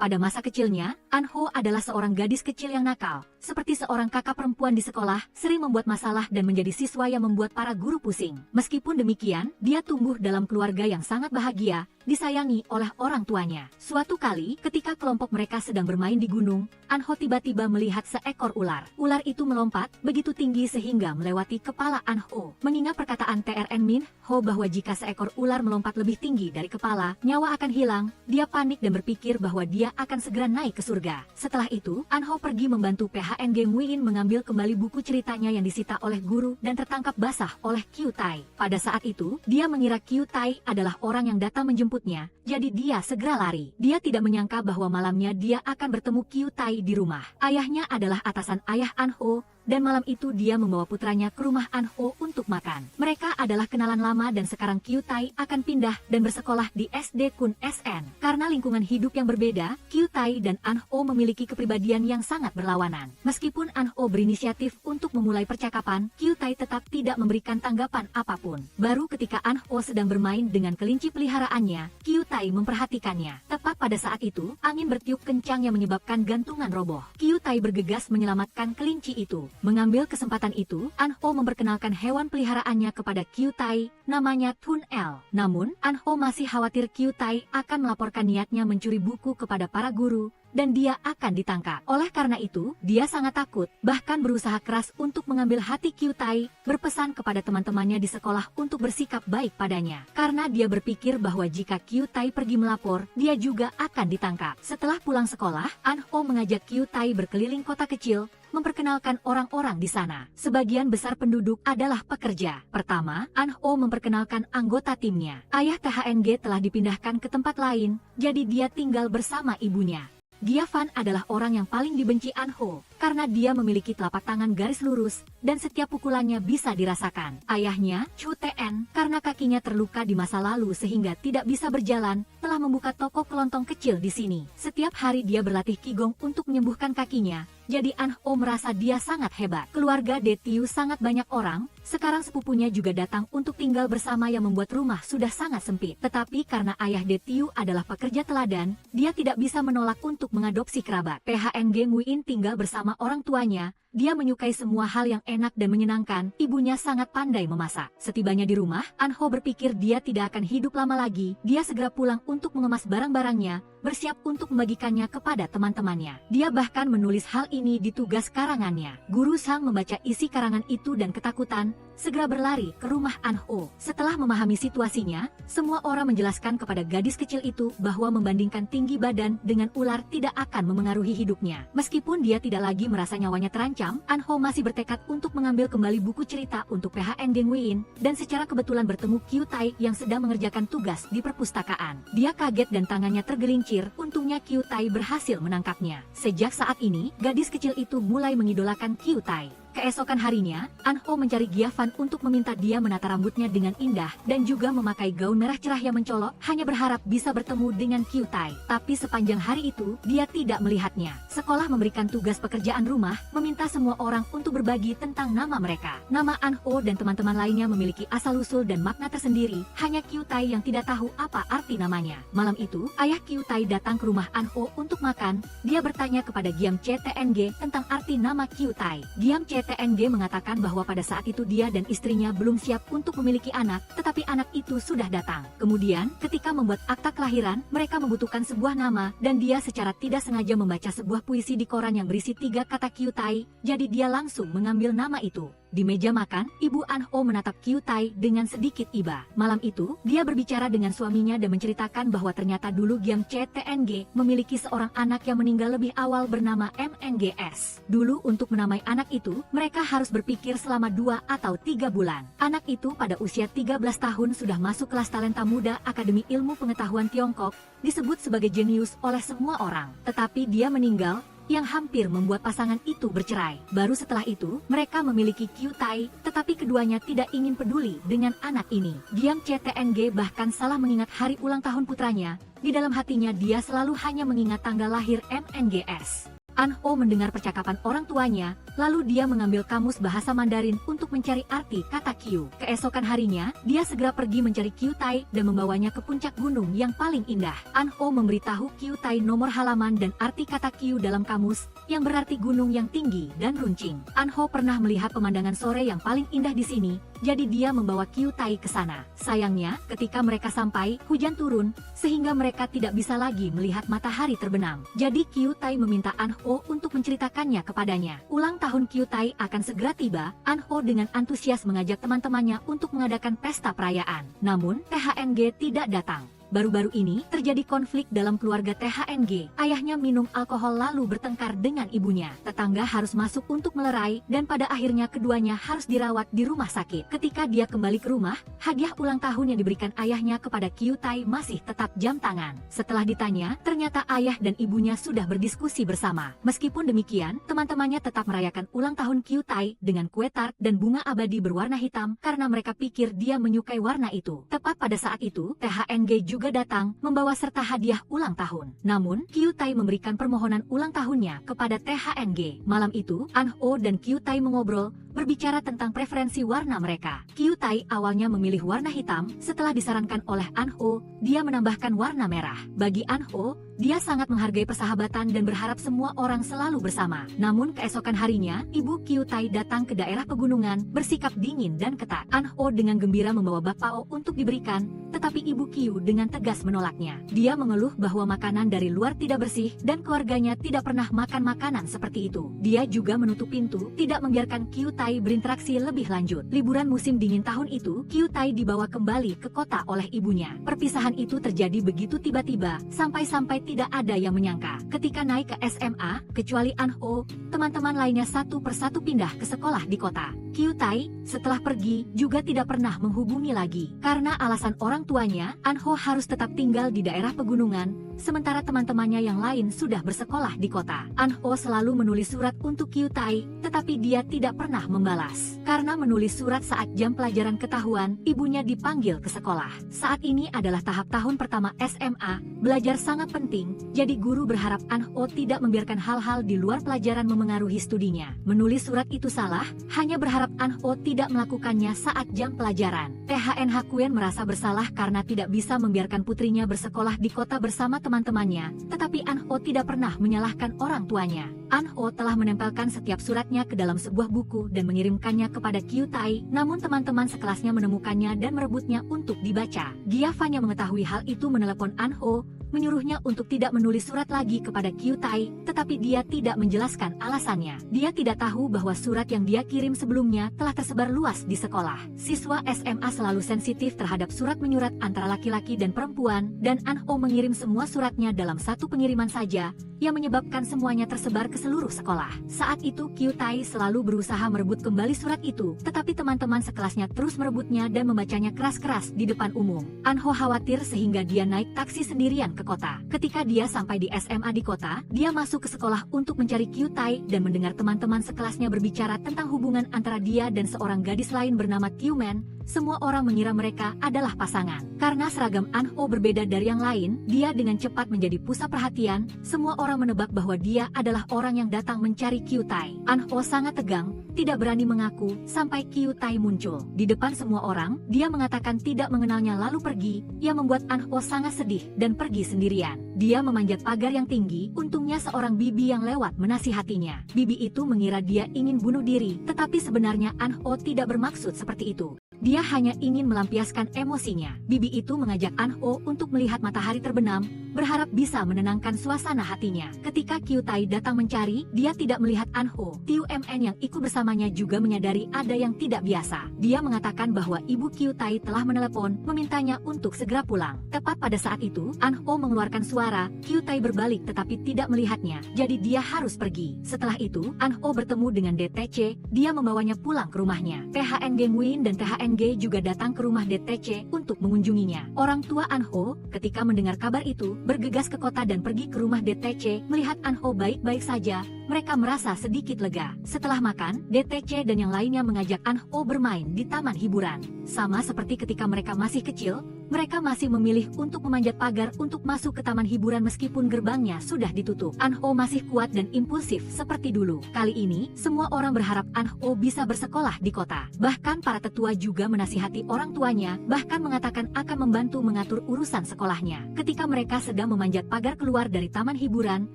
Pada masa kecilnya, Anho adalah seorang gadis kecil yang nakal. Seperti seorang kakak perempuan di sekolah, sering membuat masalah dan menjadi siswa yang membuat para guru pusing. Meskipun demikian, dia tumbuh dalam keluarga yang sangat bahagia, disayangi oleh orang tuanya. Suatu kali, ketika kelompok mereka sedang bermain di gunung, Anho tiba-tiba melihat seekor ular. Ular itu melompat begitu tinggi sehingga melewati kepala Anho. Mengingat perkataan Trn Min Ho bahwa jika seekor ular melompat lebih tinggi dari kepala, nyawa akan hilang, dia panik dan berpikir bahwa dia akan segera naik ke surga. Setelah itu, Anho pergi membantu PHNG Nguyen mengambil kembali buku ceritanya yang disita oleh guru dan tertangkap basah oleh Kyu Tai. Pada saat itu, dia mengira Kyu Tai adalah orang yang datang menjemputnya, jadi dia segera lari. Dia tidak menyangka bahwa malamnya dia akan bertemu Kyu Tai di rumah. Ayahnya adalah atasan ayah Anho, dan malam itu dia membawa putranya ke rumah Anho untuk makan. Mereka adalah kenalan lama dan sekarang Kyu Tai akan pindah dan bersekolah di SD Kun SN. Karena lingkungan hidup yang berbeda, Kyu Tai dan Anho memiliki kepribadian yang sangat berlawanan. Meskipun Anho berinisiatif untuk memulai percakapan, Kyu Tai tetap tidak memberikan tanggapan apapun. Baru ketika Anho sedang bermain dengan kelinci peliharaannya, Kyu Tai memperhatikannya. Tepat pada saat itu, angin bertiup kencang yang menyebabkan gantungan roboh. Kyu Tai bergegas menyelamatkan kelinci itu. Mengambil kesempatan itu, Anho memperkenalkan hewan peliharaannya kepada Kyu Tai, namanya Tun El. Namun, Anho masih khawatir Kyu Tai akan melaporkan niatnya mencuri buku kepada para guru, dan dia akan ditangkap. Oleh karena itu, dia sangat takut, bahkan berusaha keras untuk mengambil hati Kyu Tai, berpesan kepada teman-temannya di sekolah untuk bersikap baik padanya. Karena dia berpikir bahwa jika Kyu Tai pergi melapor, dia juga akan ditangkap. Setelah pulang sekolah, Anho mengajak Kyu Tai berkeliling kota kecil, memperkenalkan orang-orang di sana. Sebagian besar penduduk adalah pekerja. Pertama, Anho memperkenalkan anggota timnya. Ayah THNG telah dipindahkan ke tempat lain, jadi dia tinggal bersama ibunya. Giavan adalah orang yang paling dibenci Anho, karena dia memiliki telapak tangan garis lurus, dan setiap pukulannya bisa dirasakan. Ayahnya, Chu Tn, karena kakinya terluka di masa lalu sehingga tidak bisa berjalan, telah membuka toko kelontong kecil di sini. Setiap hari dia berlatih Qigong untuk menyembuhkan kakinya, jadi Anho merasa dia sangat hebat. Keluarga De Tiu sangat banyak orang, sekarang sepupunya juga datang untuk tinggal bersama yang membuat rumah sudah sangat sempit. Tetapi karena ayah De Tiu adalah pekerja teladan, dia tidak bisa menolak untuk mengadopsi kerabat. PHNG Nguyen tinggal bersama orang tuanya. Dia menyukai semua hal yang enak dan menyenangkan, ibunya sangat pandai memasak. Setibanya di rumah, Anho berpikir dia tidak akan hidup lama lagi. Dia segera pulang untuk mengemas barang-barangnya, bersiap untuk membagikannya kepada teman-temannya. Dia bahkan menulis hal ini di tugas karangannya. Guru Sang membaca isi karangan itu dan ketakutan, segera berlari ke rumah Anho. Setelah memahami situasinya, semua orang menjelaskan kepada gadis kecil itu bahwa membandingkan tinggi badan dengan ular tidak akan memengaruhi hidupnya. Meskipun dia tidak lagi merasa nyawanya terancam, Anho masih bertekad untuk mengambil kembali buku cerita untuk PHNG Nguyen, dan secara kebetulan bertemu Kyu Tai yang sedang mengerjakan tugas di perpustakaan. Dia kaget dan tangannya tergelincir, untungnya Kyu Tai berhasil menangkapnya. Sejak saat ini, gadis kecil itu mulai mengidolakan Kyu Tai. Keesokan harinya, Anho mencari Giavan untuk meminta dia menata rambutnya dengan indah dan juga memakai gaun merah cerah yang mencolok, hanya berharap bisa bertemu dengan Kyu Tai. Tapi sepanjang hari itu, dia tidak melihatnya. Sekolah memberikan tugas pekerjaan rumah, meminta semua orang untuk berbagi tentang nama mereka. Nama Anho dan teman-teman lainnya memiliki asal-usul dan makna tersendiri, hanya Kyu Tai yang tidak tahu apa arti namanya. Malam itu, ayah Kyu Tai datang ke rumah Anho untuk makan. Dia bertanya kepada Giam CTNG tentang arti nama Kyu Tai. Giam CTNG mengatakan bahwa pada saat itu dia dan istrinya belum siap untuk memiliki anak, tetapi anak itu sudah datang. Kemudian, ketika membuat akta kelahiran, mereka membutuhkan sebuah nama, dan dia secara tidak sengaja membaca sebuah puisi di koran yang berisi 3 kata Kyu Tai, jadi dia langsung mengambil nama itu. Di meja makan, Ibu Anho menatap Kyu Tai dengan sedikit iba. Malam itu, dia berbicara dengan suaminya dan menceritakan bahwa ternyata dulu Giam CTNG memiliki seorang anak yang meninggal lebih awal bernama MNGS. Dulu untuk menamai anak itu, mereka harus berpikir selama 2 atau 3 bulan. Anak itu pada usia 13 tahun sudah masuk kelas talenta muda Akademi Ilmu Pengetahuan Tiongkok, disebut sebagai jenius oleh semua orang. Tetapi dia meninggal, yang hampir membuat pasangan itu bercerai. Baru setelah itu, mereka memiliki Kyu Tai, tetapi keduanya tidak ingin peduli dengan anak ini. Giam CTNG bahkan salah mengingat hari ulang tahun putranya. Di dalam hatinya dia selalu hanya mengingat tanggal lahir MNGS. An Ho mendengar percakapan orang tuanya, lalu dia mengambil kamus bahasa Mandarin untuk mencari arti kata Q. Keesokan harinya, dia segera pergi mencari Q Tai dan membawanya ke puncak gunung yang paling indah. An Ho memberitahu Q Tai nomor halaman dan arti kata Q dalam kamus, yang berarti gunung yang tinggi dan runcing. An Ho pernah melihat pemandangan sore yang paling indah di sini, jadi dia membawa Q Tai ke sana. Sayangnya, ketika mereka sampai, hujan turun, sehingga mereka tidak bisa lagi melihat matahari terbenam. Jadi Q Tai meminta An Ho untuk menceritakannya kepadanya. Ulang tahun Q Tai akan segera tiba. An Ho dengan antusias mengajak teman-temannya untuk mengadakan pesta perayaan. Namun, THNG tidak datang. Baru-baru ini terjadi konflik dalam keluarga THNG. Ayahnya minum alkohol lalu bertengkar dengan ibunya. Tetangga harus masuk untuk melerai dan pada akhirnya keduanya harus dirawat di rumah sakit. Ketika dia kembali ke rumah, hadiah ulang tahun yang diberikan ayahnya kepada Q Tai masih tetap jam tangan. Setelah ditanya, ternyata ayah dan ibunya sudah berdiskusi bersama. Meskipun demikian, teman-temannya tetap merayakan ulang tahun Q Tai dengan kue tart dan bunga abadi berwarna hitam karena mereka pikir dia menyukai warna itu. Tepat pada saat itu, THNG juga datang membawa serta hadiah ulang tahun. Namun, Q Tai memberikan permohonan ulang tahunnya kepada THNG. Malam itu, An Ho dan Q Tai mengobrol, berbicara tentang preferensi warna mereka. Q Tai awalnya memilih warna hitam, setelah disarankan oleh An Ho, dia menambahkan warna merah. Bagi An Ho, dia sangat menghargai persahabatan dan berharap semua orang selalu bersama. Namun keesokan harinya, ibu Q Tai datang ke daerah pegunungan, bersikap dingin dan ketat. An Ho dengan gembira membawa bakpao untuk diberikan, tetapi ibu Q dengan tegas menolaknya. Dia mengeluh bahwa makanan dari luar tidak bersih dan keluarganya tidak pernah makan makanan seperti itu. Dia juga menutup pintu, tidak membiarkan Q Tai berinteraksi lebih lanjut. Liburan musim dingin tahun itu, Q Tai dibawa kembali ke kota oleh ibunya. Perpisahan itu terjadi begitu tiba-tiba, sampai-sampai tidak ada yang menyangka. Ketika naik ke SMA, kecuali An Ho, teman-teman lainnya satu persatu pindah ke sekolah di kota. Q Tai, setelah pergi, juga tidak pernah menghubungi lagi. Karena alasan orang tuanya, An Ho harus tetap tinggal di daerah pegunungan, sementara teman-temannya yang lain sudah bersekolah di kota. An Ho selalu menulis surat untuk Q Tai, tetapi dia tidak pernah membalas. Karena menulis surat saat jam pelajaran ketahuan, ibunya dipanggil ke sekolah. Saat ini adalah tahap tahun pertama SMA, belajar sangat penting, jadi guru berharap An Ho tidak membiarkan hal-hal di luar pelajaran memengaruhi studinya. Menulis surat itu salah, hanya berharap An Ho tidak melakukannya saat jam pelajaran. THN Hakuen merasa bersalah karena tidak bisa membiarkan putrinya bersekolah di kota bersama teman-temannya, tetapi An Ho tidak pernah menyalahkan orang tuanya. An Ho telah menempelkan setiap suratnya ke dalam sebuah buku dan mengirimkannya kepada Q Tai, namun teman-teman sekelasnya menemukannya dan merebutnya untuk dibaca. Giavan yang mengetahui hal itu menelepon An Ho, menyuruhnya untuk tidak menulis surat lagi kepada Q Tai, tetapi dia tidak menjelaskan alasannya. Dia tidak tahu bahwa surat yang dia kirim sebelumnya telah tersebar luas di sekolah. Siswa SMA selalu sensitif terhadap surat menyurat antara laki-laki dan perempuan, dan An Ho mengirim semua suratnya dalam satu pengiriman saja, yang menyebabkan semuanya tersebar ke seluruh sekolah. Saat itu Q Tai selalu berusaha merebut kembali surat itu, tetapi teman-teman sekelasnya terus merebutnya dan membacanya keras-keras di depan umum. An Ho khawatir sehingga dia naik taksi sendirian ke kota. Ketika dia sampai di SMA di kota, dia masuk ke sekolah untuk mencari Q Tai dan mendengar teman-teman sekelasnya berbicara tentang hubungan antara dia dan seorang gadis lain bernama Q Man. Semua orang mengira mereka adalah pasangan. Karena seragam An Ho berbeda dari yang lain, dia dengan cepat menjadi pusat perhatian. Semua orang menebak bahwa dia adalah orang yang datang mencari Q Tai. An Ho sangat tegang, tidak berani mengaku, sampai Q Tai muncul. Di depan semua orang, dia mengatakan tidak mengenalnya lalu pergi, yang membuat An Ho sangat sedih dan pergi sendirian. Dia memanjat pagar yang tinggi, untungnya seorang bibi yang lewat menasihatinya. Bibi itu mengira dia ingin bunuh diri, tetapi sebenarnya An Ho tidak bermaksud seperti itu. Dia hanya ingin melampiaskan emosinya. Bibi itu mengajak An Ho untuk melihat matahari terbenam, berharap bisa menenangkan suasana hatinya. Ketika Q Tai datang mencari, dia tidak melihat An Ho. Tiu Mn yang ikut bersamanya juga menyadari ada yang tidak biasa. Dia mengatakan bahwa ibu Q Tai telah menelepon, memintanya untuk segera pulang. Tepat pada saat itu, An Ho mengeluarkan suara, Q Tai berbalik tetapi tidak melihatnya, jadi dia harus pergi. Setelah itu, An Ho bertemu dengan DTC, dia membawanya pulang ke rumahnya. THN Geng Win dan THN G juga datang ke rumah DTC untuk mengunjunginya. Orang tua An Ho, ketika mendengar kabar itu, bergegas ke kota dan pergi ke rumah DTC. Melihat An Ho baik-baik saja, mereka merasa sedikit lega. Setelah makan, DTC dan yang lainnya mengajak An Ho bermain di taman hiburan. Sama seperti ketika mereka masih kecil, mereka masih memilih untuk memanjat pagar untuk masuk ke taman hiburan meskipun gerbangnya sudah ditutup. An-ho masih kuat dan impulsif seperti dulu. Kali ini, semua orang berharap An-ho bisa bersekolah di kota. Bahkan para tetua juga menasihati orang tuanya, bahkan mengatakan akan membantu mengatur urusan sekolahnya. Ketika mereka sedang memanjat pagar keluar dari taman hiburan,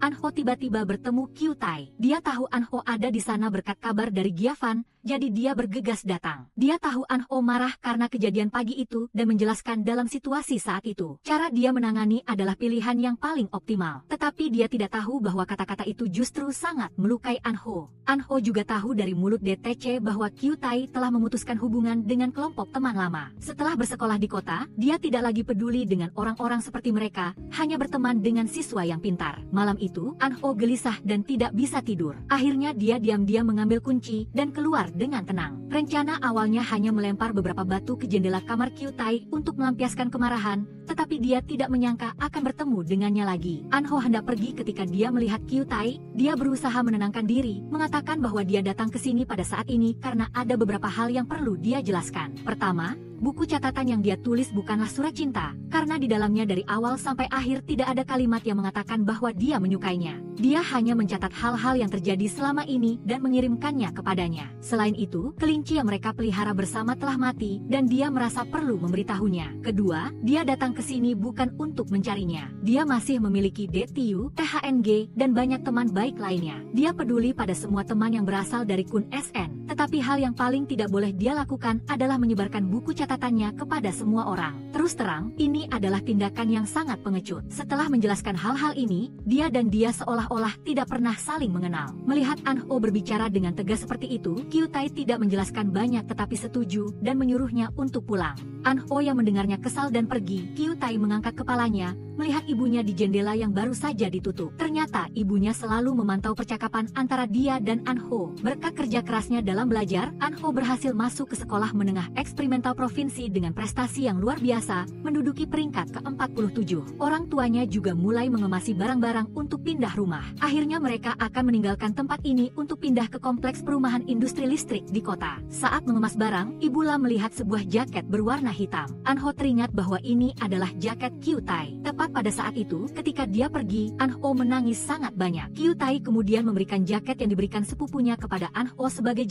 An-ho tiba-tiba bertemu Kyutai. Dia tahu An-ho ada di sana berkat kabar dari Gyavan, jadi dia bergegas datang. Dia tahu An-ho marah karena kejadian pagi itu dan menjelaskan dalam situasi saat itu. Cara dia menangani adalah pilihan yang paling optimal. Tetapi dia tidak tahu bahwa kata-kata itu justru sangat melukai An-ho. An-ho juga tahu dari mulut DTC bahwa Kyutai telah memutuskan hubungan dengan kelompok teman lama. Setelah bersekolah di kota, dia tidak lagi peduli dengan orang-orang seperti mereka, hanya berteman dengan siswa yang pintar. Malam itu, An-ho gelisah dan tidak bisa tidur. Akhirnya dia diam-diam mengambil kunci dan keluar dengan tenang. Rencana awalnya hanya melempar beberapa batu ke jendela kamar Kyutai untuk melampiaskan kemarahan, tetapi dia tidak menyangka akan bertemu dengannya lagi. An-ho hendak pergi ketika dia melihat Kyutai. Dia berusaha menenangkan diri, mengatakan bahwa dia datang ke sini pada saat ini karena ada beberapa hal yang perlu dia jelaskan. Pertama, buku catatan yang dia tulis bukanlah surat cinta, karena di dalamnya dari awal sampai akhir tidak ada kalimat yang mengatakan bahwa dia menyukainya. Dia hanya mencatat hal-hal yang terjadi selama ini dan mengirimkannya kepadanya. Selain itu, kelinci yang mereka pelihara bersama telah mati, dan dia merasa perlu memberitahunya. Kedua, dia datang ke sini bukan untuk mencarinya. Dia masih memiliki DTU, THNG, dan banyak teman baik lainnya. Dia peduli pada semua teman yang berasal dari Kun SN. Tetapi hal yang paling tidak boleh dia lakukan adalah menyebarkan buku catatannya kepada semua orang. Terus terang, ini adalah tindakan yang sangat pengecut. Setelah menjelaskan hal-hal ini, dia dan dia seolah-olah tidak pernah saling mengenal. Melihat An-ho berbicara dengan tegas seperti itu, Kyutai tidak menjelaskan banyak tetapi setuju dan menyuruhnya untuk pulang. An-ho yang mendengarnya kesal dan pergi. Kyutai mengangkat kepalanya, melihat ibunya di jendela yang baru saja ditutup. Ternyata ibunya selalu memantau percakapan antara dia dan An-ho. Berkat kerja kerasnya dalam belajar, An-ho berhasil masuk ke sekolah menengah eksperimental provinsi dengan prestasi yang luar biasa, menduduki peringkat ke-47. Orang tuanya juga mulai mengemasi barang-barang untuk pindah rumah. Akhirnya mereka akan meninggalkan tempat ini untuk pindah ke kompleks perumahan industri listrik di kota. Saat mengemas barang, Ibu La melihat sebuah jaket berwarna hitam. An-ho teringat bahwa ini adalah jaket Kyutai. Tepat pada saat itu, ketika dia pergi, An-ho menangis sangat banyak. Kyutai kemudian memberikan jaket yang diberikan sepupunya kepada An-ho sebagai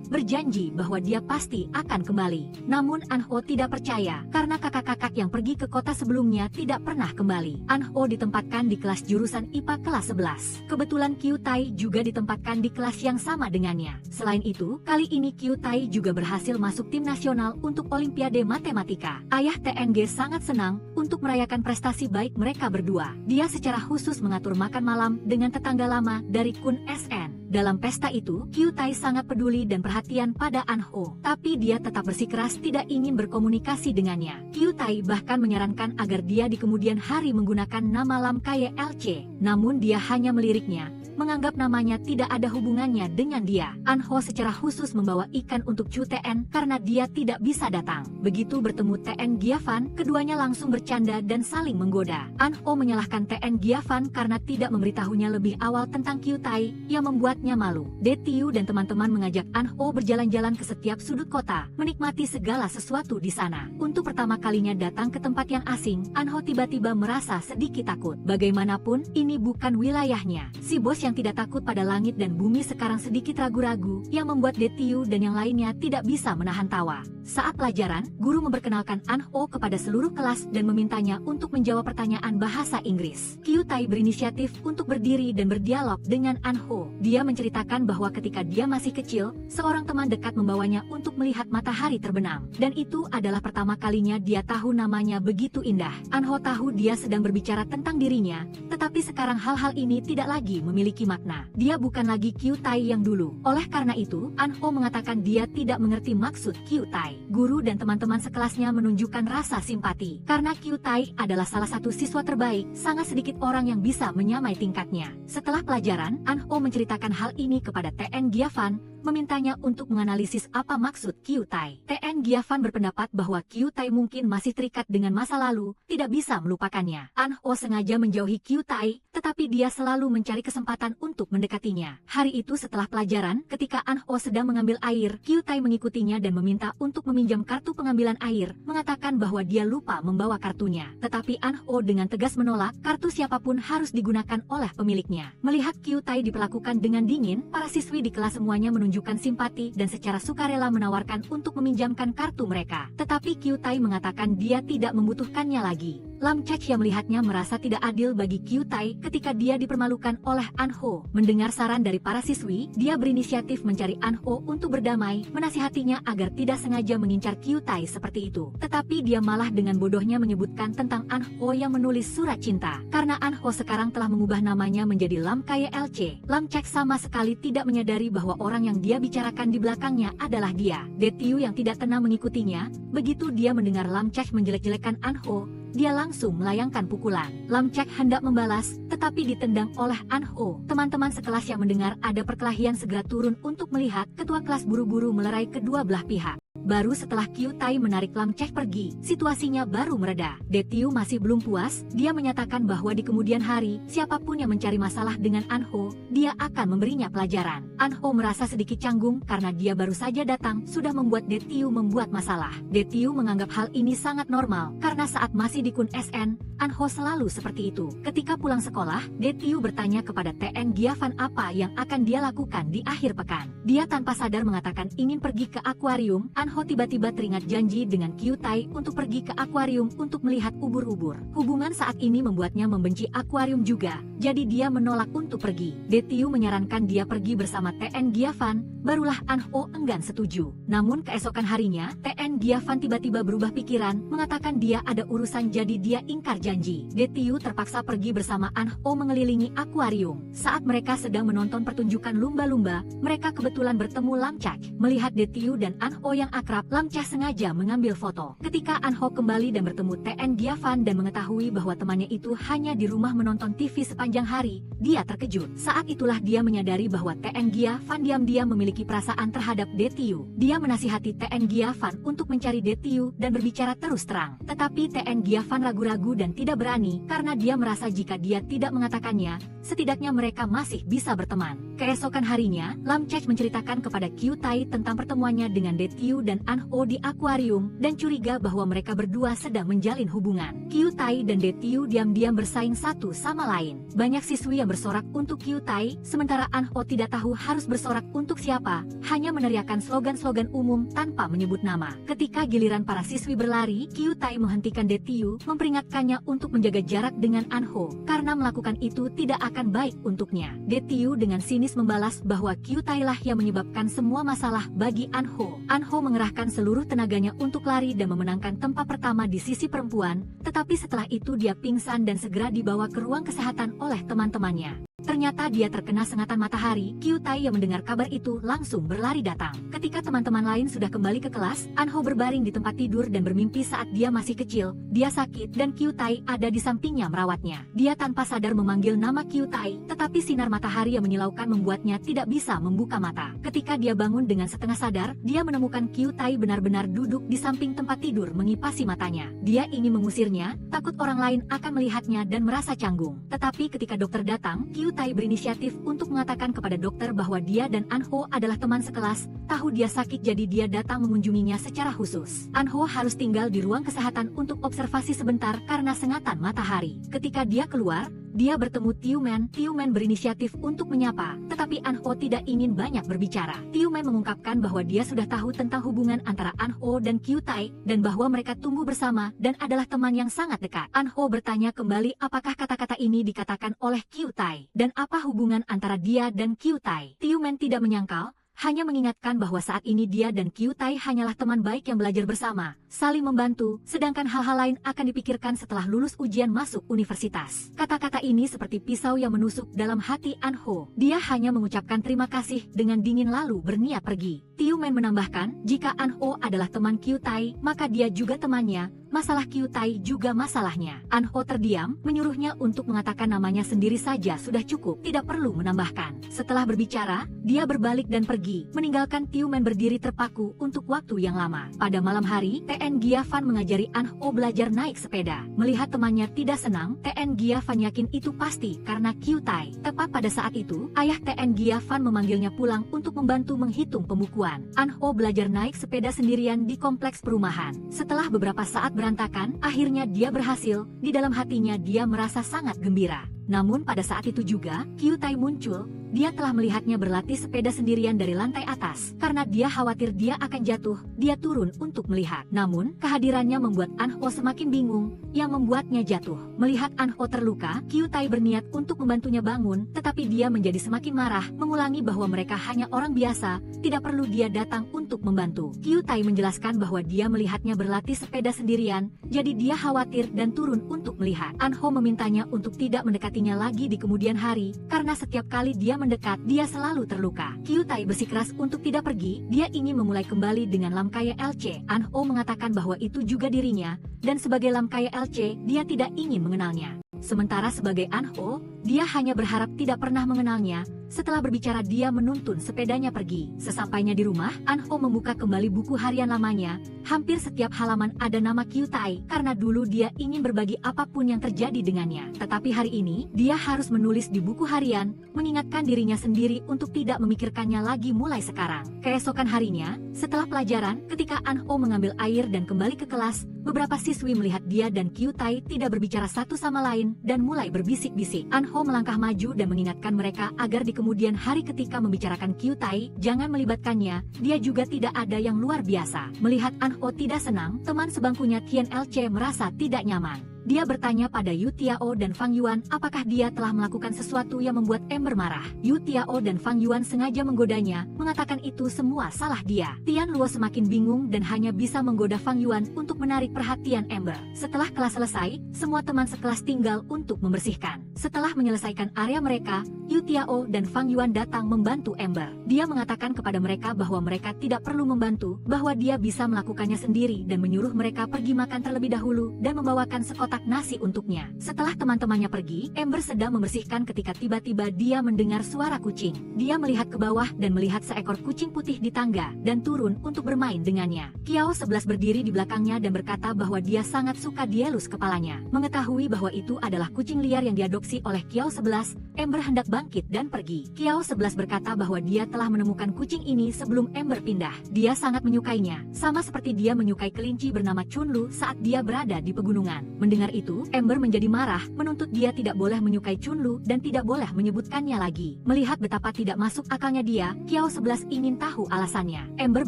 berjanji bahwa dia pasti akan kembali. Namun An-ho tidak percaya, karena kakak-kakak yang pergi ke kota sebelumnya tidak pernah kembali. An-ho ditempatkan di kelas jurusan IPA kelas 11. Kebetulan Kyutai juga ditempatkan di kelas yang sama dengannya. Selain itu, kali ini Kyutai juga berhasil masuk tim nasional untuk Olimpiade Matematika. Ayah TNG sangat senang untuk merayakan prestasi baik mereka berdua. Dia secara khusus mengatur makan malam dengan tetangga lama dari Kun SN. Dalam pesta itu, Kyutai sangat peduli dan perhatian pada An-ho, tapi dia tetap bersikeras tidak ingin berkomunikasi dengannya. Kyutai bahkan menyarankan agar dia di kemudian hari menggunakan nama Lam KYLC, namun dia hanya meliriknya, menganggap namanya tidak ada hubungannya dengan dia. An-ho secara khusus membawa ikan untuk Chu TN karena dia tidak bisa datang. Begitu bertemu TN Gyavan, keduanya langsung bercanda dan saling menggoda. An-ho menyalahkan TN Gyavan karena tidak memberitahunya lebih awal tentang Kyutai yang membuatnya malu. DTU dan teman-teman mengajak An-ho berjalan-jalan ke setiap sudut kota, menikmati segala sesuatu di sana. Untuk pertama kalinya datang ke tempat yang asing, An-ho tiba-tiba merasa sedikit takut. Bagaimanapun, ini bukan wilayahnya. Si bos yang tidak takut pada langit dan bumi sekarang sedikit ragu-ragu, yang membuat DTU dan yang lainnya tidak bisa menahan tawa. Saat pelajaran, guru memperkenalkan An-ho kepada seluruh kelas dan memintanya untuk menjawab pertanyaan bahasa Inggris. Kyutai berinisiatif untuk berdiri dan berdialog dengan An-ho. Dia menceritakan bahwa ketika dia masih kecil, seorang teman dekat membawanya untuk melihat matahari terbenam. Dan itu adalah pertama kalinya dia tahu namanya begitu indah. An-ho tahu dia sedang berbicara tentang dirinya, tetapi sekarang hal-hal ini tidak lagi memiliki makna. Dia bukan lagi Kyutai yang dulu. Oleh karena itu, An-ho mengatakan dia tidak mengerti maksud Kyutai. Guru dan teman-teman sekelasnya menunjukkan rasa simpati. Karena Kyutai adalah salah satu siswa terbaik, sangat sedikit orang yang bisa menyamai tingkatnya. Setelah pelajaran, An-ho menceritakan hal ini kepada TN Gyavan, memintanya untuk menganalisis apa maksud Kyu Tai. TN Giavan berpendapat bahwa Kyu Tai mungkin masih terikat dengan masa lalu, tidak bisa melupakannya. An Ho sengaja menjauhi Kyu Tai, tetapi dia selalu mencari kesempatan untuk mendekatinya. Hari itu setelah pelajaran, ketika An Ho sedang mengambil air, Kyu Tai mengikutinya dan meminta untuk meminjam kartu pengambilan air, mengatakan bahwa dia lupa membawa kartunya. Tetapi An Ho dengan tegas menolak, kartu siapapun harus digunakan oleh pemiliknya. Melihat Kyu Tai diperlakukan dengan dingin, para siswi di kelas semuanya menunjukkan simpati dan secara sukarela menawarkan untuk meminjamkan kartu mereka. Tetapi Kyu Tai mengatakan dia tidak membutuhkannya lagi. Lam Chek yang melihatnya merasa tidak adil bagi Kyu Tai ketika dia dipermalukan oleh An Ho. Mendengar saran dari para siswi, dia berinisiatif mencari An Ho untuk berdamai, menasihatinya agar tidak sengaja mengincar Kyu Tai seperti itu. Tetapi dia malah dengan bodohnya menyebutkan tentang An Ho yang menulis surat cinta. Karena An Ho sekarang telah mengubah namanya menjadi Lam KYLC. Lam Chek sama sekali tidak menyadari bahwa orang yang dia bicarakan di belakangnya adalah dia. Detiu yang tidak tenang mengikutinya. Begitu dia mendengar Lam Chek menjelek-jelekan An Ho, dia langsung melayangkan pukulan. Lam Chek hendak membalas, tetapi ditendang oleh An Ho. Teman-teman sekelas yang mendengar ada perkelahian segera turun untuk melihat. Ketua kelas buru-buru melerai kedua belah pihak. Baru setelah Kyu Tai menarik Lam Chek pergi, situasinya baru mereda. Detiu masih belum puas, dia menyatakan bahwa di kemudian hari, siapapun yang mencari masalah dengan An Ho, dia akan memberinya pelajaran. An Ho merasa sedikit canggung karena dia baru saja datang, sudah membuat Detiu membuat masalah. Detiu menganggap hal ini sangat normal, karena saat masih di Kun SN, An Ho selalu seperti itu. Ketika pulang sekolah, Detiu bertanya kepada TN Giavan apa yang akan dia lakukan di akhir pekan. Dia tanpa sadar mengatakan ingin pergi ke akuarium. An Ho tiba-tiba teringat janji dengan Kyu Tai untuk pergi ke akuarium untuk melihat ubur-ubur. Hubungan saat ini membuatnya membenci akuarium juga, jadi dia menolak untuk pergi. Detiu menyarankan dia pergi bersama TN Giavan, barulah An Ho enggan setuju. Namun keesokan harinya, TN Giavan tiba-tiba berubah pikiran, mengatakan dia ada urusan jadi dia ingkar janji. Detiu terpaksa pergi bersama An Ho mengelilingi akuarium. Saat mereka sedang menonton pertunjukan lumba-lumba, mereka kebetulan bertemu Lam Chek. Melihat Detiu dan An Ho yang akrab, Lam Chek sengaja mengambil foto. Ketika An Ho kembali dan bertemu TN Giavan dan mengetahui bahwa temannya itu hanya di rumah menonton TV sepanjang hari, dia terkejut. Saat itulah dia menyadari bahwa TN Giavan diam-diam memiliki perasaan terhadap Detiu. Dia menasihati TN Giavan untuk mencari Detiu dan berbicara terus terang. Tetapi TN Giavan ragu-ragu dan tidak berani karena dia merasa jika dia tidak mengatakannya, setidaknya mereka masih bisa berteman. Keesokan harinya, Lam Chek menceritakan kepada Kyu Tai tentang pertemuannya dengan Detiu dan An Ho di akuarium dan curiga bahwa mereka berdua sedang menjalin hubungan. Kyu Tai dan Detiu diam-diam bersaing satu sama lain. Banyak siswi yang bersorak untuk Kyu Tai, sementara An Ho tidak tahu harus bersorak untuk siapa, hanya meneriakkan slogan-slogan umum tanpa menyebut nama. Ketika giliran para siswi berlari, Kyu Tai menghentikan Detiu, memperingatkannya untuk menjaga jarak dengan An Ho, karena melakukan itu tidak akan baik untuknya. Detiu dengan sinis membalas bahwa Kyu Tai lah yang menyebabkan semua masalah bagi An Ho. An Ho mengerahkan seluruh tenaganya untuk lari dan memenangkan tempat pertama di sisi perempuan, tetapi setelah itu dia pingsan dan segera dibawa ke ruang kesehatan oleh teman-temannya. Ternyata dia terkena sengatan matahari. Kyu Tai yang mendengar kabar itu langsung berlari datang. Ketika teman-teman lain sudah kembali ke kelas, An Ho berbaring di tempat tidur dan bermimpi saat dia masih kecil. Dia sakit dan Kyu Tai ada di sampingnya merawatnya. Dia tanpa sadar memanggil nama Kyu Tai, tetapi sinar matahari yang menyilaukan membuatnya tidak bisa membuka mata. Ketika dia bangun dengan setengah sadar, dia menemukan Kyu Tai benar-benar duduk di samping tempat tidur mengipasi matanya. Dia ingin mengusirnya, takut orang lain akan melihatnya dan merasa canggung. Tetapi ketika dokter datang, Kyu Tai berinisiatif untuk mengatakan kepada dokter bahwa dia dan An Ho adalah teman sekelas, tahu dia sakit jadi dia datang mengunjunginya secara khusus. An Ho harus tinggal di ruang kesehatan untuk observasi sebentar karena sengatan matahari. Ketika dia keluar, dia bertemu Tiumen. Tiumen berinisiatif untuk menyapa, tetapi An Ho tidak ingin banyak berbicara. Tiumen mengungkapkan bahwa dia sudah tahu tentang hubungan antara An Ho dan Kyu Tai, dan bahwa mereka tumbuh bersama dan adalah teman yang sangat dekat. An Ho bertanya kembali apakah kata-kata ini dikatakan oleh Kyu Tai, dan apa hubungan antara dia dan Kyu Tai. Tiumen tidak menyangkal, hanya mengingatkan bahwa saat ini dia dan Kyu Tai hanyalah teman baik yang belajar bersama, saling membantu, sedangkan hal-hal lain akan dipikirkan setelah lulus ujian masuk universitas. Kata-kata ini seperti pisau yang menusuk dalam hati An Ho. Dia hanya mengucapkan terima kasih dengan dingin lalu berniat pergi. Tiumen menambahkan, jika An Ho adalah teman Kyu Tai, maka dia juga temannya. masalah Kyu Tai juga masalahnya. An Ho terdiam, menyuruhnya untuk mengatakan namanya sendiri saja sudah cukup, tidak perlu menambahkan. Setelah berbicara, dia berbalik dan pergi, meninggalkan Tiu Men berdiri terpaku untuk waktu yang lama. Pada malam hari, TN Giavan mengajari An Ho belajar naik sepeda. Melihat temannya tidak senang, TN Giavan yakin itu pasti karena Kyu Tai. Tepat pada saat itu, ayah TN Giavan memanggilnya pulang untuk membantu menghitung pembukuan. An Ho belajar naik sepeda sendirian di kompleks perumahan. Setelah beberapa saat berantakan, akhirnya dia berhasil. Di dalam hatinya dia merasa sangat gembira. Namun pada saat itu juga, Kyu Tai muncul. Dia telah melihatnya berlatih sepeda sendirian dari lantai atas. Karena dia khawatir dia akan jatuh, dia turun untuk melihat. Namun, kehadirannya membuat An Ho semakin bingung, yang membuatnya jatuh. Melihat An Ho terluka, Kyu Tai berniat untuk membantunya bangun, tetapi dia menjadi semakin marah, mengulangi bahwa mereka hanya orang biasa, tidak perlu dia datang untuk membantu. Kyu Tai menjelaskan bahwa dia melihatnya berlatih sepeda sendirian, jadi dia khawatir dan turun untuk melihat. An Ho memintanya untuk tidak mendekatinya lagi di kemudian hari, karena setiap kali dia mendekat, dia selalu terluka. Kyu Tai bersikeras untuk tidak pergi, dia ingin memulai kembali dengan Lam Kaya LC. An Ho mengatakan bahwa itu juga dirinya, dan sebagai Lam Kaya LC, dia tidak ingin mengenalnya. Sementara sebagai An Ho, dia hanya berharap tidak pernah mengenalnya. Setelah berbicara dia menuntun sepedanya pergi. Sesampainya di rumah, An Ho membuka kembali buku harian lamanya. Hampir setiap halaman ada nama Kyu Tai, karena dulu dia ingin berbagi apapun yang terjadi dengannya. Tetapi hari ini, dia harus menulis di buku harian, mengingatkan dirinya sendiri untuk tidak memikirkannya lagi mulai sekarang. Keesokan harinya, setelah pelajaran, ketika An Ho mengambil air dan kembali ke kelas, beberapa siswi melihat dia dan Kyu Tai tidak berbicara satu sama lain, dan mulai berbisik-bisik. An Ho melangkah maju dan mengingatkan mereka agar di kemudian hari ketika membicarakan Kyu Tai, jangan melibatkannya, dia juga tidak ada yang luar biasa. Melihat An Ho tidak senang, teman sebangkunya Tian LC merasa tidak nyaman. Dia bertanya pada Yu Tiao dan Fang Yuan apakah dia telah melakukan sesuatu yang membuat Ember marah. Yu Tiao dan Fang Yuan sengaja menggodanya, mengatakan itu semua salah dia. Tian Luo semakin bingung dan hanya bisa menggoda Fang Yuan untuk menarik perhatian Ember. Setelah kelas selesai, semua teman sekelas tinggal untuk membersihkan. Setelah menyelesaikan area mereka, Yu Tiao dan Fang Yuan datang membantu Ember. Dia mengatakan kepada mereka bahwa mereka tidak perlu membantu, bahwa dia bisa melakukannya sendiri dan menyuruh mereka pergi makan terlebih dahulu dan membawakan sekotak nasi untuknya. Setelah teman-temannya pergi, Ember sedang membersihkan ketika tiba-tiba dia mendengar suara kucing. Dia melihat ke bawah dan melihat seekor kucing putih di tangga dan turun untuk bermain dengannya. Kiao 11 berdiri di belakangnya dan berkata bahwa dia sangat suka dielus kepalanya. Mengetahui bahwa itu adalah kucing liar yang diadopsi oleh Kiao 11, Ember hendak bangkit dan pergi. Kiao 11 berkata bahwa dia telah menemukan kucing ini sebelum Ember pindah. Dia sangat menyukainya, sama seperti dia menyukai kelinci bernama Chunlu saat dia berada di pegunungan. Mendengar itu, Ember menjadi marah, menuntut dia tidak boleh menyukai Chunlu dan tidak boleh menyebutkannya lagi. Melihat betapa tidak masuk akalnya dia, Kiao 11 ingin tahu alasannya. Ember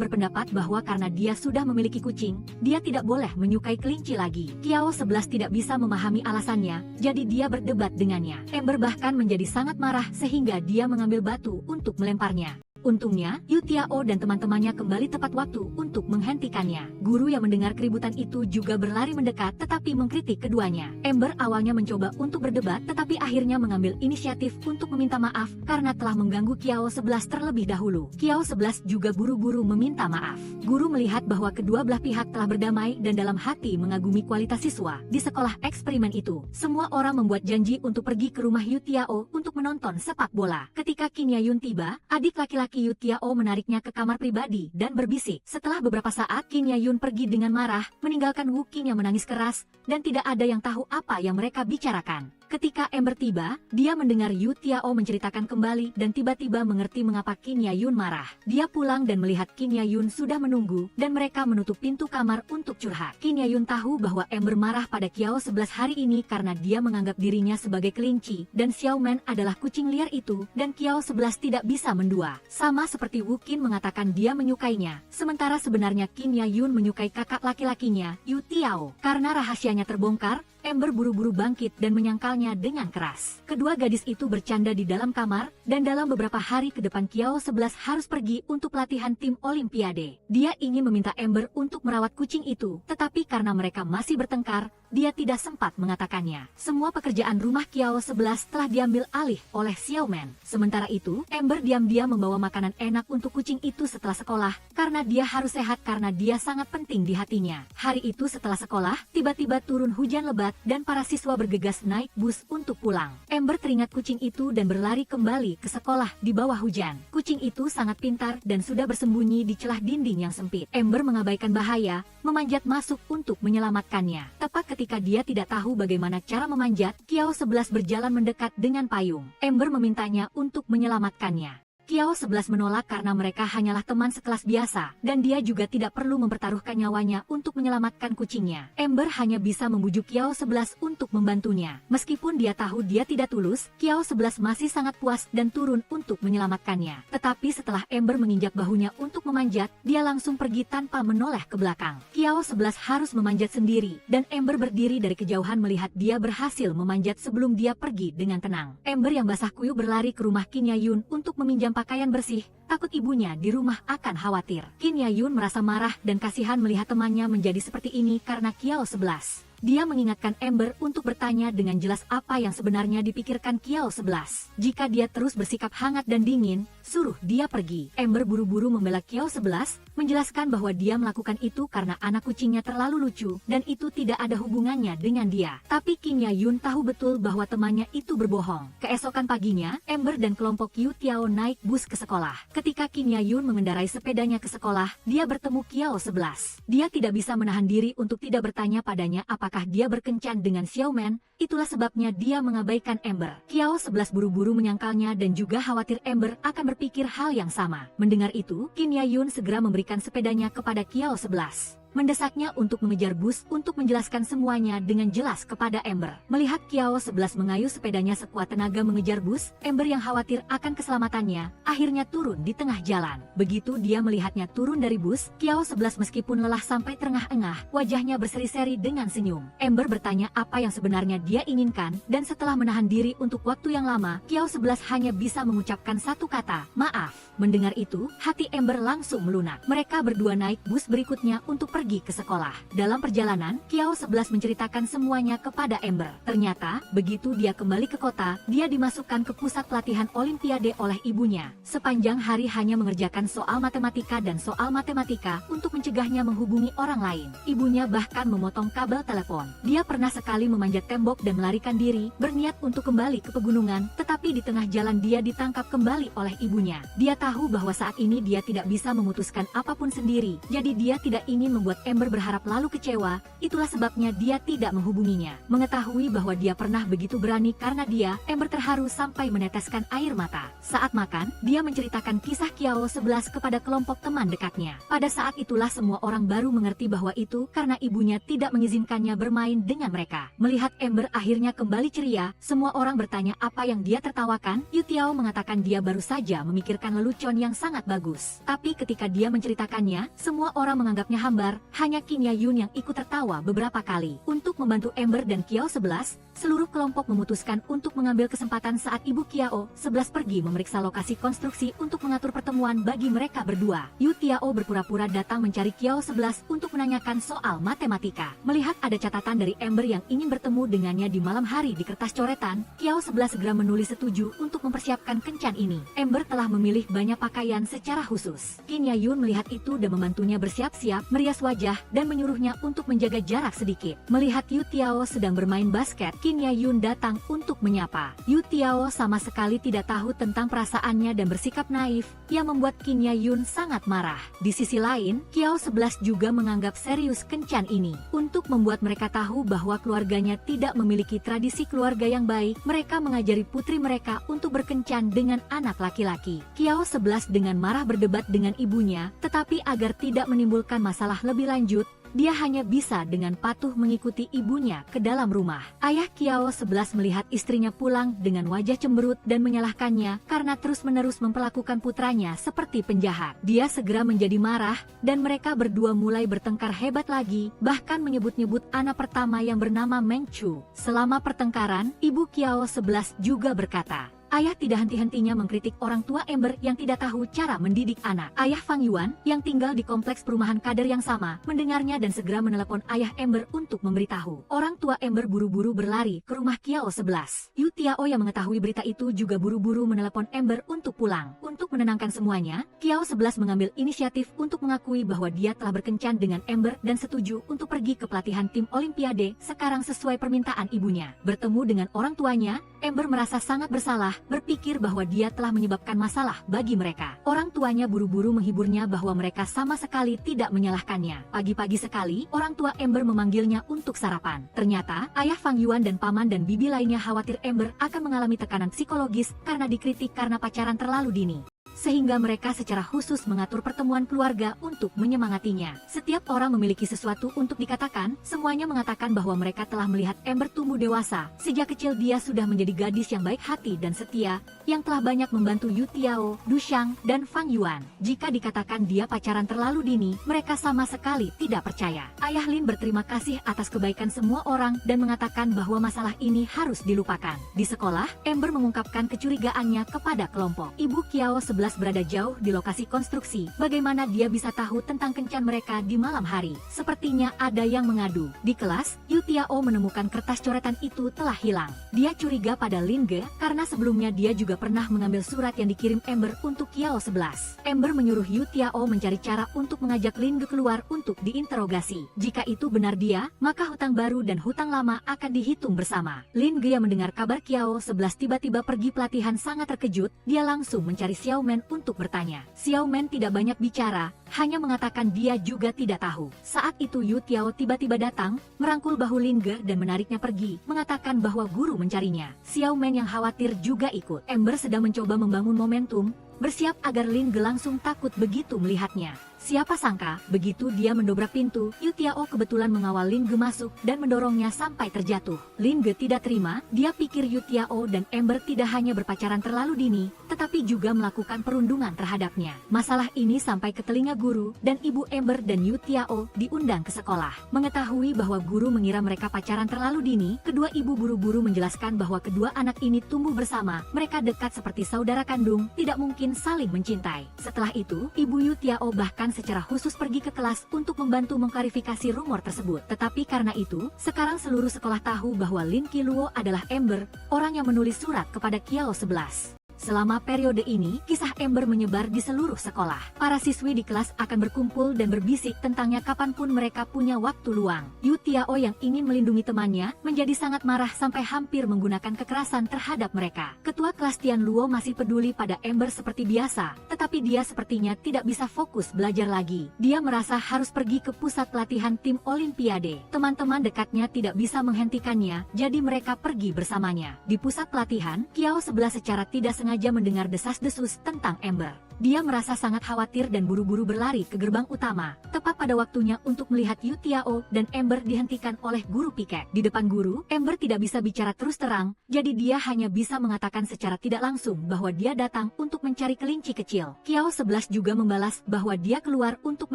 berpendapat bahwa karena dia sudah memiliki kucing, dia tidak boleh menyukai kelinci lagi. Kiao 11 tidak bisa memahami alasannya, jadi dia berdebat dengannya. Ember bahkan menjadi sangat marah sehingga dia mengambil batu untuk melemparnya. Untungnya, Yu Tiao dan teman-temannya kembali tepat waktu untuk menghentikannya. Guru yang mendengar keributan itu juga berlari mendekat tetapi mengkritik keduanya. Ember awalnya mencoba untuk berdebat tetapi akhirnya mengambil inisiatif untuk meminta maaf karena telah mengganggu Kiao 11 terlebih dahulu. Kiao 11 juga buru-buru meminta maaf. Guru melihat bahwa kedua belah pihak telah berdamai dan dalam hati mengagumi kualitas siswa. Di sekolah eksperimen itu, semua orang membuat janji untuk pergi ke rumah Yu Tiao untuk menonton sepak bola. Ketika Qin Yayun tiba, adik laki-laki Yu Tiao menariknya ke kamar pribadi dan berbisik. Setelah beberapa saat, Qin Yayun pergi dengan marah, meninggalkan Wu Qin yang menangis keras, dan tidak ada yang tahu apa yang mereka bicarakan. Ketika Ember tiba, dia mendengar Yu Tiao menceritakan kembali dan tiba-tiba mengerti mengapa Qin Yayun marah. Dia pulang dan melihat Qin Yayun sudah menunggu, dan mereka menutup pintu kamar untuk curhat. Qin Yayun tahu bahwa Ember marah pada Kiao 11 hari ini karena dia menganggap dirinya sebagai kelinci, dan Xiaoman adalah kucing liar itu, dan Kiao 11 tidak bisa mendua. Sama seperti Wu Qin mengatakan dia menyukainya, sementara sebenarnya Qin Yayun menyukai kakak laki-lakinya, Yu Tiao. Karena rahasianya terbongkar, Ember buru-buru bangkit dan menyangkalnya dengan keras. Kedua gadis itu bercanda di dalam kamar, dan dalam beberapa hari ke depan Kiao 11 harus pergi untuk latihan tim Olimpiade. Dia ingin meminta Ember untuk merawat kucing itu, tetapi karena mereka masih bertengkar, dia tidak sempat mengatakannya. Semua pekerjaan rumah Kiao 11 telah diambil alih oleh Xiaoman. Sementara itu, Ember diam-diam membawa makanan enak untuk kucing itu setelah sekolah, karena dia harus sehat karena dia sangat penting di hatinya. Hari itu setelah sekolah, tiba-tiba turun hujan lebat dan para siswa bergegas naik bus untuk pulang. Ember teringat kucing itu dan berlari kembali ke sekolah di bawah hujan. Kucing itu sangat pintar dan sudah bersembunyi di celah dinding yang sempit. Ember mengabaikan bahaya, memanjat masuk untuk menyelamatkannya. Tepat ketika dia tidak tahu bagaimana cara memanjat, Kiao 11 berjalan mendekat dengan payung. Ember memintanya untuk menyelamatkannya. Kiao 11 menolak karena mereka hanyalah teman sekelas biasa, dan dia juga tidak perlu mempertaruhkan nyawanya untuk menyelamatkan kucingnya. Ember hanya bisa membujuk Kiao 11 untuk membantunya. Meskipun dia tahu dia tidak tulus, Kiao 11 masih sangat puas dan turun untuk menyelamatkannya. Tetapi setelah Ember menginjak bahunya untuk memanjat, dia langsung pergi tanpa menoleh ke belakang. Kiao 11 harus memanjat sendiri, dan Ember berdiri dari kejauhan melihat dia berhasil memanjat sebelum dia pergi dengan tenang. Ember yang basah kuyup berlari ke rumah Qin Yayun untuk meminjam pakaian bersih, takut ibunya di rumah akan khawatir. Qin Yayun merasa marah dan kasihan melihat temannya menjadi seperti ini karena Kiao 11. Dia mengingatkan Ember untuk bertanya dengan jelas apa yang sebenarnya dipikirkan Kiao 11. Jika dia terus bersikap hangat dan dingin, suruh dia pergi. Ember buru-buru membela Kiao 11, menjelaskan bahwa dia melakukan itu karena anak kucingnya terlalu lucu, dan itu tidak ada hubungannya dengan dia. Tapi Qin Yayun tahu betul bahwa temannya itu berbohong. Keesokan paginya, Ember dan kelompok Yu Tiao naik bus ke sekolah. Ketika Qin Yayun mengendarai sepedanya ke sekolah, dia bertemu Kiao 11. Dia tidak bisa menahan diri untuk tidak bertanya padanya apakah dia berkencan dengan Xiaoman. Itulah sebabnya dia mengabaikan Ember. Kiao 11 buru-buru menyangkalnya dan juga khawatir Ember akan berpikir hal yang sama. Mendengar itu, Qin Yayun segera memberikan sepedanya kepada Kiao 11. Mendesaknya untuk mengejar bus untuk menjelaskan semuanya dengan jelas kepada Ember. Melihat Kiao 11 mengayuh sepedanya sekuat tenaga mengejar bus, Ember yang khawatir akan keselamatannya, akhirnya turun di tengah jalan. Begitu dia melihatnya turun dari bus, Kiao 11 meskipun lelah sampai terengah-engah, wajahnya berseri-seri dengan senyum. Ember bertanya apa yang sebenarnya dia inginkan, dan setelah menahan diri untuk waktu yang lama, Kiao 11 hanya bisa mengucapkan satu kata, maaf. Mendengar itu, hati Ember langsung melunak. Mereka berdua naik bus berikutnya untuk pergi ke sekolah. Dalam perjalanan, Kiao 11 menceritakan semuanya kepada Ember. Ternyata, begitu dia kembali ke kota, dia dimasukkan ke pusat pelatihan Olimpiade oleh ibunya. Sepanjang hari hanya mengerjakan soal matematika dan soal matematika untuk mencegahnya menghubungi orang lain. Ibunya bahkan memotong kabel telepon. Dia pernah sekali memanjat tembok dan melarikan diri, berniat untuk kembali ke pegunungan, tetapi di tengah jalan dia ditangkap kembali oleh ibunya. Dia tahu bahwa saat ini dia tidak bisa memutuskan apapun sendiri, jadi dia tidak ingin membuat Ember berharap lalu kecewa. Itulah sebabnya dia tidak menghubunginya. Mengetahui bahwa dia pernah begitu berani karena dia, Ember terharu sampai meneteskan air mata. Saat makan, dia menceritakan kisah Kiao 11 kepada kelompok teman dekatnya. Pada saat itulah semua orang baru mengerti bahwa itu karena ibunya tidak mengizinkannya bermain dengan mereka. Melihat Ember akhirnya kembali ceria, semua orang bertanya apa yang dia tertawakan. Yu Tiao mengatakan dia baru saja memikirkan lelucon yang sangat bagus. Tapi ketika dia menceritakannya, semua orang menganggapnya hambar. Hanya Qin Yayun yang ikut tertawa beberapa kali. Untuk membantu Ember dan Kiao 11, seluruh kelompok memutuskan untuk mengambil kesempatan saat ibu Kiao 11 pergi memeriksa lokasi konstruksi untuk mengatur pertemuan bagi mereka berdua. Yu Tiao berpura-pura datang mencari Kiao 11 untuk menanyakan soal matematika. Melihat ada catatan dari Ember yang ingin bertemu dengannya di malam hari di kertas coretan, Kiao 11 segera menulis setuju untuk mempersiapkan kencan ini. Ember telah memilih banyak pakaian secara khusus. Qin Yayun melihat itu dan membantunya bersiap-siap, merias wajah, dan menyuruhnya untuk menjaga jarak sedikit. Melihat Yu Tiao sedang bermain basket, Qin Yayun datang untuk menyapa. Yu Tiao sama sekali tidak tahu tentang perasaannya dan bersikap naif, yang membuat Qin Yayun sangat marah. Di sisi lain, Kiao 11 juga menganggap serius kencan ini. Untuk membuat mereka tahu bahwa keluarganya tidak memiliki tradisi keluarga yang baik, mereka mengajari putri mereka untuk berkencan dengan anak laki-laki. Kiao 11 dengan marah berdebat dengan ibunya, tetapi agar tidak menimbulkan masalah lebih lanjut, dia hanya bisa dengan patuh mengikuti ibunya ke dalam rumah. Ayah Qiao 11 melihat istrinya pulang dengan wajah cemberut dan menyalahkannya karena terus-menerus memperlakukan putranya seperti penjahat. Dia segera menjadi marah dan mereka berdua mulai bertengkar hebat lagi, bahkan menyebut-nyebut anak pertama yang bernama Meng Chu. Selama pertengkaran, ibu Qiao 11 juga berkata, ayah tidak henti-hentinya mengkritik orang tua Ember yang tidak tahu cara mendidik anak. Ayah Fang Yuan, yang tinggal di kompleks perumahan kader yang sama, mendengarnya dan segera menelepon ayah Ember untuk memberitahu. Orang tua Ember buru-buru berlari ke rumah Qiao 11. Yu Tiao yang mengetahui berita itu juga buru-buru menelepon Ember untuk pulang. Untuk menenangkan semuanya, Qiao 11 mengambil inisiatif untuk mengakui bahwa dia telah berkencan dengan Ember dan setuju untuk pergi ke pelatihan tim Olimpiade sekarang sesuai permintaan ibunya. Bertemu dengan orang tuanya, Ember merasa sangat bersalah, berpikir bahwa dia telah menyebabkan masalah bagi mereka. Orang tuanya buru-buru menghiburnya bahwa mereka sama sekali tidak menyalahkannya. Pagi-pagi sekali, orang tua Ember memanggilnya untuk sarapan. Ternyata, ayah Fang Yuan dan paman dan bibi lainnya khawatir Ember akan mengalami tekanan psikologis karena dikritik karena pacaran terlalu dini. Sehingga mereka secara khusus mengatur pertemuan keluarga untuk menyemangatinya. Setiap orang memiliki sesuatu untuk dikatakan, semuanya mengatakan bahwa mereka telah melihat Ember tumbuh dewasa. Sejak kecil dia sudah menjadi gadis yang baik hati dan setia, yang telah banyak membantu Yu Tiao, Du Shang, dan Fang Yuan. Jika dikatakan dia pacaran terlalu dini, mereka sama sekali tidak percaya. Ayah Lin berterima kasih atas kebaikan semua orang dan mengatakan bahwa masalah ini harus dilupakan. Di sekolah, Ember mengungkapkan kecurigaannya kepada kelompok. Ibu Qiao 11 berada jauh di lokasi konstruksi. Bagaimana dia bisa tahu tentang kencan mereka di malam hari? Sepertinya ada yang mengadu. Di kelas, Yu Tiao menemukan kertas coretan itu telah hilang. Dia curiga pada Lin Ge karena sebelumnya dia juga pernah mengambil surat yang dikirim Ember untuk Qiao 11. Ember menyuruh Yu Tiao mencari cara untuk mengajak Lin Ge keluar untuk diinterogasi. Jika itu benar dia, maka hutang baru dan hutang lama akan dihitung bersama. Lin Ge yang mendengar kabar Qiao 11 tiba-tiba pergi pelatihan sangat terkejut. Dia langsung mencari Xiao Men untuk bertanya. Xiao Men tidak banyak bicara, hanya mengatakan dia juga tidak tahu. Saat itu Yu Tiao tiba-tiba datang, merangkul bahu Lin Ge dan menariknya pergi, mengatakan bahwa guru mencarinya. Xiao Men yang khawatir juga ikut. Ember sedang mencoba membangun momentum, bersiap agar Lin Ge langsung takut begitu melihatnya. Siapa sangka, begitu dia mendobrak pintu, Yu Tiao kebetulan mengawal Lin Ge masuk dan mendorongnya sampai terjatuh. Lin Ge tidak terima, dia pikir Yu Tiao dan Ember tidak hanya berpacaran terlalu dini, tetapi juga melakukan perundungan terhadapnya. Masalah ini sampai ke telinga guru, dan ibu Ember dan Yu Tiao diundang ke sekolah. Mengetahui bahwa guru mengira mereka pacaran terlalu dini, kedua ibu buru-buru menjelaskan bahwa kedua anak ini tumbuh bersama, mereka dekat seperti saudara kandung, tidak mungkin saling mencintai. Setelah itu, ibu Yu Tiao bahkan secara khusus pergi ke kelas untuk membantu mengklarifikasi rumor tersebut. Tetapi karena itu, sekarang seluruh sekolah tahu bahwa Lin Qiluo adalah Ember, orang yang menulis surat kepada Qiao 11. Selama periode ini, kisah Ember menyebar di seluruh sekolah. Para siswi di kelas akan berkumpul dan berbisik tentangnya kapanpun mereka punya waktu luang. Yu Tiao yang ingin melindungi temannya, menjadi sangat marah sampai hampir menggunakan kekerasan terhadap mereka. Ketua kelas Tian Luo masih peduli pada Ember seperti biasa, tetapi dia sepertinya tidak bisa fokus belajar lagi. Dia merasa harus pergi ke pusat pelatihan tim Olimpiade. Teman-teman dekatnya tidak bisa menghentikannya, jadi mereka pergi bersamanya. Di pusat pelatihan, Qiao 11 secara tidak sengaja mendengar desas-desus tentang Ember. Dia merasa sangat khawatir dan buru-buru berlari ke gerbang utama, tepat pada waktunya untuk melihat Yu Tiao dan Ember dihentikan oleh guru piket. Di depan guru, Ember tidak bisa bicara terus terang, jadi dia hanya bisa mengatakan secara tidak langsung bahwa dia datang untuk mencari kelinci kecil. Qiao 11 juga membalas bahwa dia keluar untuk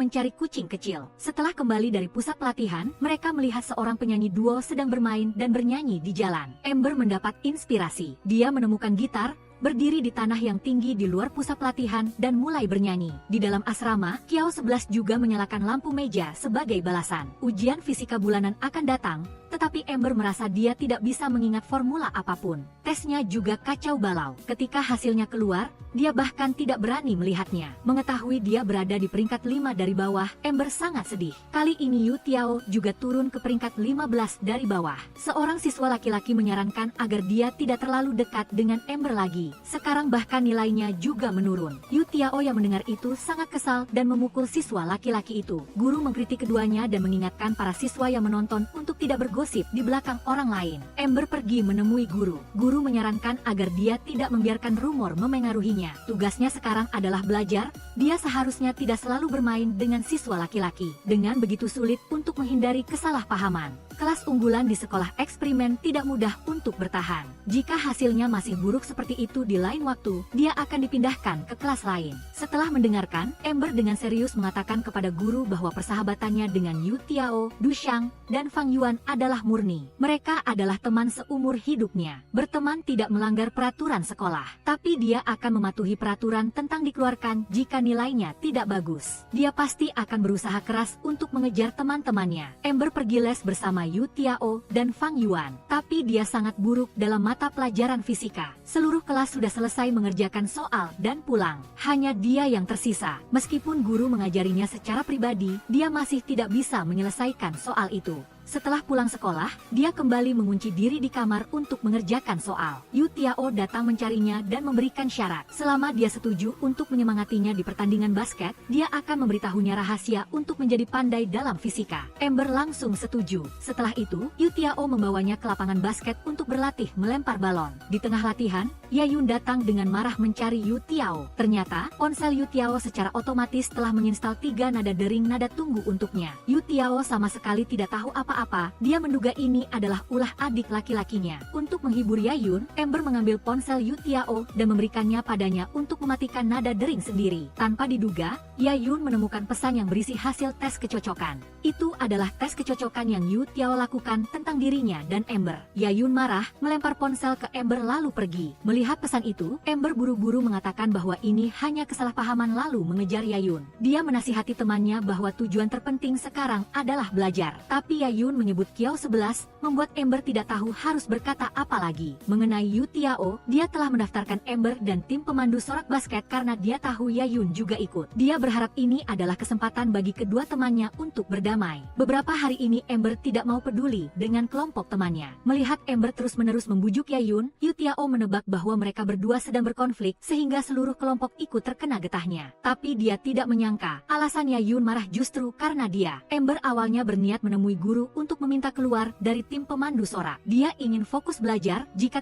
mencari kucing kecil. Setelah kembali dari pusat pelatihan, mereka melihat seorang penyanyi duo sedang bermain dan bernyanyi di jalan. Ember mendapat inspirasi. Dia menemukan gitar, berdiri di tanah yang tinggi di luar pusat pelatihan, dan mulai bernyanyi. Di dalam asrama, Qiao 11 juga menyalakan lampu meja sebagai balasan. Ujian fisika bulanan akan datang, tetapi Ember merasa dia tidak bisa mengingat formula apapun. Tesnya juga kacau balau. Ketika hasilnya keluar, dia bahkan tidak berani melihatnya. Mengetahui dia berada di peringkat 5 dari bawah, Ember sangat sedih. Kali ini Yu Tiao juga turun ke peringkat 15 dari bawah. Seorang siswa laki-laki menyarankan agar dia tidak terlalu dekat dengan Ember lagi. Sekarang bahkan nilainya juga menurun. Yu Tiao yang mendengar itu sangat kesal dan memukul siswa laki-laki itu. Guru mengkritik keduanya dan mengingatkan para siswa yang menonton untuk tidak bergosip bergosip di belakang orang lain. Amber pergi menemui guru. Guru menyarankan agar dia tidak membiarkan rumor memengaruhinya. Tugasnya sekarang adalah belajar. Dia seharusnya tidak selalu bermain dengan siswa laki-laki. Dengan begitu sulit untuk menghindari kesalahpahaman. Kelas unggulan di sekolah eksperimen tidak mudah untuk bertahan. Jika hasilnya masih buruk seperti itu di lain waktu, dia akan dipindahkan ke kelas lain. Setelah mendengarkan, Amber dengan serius mengatakan kepada guru bahwa persahabatannya dengan Yu Tiao, Du Xiang, dan Fang Yuan adalah murni. Mereka adalah teman seumur hidupnya. Berteman tidak melanggar peraturan sekolah, tapi dia akan mematuhi peraturan tentang dikeluarkan jika nilainya tidak bagus. Dia pasti akan berusaha keras untuk mengejar teman-temannya. Amber pergi les bersama Yu Tiao dan Fang Yuan, tapi dia sangat buruk dalam mata pelajaran fisika. Seluruh kelas sudah selesai mengerjakan soal dan pulang. Hanya dia yang tersisa. Meskipun guru mengajarinya secara pribadi, dia masih tidak bisa menyelesaikan soal itu. Setelah pulang sekolah, dia kembali mengunci diri di kamar untuk mengerjakan soal. Yu Tiao datang mencarinya dan memberikan syarat. Selama dia setuju untuk menyemangatinya di pertandingan basket, dia akan memberitahunya rahasia untuk menjadi pandai dalam fisika. Amber langsung setuju. Setelah itu, Yu Tiao membawanya ke lapangan basket untuk berlatih melempar balon. Di tengah latihan, Yayun datang dengan marah mencari Yu Tiao. Ternyata, ponsel Yu Tiao secara otomatis telah menginstal 3 nada dering nada tunggu untuknya. Yu Tiao sama sekali tidak tahu apa-apa, dia menduga ini adalah ulah adik laki-lakinya. Untuk menghibur Yayun, Amber mengambil ponsel Yu Tiao dan memberikannya padanya untuk mematikan nada dering sendiri. Tanpa diduga, Yayun menemukan pesan yang berisi hasil tes kecocokan. Itu adalah tes kecocokan yang Yu Tiao lakukan tentang dirinya dan Amber. Yayun marah, melempar ponsel ke Amber lalu pergi. Melihat pesan itu, Amber buru-buru mengatakan bahwa ini hanya kesalahpahaman lalu mengejar Yayun. Dia menasihati temannya bahwa tujuan terpenting sekarang adalah belajar. Tapi Yayun menyebut Kiao 11, membuat Amber tidak tahu harus berkata apa lagi. Mengenai Yu Tiao, dia telah mendaftarkan Amber dan tim pemandu sorak basket karena dia tahu Yayun juga ikut. Dia berharap ini adalah kesempatan bagi kedua temannya untuk berdamai. Beberapa hari ini Amber tidak mau peduli dengan kelompok temannya. Melihat Amber terus-menerus membujuk Yayun, Yu Tiao menebak bahwa mereka berdua sedang berkonflik sehingga seluruh kelompok ikut terkena getahnya. Tapi dia tidak menyangka, alasan Yayun marah justru karena dia. Amber awalnya berniat menemui guru untuk meminta keluar dari tim pemandu sorak. Dia ingin fokus belajar, jika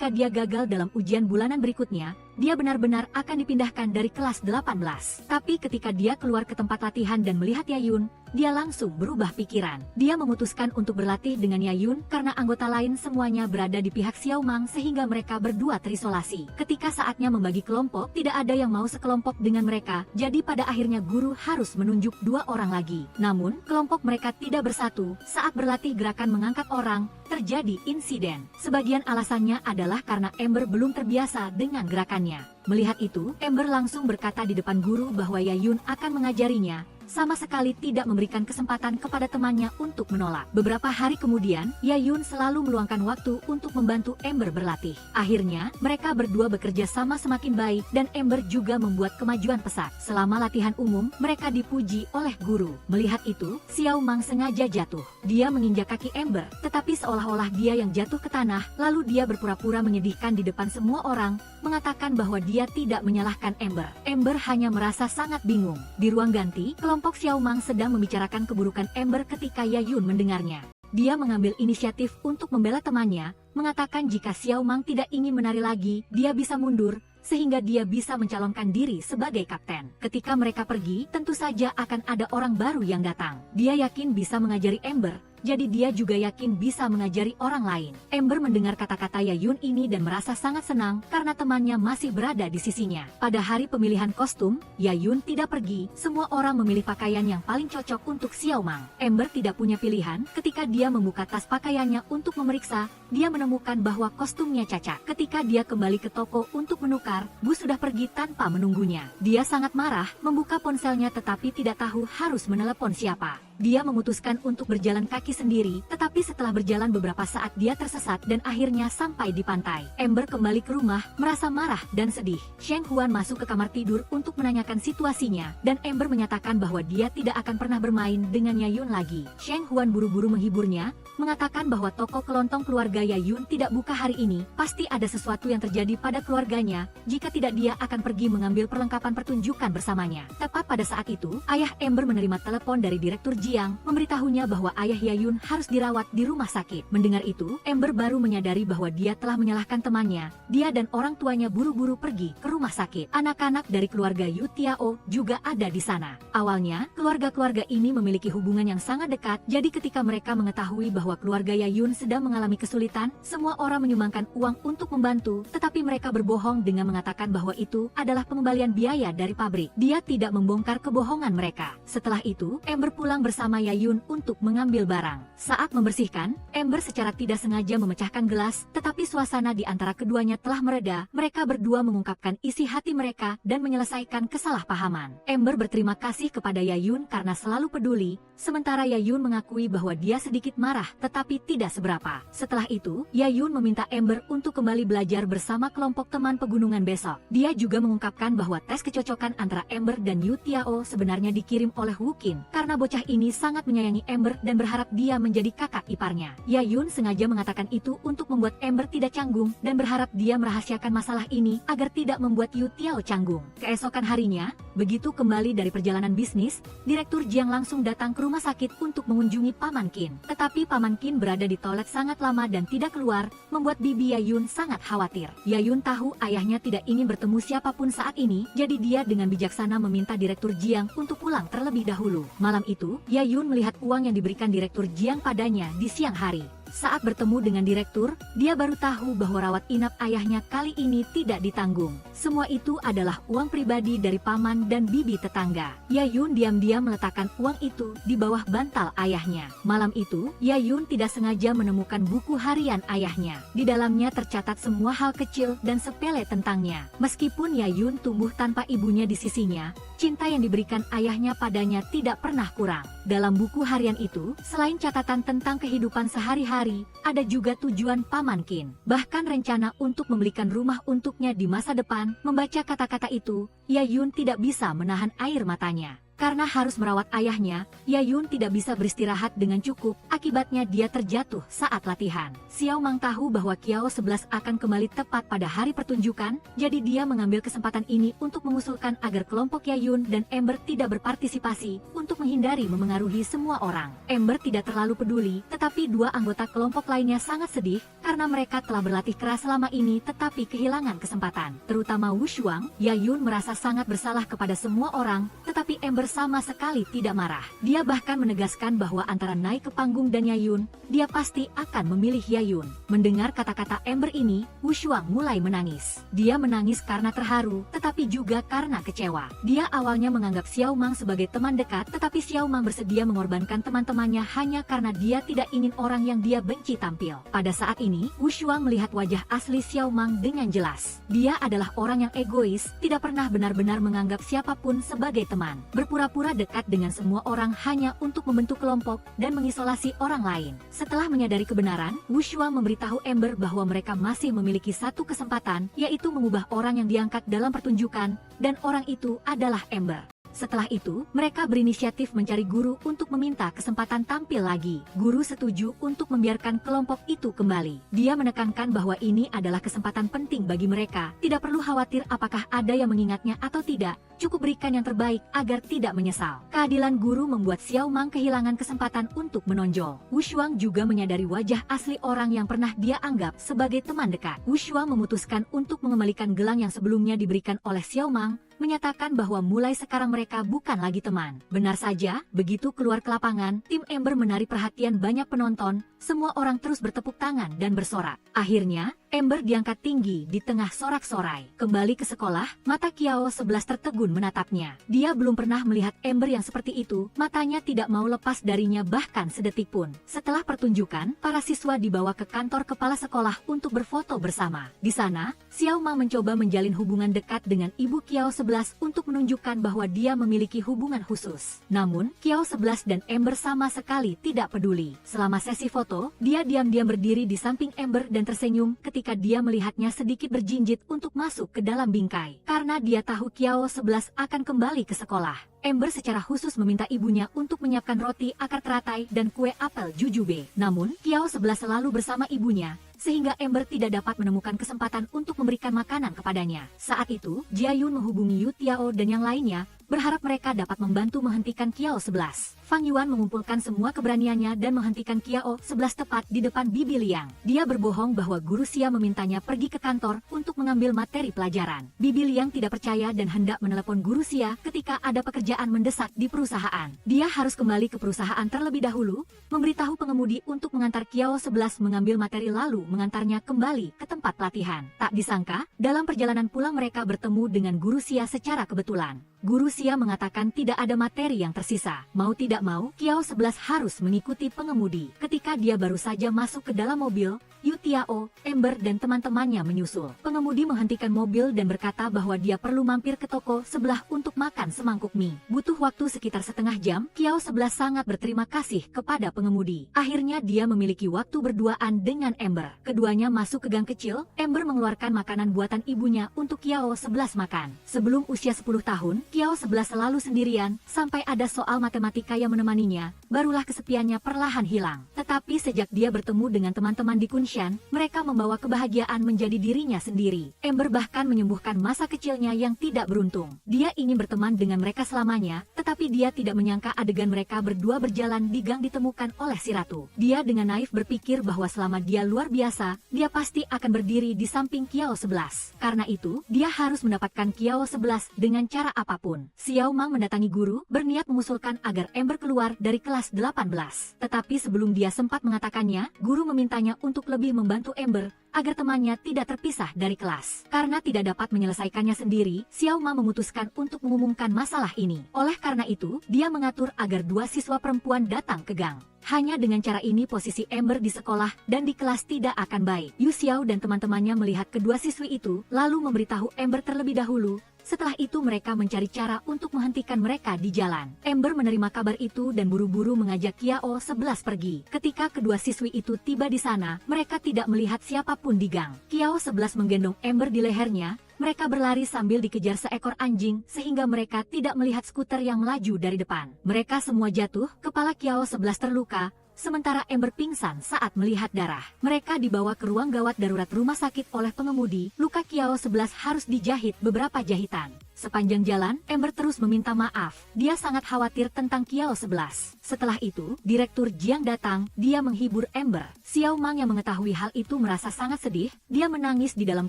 dia gagal dalam ujian bulanan berikutnya, dia benar-benar akan dipindahkan dari kelas 18. Tapi ketika dia keluar ke tempat latihan dan melihat Yayun, dia langsung berubah pikiran. Dia memutuskan untuk berlatih dengan Yayun karena anggota lain semuanya berada di pihak Xiao Mang sehingga mereka berdua terisolasi. Ketika saatnya membagi kelompok, tidak ada yang mau sekelompok dengan mereka, jadi pada akhirnya guru harus menunjuk 2 orang lagi. Namun, kelompok mereka tidak bersatu. Saat berlatih gerakan mengangkat orang, terjadi insiden. Sebagian alasannya adalah karena Amber belum terbiasa dengan gerakannya. Melihat itu, Amber langsung berkata di depan guru bahwa Yayun akan mengajarinya, sama sekali tidak memberikan kesempatan kepada temannya untuk menolak. Beberapa hari kemudian, Yayun selalu meluangkan waktu untuk membantu Amber berlatih. Akhirnya, mereka berdua bekerja sama semakin baik dan Amber juga membuat kemajuan pesat. Selama latihan umum, mereka dipuji oleh guru. Melihat itu, Xiao Mang sengaja jatuh. Dia menginjak kaki Amber, tetapi seolah-olah dia yang jatuh ke tanah, lalu dia berpura-pura menyedihkan di depan semua orang, mengatakan bahwa dia tidak menyalahkan Amber. Amber hanya merasa sangat bingung. Di ruang ganti, kelompok Xiao Mang sedang membicarakan keburukan Amber ketika Yayun mendengarnya. Dia mengambil inisiatif untuk membela temannya, mengatakan jika Xiao Mang tidak ingin menari lagi, dia bisa mundur, sehingga dia bisa mencalonkan diri sebagai kapten. Ketika mereka pergi, tentu saja akan ada orang baru yang datang. Dia yakin bisa mengajari Amber, jadi dia juga yakin bisa mengajari orang lain. Amber mendengar kata-kata Yayun ini dan merasa sangat senang karena temannya masih berada di sisinya. Pada hari pemilihan kostum, Yayun tidak pergi. Semua orang memilih pakaian yang paling cocok untuk Xiao Mang. Amber tidak punya pilihan. Ketika dia membuka tas pakaiannya untuk memeriksa, dia menemukan bahwa kostumnya cacat. Ketika dia kembali ke toko untuk menukar, Bu sudah pergi tanpa menunggunya. Dia sangat marah, membuka ponselnya tetapi tidak tahu harus menelepon siapa. Dia memutuskan untuk berjalan kaki sendiri, tetapi setelah berjalan beberapa saat dia tersesat dan akhirnya sampai di pantai. Amber kembali ke rumah, merasa marah dan sedih. Sheng Huan masuk ke kamar tidur untuk menanyakan situasinya, dan Amber menyatakan bahwa dia tidak akan pernah bermain dengan Yayun lagi. Sheng Huan buru-buru menghiburnya, mengatakan bahwa toko kelontong keluarga Yayun tidak buka hari ini, pasti ada sesuatu yang terjadi pada keluarganya, jika tidak dia akan pergi mengambil perlengkapan pertunjukan bersamanya. Tepat pada saat itu, ayah Amber menerima telepon dari Direktur Ji Jiang memberitahunya bahwa ayah Yayun harus dirawat di rumah sakit. Mendengar itu, Ember baru menyadari bahwa dia telah menyalahkan temannya. Dia dan orang tuanya buru-buru pergi ke rumah sakit. Anak-anak dari keluarga Yu Tiao juga ada di sana. Awalnya, keluarga-keluarga ini memiliki hubungan yang sangat dekat, jadi ketika mereka mengetahui bahwa keluarga Yayun sedang mengalami kesulitan, semua orang menyumbangkan uang untuk membantu, tetapi mereka berbohong dengan mengatakan bahwa itu adalah pengembalian biaya dari pabrik. Dia tidak membongkar kebohongan mereka. Setelah itu, Ember pulang bersama Yayun untuk mengambil barang. Saat membersihkan, Ember secara tidak sengaja memecahkan gelas, tetapi suasana di antara keduanya telah mereda. Mereka berdua mengungkapkan isi hati mereka dan menyelesaikan kesalahpahaman. Ember berterima kasih kepada Yayun karena selalu peduli, sementara Yayun mengakui bahwa dia sedikit marah tetapi tidak seberapa. Setelah itu, Yayun meminta Ember untuk kembali belajar bersama kelompok teman pegunungan besok. Dia juga mengungkapkan bahwa tes kecocokan antara Ember dan Yu Tiao sebenarnya dikirim oleh Wukin, karena bocah ini sangat menyayangi Ember dan berharap dia menjadi kakak iparnya. Yayun sengaja mengatakan itu untuk membuat Ember tidak canggung dan berharap dia merahasiakan masalah ini agar tidak membuat Yu Tiao canggung. Keesokan harinya, begitu kembali dari perjalanan bisnis, Direktur Jiang langsung datang ke rumah sakit untuk mengunjungi Paman Qin. Tetapi Paman Qin berada di toilet sangat lama dan tidak keluar, membuat bibi Yayun sangat khawatir. Yayun tahu ayahnya tidak ingin bertemu siapapun saat ini, jadi dia dengan bijaksana meminta Direktur Jiang untuk pulang terlebih dahulu. Malam itu, Yayun melihat uang yang diberikan Direktur Jiang padanya di siang hari. Saat bertemu dengan direktur, dia baru tahu bahwa rawat inap ayahnya kali ini tidak ditanggung. Semua itu adalah uang pribadi dari paman dan bibi tetangga. Yayun diam-diam meletakkan uang itu di bawah bantal ayahnya. Malam itu, Yayun tidak sengaja menemukan buku harian ayahnya. Di dalamnya tercatat semua hal kecil dan sepele tentangnya. Meskipun Yayun tumbuh tanpa ibunya di sisinya, cinta yang diberikan ayahnya padanya tidak pernah kurang. Dalam buku harian itu, selain catatan tentang kehidupan sehari-hari, ada juga tujuan Paman Qin. Bahkan rencana untuk membelikan rumah untuknya di masa depan. Membaca kata-kata itu, Yayun tidak bisa menahan air matanya. Karena harus merawat ayahnya, Yayun tidak bisa beristirahat dengan cukup, akibatnya dia terjatuh saat latihan. Xiao Mang tahu bahwa Kiao 11 akan kembali tepat pada hari pertunjukan, jadi dia mengambil kesempatan ini untuk mengusulkan agar kelompok Yayun dan Ember tidak berpartisipasi, untuk menghindari memengaruhi semua orang. Ember tidak terlalu peduli, tetapi dua anggota kelompok lainnya sangat sedih, karena mereka telah berlatih keras selama ini tetapi kehilangan kesempatan. Terutama Wu Shuang, Yayun merasa sangat bersalah kepada semua orang, tetapi Ember sama sekali tidak marah. Dia bahkan menegaskan bahwa antara naik ke panggung dan Yayun, dia pasti akan memilih Yayun. Mendengar kata-kata Ember ini, Wu Shuang mulai menangis. Dia menangis karena terharu, tetapi juga karena kecewa. Dia awalnya menganggap Xiao Mang sebagai teman dekat, tetapi Xiao Mang bersedia mengorbankan teman-temannya hanya karena dia tidak ingin orang yang dia benci tampil. Pada saat ini, Wu Shuang melihat wajah asli Xiao Mang dengan jelas. Dia adalah orang yang egois, tidak pernah benar-benar menganggap siapapun sebagai teman. Berpura-pura dekat dengan semua orang hanya untuk membentuk kelompok dan mengisolasi orang lain. Setelah menyadari kebenaran, Wu Shuang memberitahu Ember bahwa mereka masih memiliki satu kesempatan, yaitu mengubah orang yang diangkat dalam pertunjukan, dan orang itu adalah Ember. Setelah itu, mereka berinisiatif mencari guru untuk meminta kesempatan tampil lagi. Guru setuju untuk membiarkan kelompok itu kembali. Dia menekankan bahwa ini adalah kesempatan penting bagi mereka. Tidak perlu khawatir apakah ada yang mengingatnya atau tidak. Cukup berikan yang terbaik agar tidak menyesal. Keadilan guru membuat Xiao Mang kehilangan kesempatan untuk menonjol. Wu Shuang juga menyadari wajah asli orang yang pernah dia anggap sebagai teman dekat. Wu Shuang memutuskan untuk mengembalikan gelang yang sebelumnya diberikan oleh Xiao Mang, menyatakan bahwa mulai sekarang mereka bukan lagi teman. Benar saja, begitu keluar ke lapangan, tim Ember menarik perhatian banyak penonton, semua orang terus bertepuk tangan dan bersorak. Akhirnya, Ember diangkat tinggi di tengah sorak-sorai. Kembali ke sekolah, mata Kiao 11 tertegun menatapnya. Dia belum pernah melihat Ember yang seperti itu, matanya tidak mau lepas darinya bahkan sedetik pun. Setelah pertunjukan, para siswa dibawa ke kantor kepala sekolah untuk berfoto bersama. Di sana, Xiao Mang mencoba menjalin hubungan dekat dengan ibu Kiao 11 untuk menunjukkan bahwa dia memiliki hubungan khusus. Namun, Kiao 11 dan Ember sama sekali tidak peduli. Selama sesi foto, dia diam-diam berdiri di samping Ember dan tersenyum ketika dia melihatnya sedikit berjinjit untuk masuk ke dalam bingkai. Karena dia tahu Kiao 11 akan kembali ke sekolah. Ember secara khusus meminta ibunya untuk menyiapkan roti akar teratai dan kue apel jujube. Namun, Kiao 11 selalu bersama ibunya, sehingga Ember tidak dapat menemukan kesempatan untuk memberikan makanan kepadanya. Saat itu, Jiayun menghubungi Yu Tiao dan yang lainnya berharap mereka dapat membantu menghentikan Kiao 11. Fang Yuan mengumpulkan semua keberaniannya dan menghentikan Kiao 11 tepat di depan Bibi Liang. Dia berbohong bahwa guru Xia memintanya pergi ke kantor untuk mengambil materi pelajaran. Bibi Liang tidak percaya dan hendak menelepon guru Xia ketika ada pekerjaan mendesak di perusahaan. Dia harus kembali ke perusahaan terlebih dahulu, memberitahu pengemudi untuk mengantar Kiao 11 mengambil materi lalu mengantarnya kembali ke tempat pelatihan. Tak disangka, dalam perjalanan pulang mereka bertemu dengan guru Xia secara kebetulan. Guru Xia mengatakan tidak ada materi yang tersisa. Mau tidak mau, Kiao 11 harus mengikuti pengemudi. Ketika dia baru saja masuk ke dalam mobil, Yu Tiao, Ember dan teman-temannya menyusul. Pengemudi menghentikan mobil dan berkata bahwa dia perlu mampir ke toko sebelah untuk makan semangkuk mie. Butuh waktu sekitar setengah jam, Kiao 11 sangat berterima kasih kepada pengemudi. Akhirnya dia memiliki waktu berduaan dengan Ember. Keduanya masuk ke gang kecil, Ember mengeluarkan makanan buatan ibunya untuk Kiao 11 makan. Sebelum usia 10 tahun, Kiao 11 selalu sendirian, sampai ada soal matematika yang menemaninya, barulah kesepiannya perlahan hilang. Tetapi sejak dia bertemu dengan teman-teman di Kunshan, mereka membawa kebahagiaan menjadi dirinya sendiri. Ember bahkan menyembuhkan masa kecilnya yang tidak beruntung. Dia ingin berteman dengan mereka selamanya, tetapi dia tidak menyangka adegan mereka berdua berjalan di gang ditemukan oleh si ratu. Dia dengan naif berpikir bahwa selama dia luar biasa, dia pasti akan berdiri di samping Kiao 11. Karena itu, dia harus mendapatkan Kiao 11 dengan cara apapun. Xiao Mang mendatangi guru, berniat mengusulkan agar Ember keluar dari kelas 18. Tetapi sebelum dia sempat mengatakannya, guru memintanya untuk lebih membantu Ember, agar temannya tidak terpisah dari kelas. Karena tidak dapat menyelesaikannya sendiri, Xiao Mang memutuskan untuk mengumumkan masalah ini. Oleh karena itu, dia mengatur agar dua siswa perempuan datang ke gang. Hanya dengan cara ini posisi Ember di sekolah dan di kelas tidak akan baik. Yu Xiao dan teman-temannya melihat kedua siswi itu, lalu memberitahu Ember terlebih dahulu. Setelah itu mereka mencari cara untuk menghentikan mereka di jalan. Ember menerima kabar itu dan buru-buru mengajak Kiao 11 pergi. Ketika kedua siswi itu tiba di sana, mereka tidak melihat siapapun di gang. Kiao 11 menggendong Ember di lehernya. Mereka berlari sambil dikejar seekor anjing sehingga mereka tidak melihat skuter yang melaju dari depan. Mereka semua jatuh, kepala Kiao 11 terluka, sementara Ember pingsan saat melihat darah. Mereka dibawa ke ruang gawat darurat rumah sakit oleh pengemudi. Luka Kiao 11 harus dijahit beberapa jahitan. Sepanjang jalan, Ember terus meminta maaf. Dia sangat khawatir tentang Kiao 11. Setelah itu, Direktur Jiang datang. Dia menghibur Ember. Xiao Mang yang mengetahui hal itu merasa sangat sedih. Dia menangis di dalam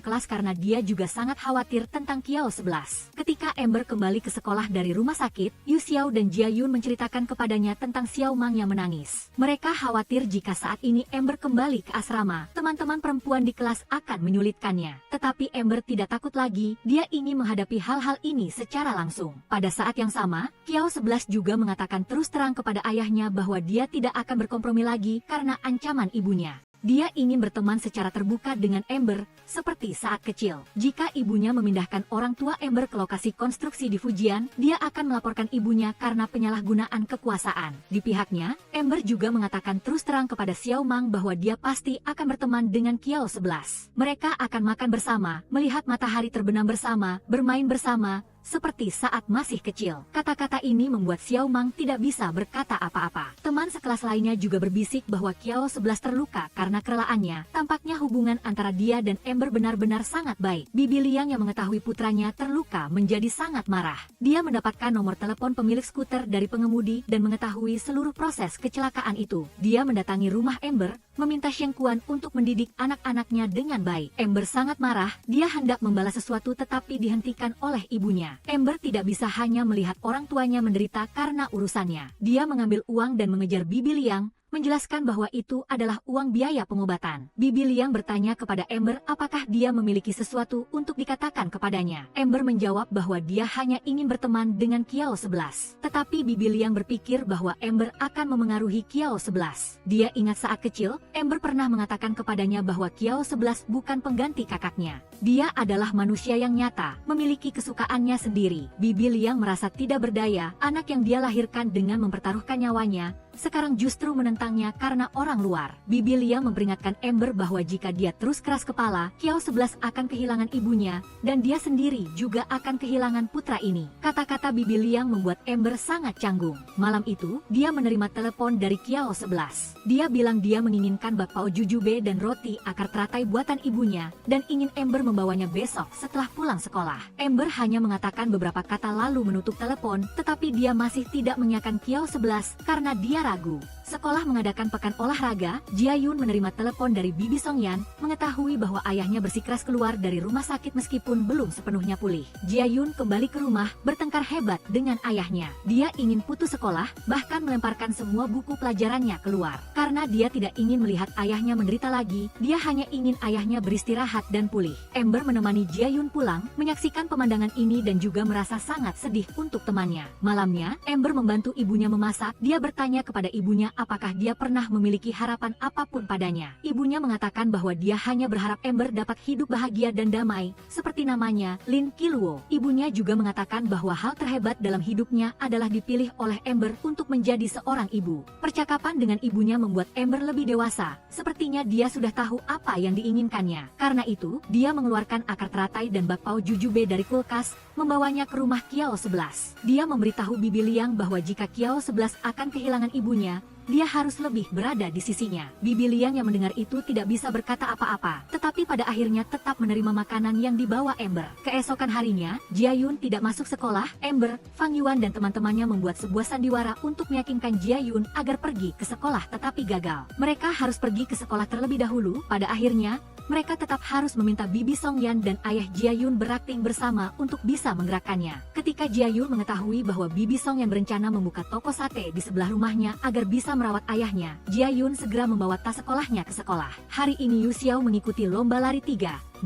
kelas karena dia juga sangat khawatir tentang Kiao 11. Ketika Ember kembali ke sekolah dari rumah sakit, Yu Xiao dan Jia Yun menceritakan kepadanya tentang Xiao Mang yang menangis. Mereka khawatir jika saat ini Ember kembali ke asrama, teman-teman perempuan di kelas akan menyulitkannya. Tetapi Ember tidak takut lagi. Dia ingin menghadapi hal-hal ini secara langsung. Pada saat yang sama, Kiao 11 juga mengatakan terus terang kepada ayahnya bahwa dia tidak akan berkompromi lagi karena ancaman ibunya. Dia ingin berteman secara terbuka dengan Ember, seperti saat kecil. Jika ibunya memindahkan orang tua Ember ke lokasi konstruksi di Fujian, dia akan melaporkan ibunya karena penyalahgunaan kekuasaan. Di pihaknya, Ember juga mengatakan terus terang kepada Xiao Mang bahwa dia pasti akan berteman dengan Kiao 11. Mereka akan makan bersama, melihat matahari terbenam bersama, bermain bersama, seperti saat masih kecil. Kata-kata ini membuat Xiao Mang tidak bisa berkata apa-apa. Teman sekelas lainnya juga berbisik bahwa Kiao 11 terluka karena kelelaannya. Tampaknya hubungan antara dia dan Ember benar-benar sangat baik. Bibi Liang yang mengetahui putranya terluka menjadi sangat marah. Dia mendapatkan nomor telepon pemilik skuter dari pengemudi dan mengetahui seluruh proses kecelakaan itu. Dia mendatangi rumah Ember, meminta Sheng Kuan untuk mendidik anak-anaknya dengan baik. Ember sangat marah. Dia hendak membalas sesuatu tetapi dihentikan oleh ibunya. Ember tidak bisa hanya melihat orang tuanya menderita karena urusannya. Dia mengambil uang dan mengejar Bibi Liang, menjelaskan bahwa itu adalah uang biaya pengobatan. Bibi Liang bertanya kepada Ember apakah dia memiliki sesuatu untuk dikatakan kepadanya. Ember menjawab bahwa dia hanya ingin berteman dengan Kiao 11. Tetapi Bibi Liang berpikir bahwa Ember akan memengaruhi Kiao 11. Dia ingat saat kecil, Ember pernah mengatakan kepadanya bahwa Kiao 11 bukan pengganti kakaknya. Dia adalah manusia yang nyata, memiliki kesukaannya sendiri. Bibi Liang merasa tidak berdaya, anak yang dia lahirkan dengan mempertaruhkan nyawanya, sekarang justru menentangnya karena orang luar. Bibi Liang memperingatkan Ember bahwa jika dia terus keras kepala, Kiao 11 akan kehilangan ibunya, dan dia sendiri juga akan kehilangan putra ini. Kata-kata Bibi Liang membuat Ember sangat canggung. Malam itu, dia menerima telepon dari Kiao 11. Dia bilang dia menginginkan bakpao jujube dan roti akar teratai buatan ibunya, dan ingin Ember membawanya besok setelah pulang sekolah. Ember hanya mengatakan beberapa kata lalu menutup telepon, tetapi dia masih tidak mengiyakan Kiao 11 karena dia ragu. Sekolah mengadakan pekan olahraga, Jiayun menerima telepon dari Bibi Songyan, mengetahui bahwa ayahnya bersikeras keluar dari rumah sakit meskipun belum sepenuhnya pulih. Jiayun kembali ke rumah, bertengkar hebat dengan ayahnya. Dia ingin putus sekolah, bahkan melemparkan semua buku pelajarannya keluar. Karena dia tidak ingin melihat ayahnya menderita lagi, dia hanya ingin ayahnya beristirahat dan pulih. Ember menemani Jiayun pulang, menyaksikan pemandangan ini dan juga merasa sangat sedih untuk temannya. Malamnya, Ember membantu ibunya memasak. Dia bertanya kepada ibunya apakah dia pernah memiliki harapan apapun padanya. Ibunya mengatakan bahwa dia hanya berharap Ember dapat hidup bahagia dan damai, seperti namanya, Lin Qiluo. Ibunya juga mengatakan bahwa hal terhebat dalam hidupnya adalah dipilih oleh Ember untuk menjadi seorang ibu. Percakapan dengan ibunya membuat Ember lebih dewasa, sepertinya dia sudah tahu apa yang diinginkannya. Karena itu, dia mengeluarkan akar teratai dan bakpao jujube dari kulkas, membawanya ke rumah Kiao 11. Dia memberitahu Bibi Liang bahwa jika Kiao 11 akan kehilangan ibunya, dia harus lebih berada di sisinya. Bibi Liang yang mendengar itu tidak bisa berkata apa-apa, tetapi pada akhirnya tetap menerima makanan yang dibawa Ember. Keesokan harinya, Jiayun tidak masuk sekolah. Ember, Fang Yuan dan teman-temannya membuat sebuah sandiwara untuk meyakinkan Jiayun agar pergi ke sekolah tetapi gagal. Mereka harus pergi ke sekolah terlebih dahulu. Pada akhirnya, mereka tetap harus meminta Bibi Songyan dan ayah Jiayun berakting bersama untuk bisa menggerakkannya. Ketika Jiayun mengetahui bahwa Bibi Songyan berencana membuka toko sate di sebelah rumahnya agar bisa merawat ayahnya, Jiayun segera membawa tas sekolahnya ke sekolah. Hari ini Yu Xiao mengikuti lomba lari 3.000